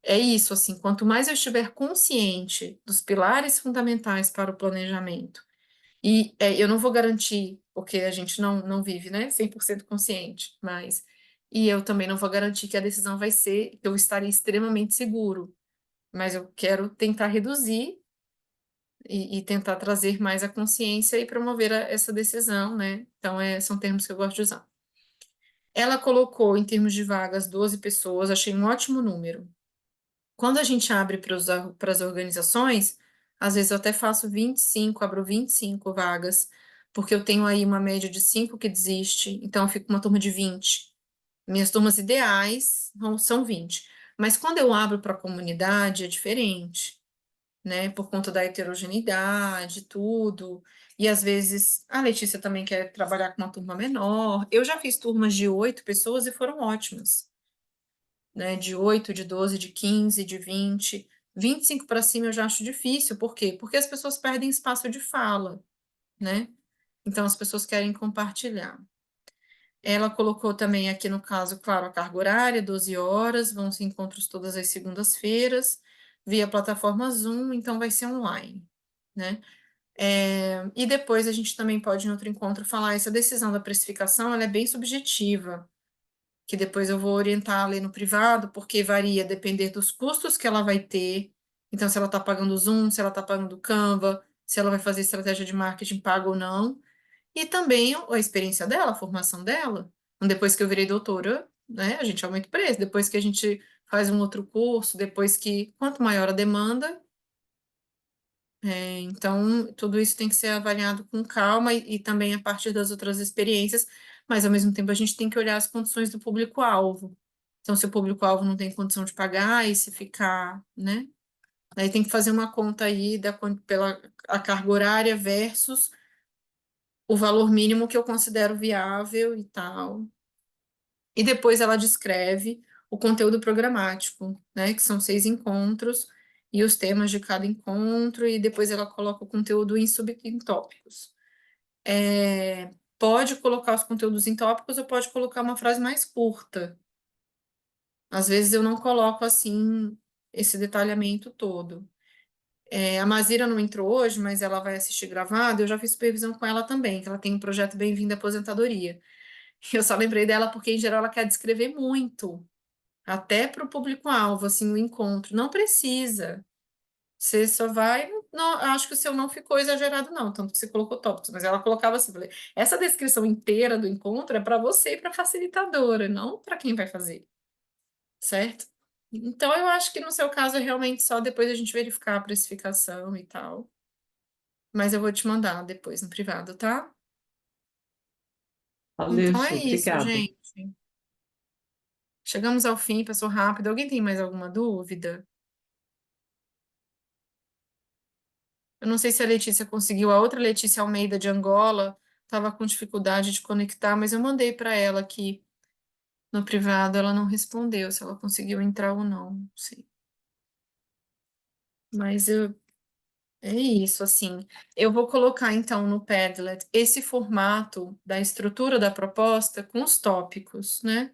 é isso, assim, quanto mais eu estiver consciente dos pilares fundamentais para o planejamento, e eu não vou garantir, porque a gente não vive, né, 100% consciente, mas, e eu também não vou garantir que a decisão vai ser, que eu estarei extremamente seguro, mas eu quero tentar reduzir e tentar trazer mais a consciência e promover essa decisão, né? Então, são termos que eu gosto de usar. Ela colocou, em termos de vagas, 12 pessoas, achei um ótimo número. Quando a gente abre para as organizações, às vezes eu até faço 25, abro 25 vagas, porque eu tenho aí uma média de 5 que desiste, então eu fico com uma turma de 20. Minhas turmas ideais são 20. Mas quando eu abro para a comunidade, é diferente, né? Por conta da heterogeneidade, tudo. E às vezes a Letícia também quer trabalhar com uma turma menor. Eu já fiz turmas de 8 pessoas e foram ótimas, né? De 8, de 12, de 15, de 20. 25 para cima eu já acho difícil. Por quê? Porque as pessoas perdem espaço de fala, né? Então as pessoas querem compartilhar. Ela colocou também aqui no caso, claro, a carga horária, 12 horas, vão ser encontros todas as segundas-feiras, via plataforma Zoom, então vai ser online, né? E depois a gente também pode, em outro encontro, falar essa decisão da precificação, ela é bem subjetiva, que depois eu vou orientar a ler no privado, porque varia depender dos custos que ela vai ter, então se ela está pagando o Zoom, se ela está pagando o Canva, se ela vai fazer estratégia de marketing paga ou não, e também a experiência dela, a formação dela. Então, depois que eu virei doutora, né, a gente aumenta o preço. Depois que a gente faz um outro curso, depois que, quanto maior a demanda, então tudo isso tem que ser avaliado com calma e também a partir das outras experiências, mas ao mesmo tempo a gente tem que olhar as condições do público-alvo. Então, se o público-alvo não tem condição de pagar, e se ficar, né? Aí tem que fazer uma conta aí pela a carga horária versus o valor mínimo que eu considero viável e tal. E depois ela descreve o conteúdo programático, né, que são 6 encontros, e os temas de cada encontro, e depois ela coloca o conteúdo em subtópicos. Pode colocar os conteúdos em tópicos ou pode colocar uma frase mais curta. Às vezes eu não coloco assim esse detalhamento todo. A Mazira não entrou hoje, mas ela vai assistir gravado. Eu já fiz supervisão com ela também, que ela tem um projeto Bem-vindo à Aposentadoria. Eu só lembrei dela porque, em geral, ela quer descrever muito, até para o público-alvo, assim, o encontro. Não precisa. Você só vai não, acho que o seu não ficou exagerado, não, tanto que você colocou tópicos, mas ela colocava assim, falei, essa descrição inteira do encontro é para você e para facilitadora, não para quem vai fazer, certo? Então, eu acho que no seu caso é realmente só depois a gente verificar a precificação e tal. Mas eu vou te mandar depois no privado, tá? Valeu, Então é Ju, isso, obrigada. gente. Chegamos ao fim, passou rápido. Alguém tem mais alguma dúvida? Eu não sei se a Letícia conseguiu. A outra Letícia Almeida de Angola estava com dificuldade de conectar, mas eu mandei para ela aqui no privado. Ela não respondeu se ela conseguiu entrar ou não. Não sei. Mas é isso, assim. Eu vou colocar então no Padlet esse formato da estrutura da proposta com os tópicos, né?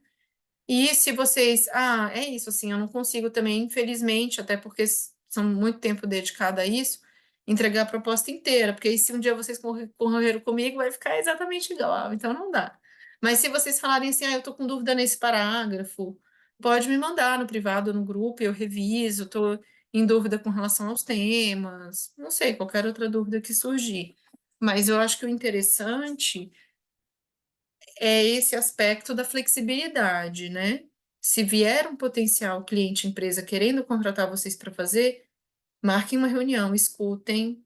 E se vocês, é isso, assim, eu não consigo também, infelizmente, até porque são muito tempo dedicado a isso, entregar a proposta inteira, porque aí se um dia vocês correram comigo, vai ficar exatamente igual, então não dá. Mas se vocês falarem assim, eu tô com dúvida nesse parágrafo, pode me mandar no privado, no grupo, eu reviso, tô em dúvida com relação aos temas, não sei, qualquer outra dúvida que surgir. Mas eu acho que o interessante é esse aspecto da flexibilidade, né? Se vier um potencial cliente empresa querendo contratar vocês para fazer, marquem uma reunião, escutem,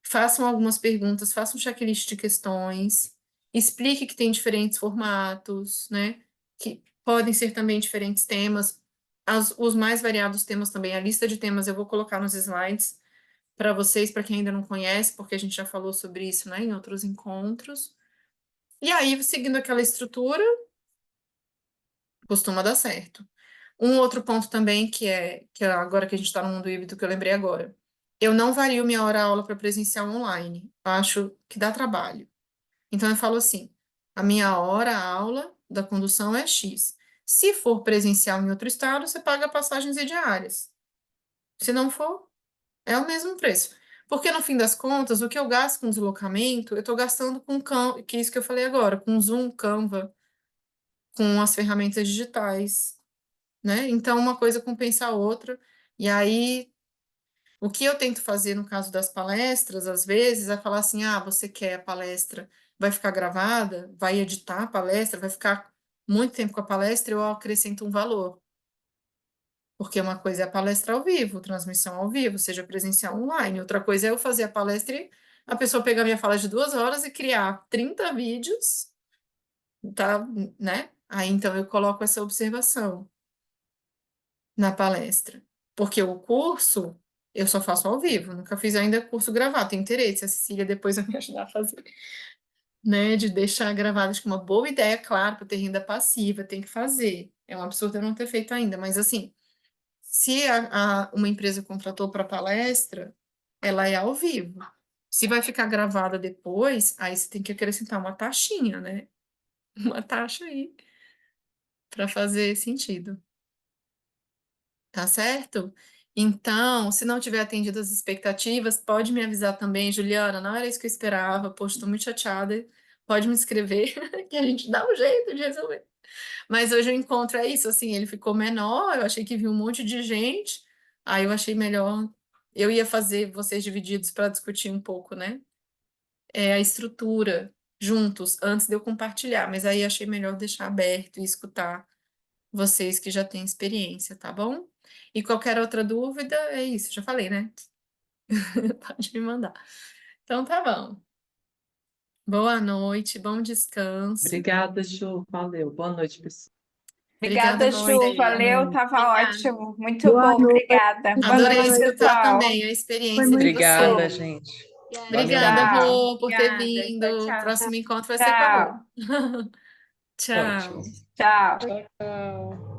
façam algumas perguntas, façam um checklist de questões, explique que tem diferentes formatos, né? Que podem ser também diferentes temas, os mais variados temas também. A lista de temas eu vou colocar nos slides para vocês, para quem ainda não conhece, porque a gente já falou sobre isso, né, em outros encontros. E aí, seguindo aquela estrutura, costuma dar certo. Um outro ponto também que é agora que a gente está no mundo híbrido, que eu lembrei agora. Eu não vario minha hora-aula para presencial online. Acho que dá trabalho. Então eu falo assim: a minha hora-aula da condução é X. Se for presencial em outro estado, você paga passagens e diárias. Se não for, é o mesmo preço. Porque no fim das contas, o que eu gasto com deslocamento, eu estou gastando com que é isso que eu falei agora, com Zoom, Canva, com as ferramentas digitais, né? Então, uma coisa compensa a outra. E aí, o que eu tento fazer no caso das palestras, às vezes, é falar assim: você quer a palestra, vai ficar gravada, vai editar a palestra, vai ficar muito tempo com a palestra, eu acrescento um valor. Porque uma coisa é a palestra ao vivo, transmissão ao vivo, seja presencial ou online. Outra coisa é eu fazer a palestra e a pessoa pegar minha fala de 2 horas e criar 30 vídeos, tá, né? Aí então eu coloco essa observação na palestra. Porque o curso eu só faço ao vivo, nunca fiz ainda curso gravado. Tem interesse, a Cecília depois vai me ajudar a fazer, né? De deixar gravado, acho que uma boa ideia, claro, para ter renda passiva, tem que fazer. É um absurdo eu não ter feito ainda, mas assim, se uma empresa contratou para palestra, ela é ao vivo. Se vai ficar gravada depois, aí você tem que acrescentar uma taxinha, né? Uma taxa aí para fazer sentido. Tá certo? Então, se não tiver atendido as expectativas, pode me avisar também, Juliana. Não era isso que eu esperava. Poxa, estou muito chateada. Pode me escrever, que a gente dá um jeito de resolver. Mas hoje o encontro é isso, assim, ele ficou menor. Eu achei que viu um monte de gente. Aí eu achei melhor. Eu ia fazer vocês divididos para discutir um pouco, né? A estrutura juntos, antes de eu compartilhar. Mas aí achei melhor deixar aberto e escutar vocês que já têm experiência, tá bom? E qualquer outra dúvida, é isso, já falei, né? Pode me mandar. Então tá bom. Boa noite, bom descanso. Obrigada, Ju. Valeu. Boa noite, pessoal. Obrigada a Obrigada, Ju. Valeu, você. tava ótimo. Muito Boa bom, noite. obrigada. Boa Adorei noite, escutar pessoal. também a Foi experiência de muito vocês. Obrigada, bom. gente. Valeu Obrigada, mesmo. Tchau, Rô, por ter Obrigada. vindo. Tchau, O tchau. próximo encontro vai ser com a Rô. tchau, Tchau. Ótimo. tchau. Tchau.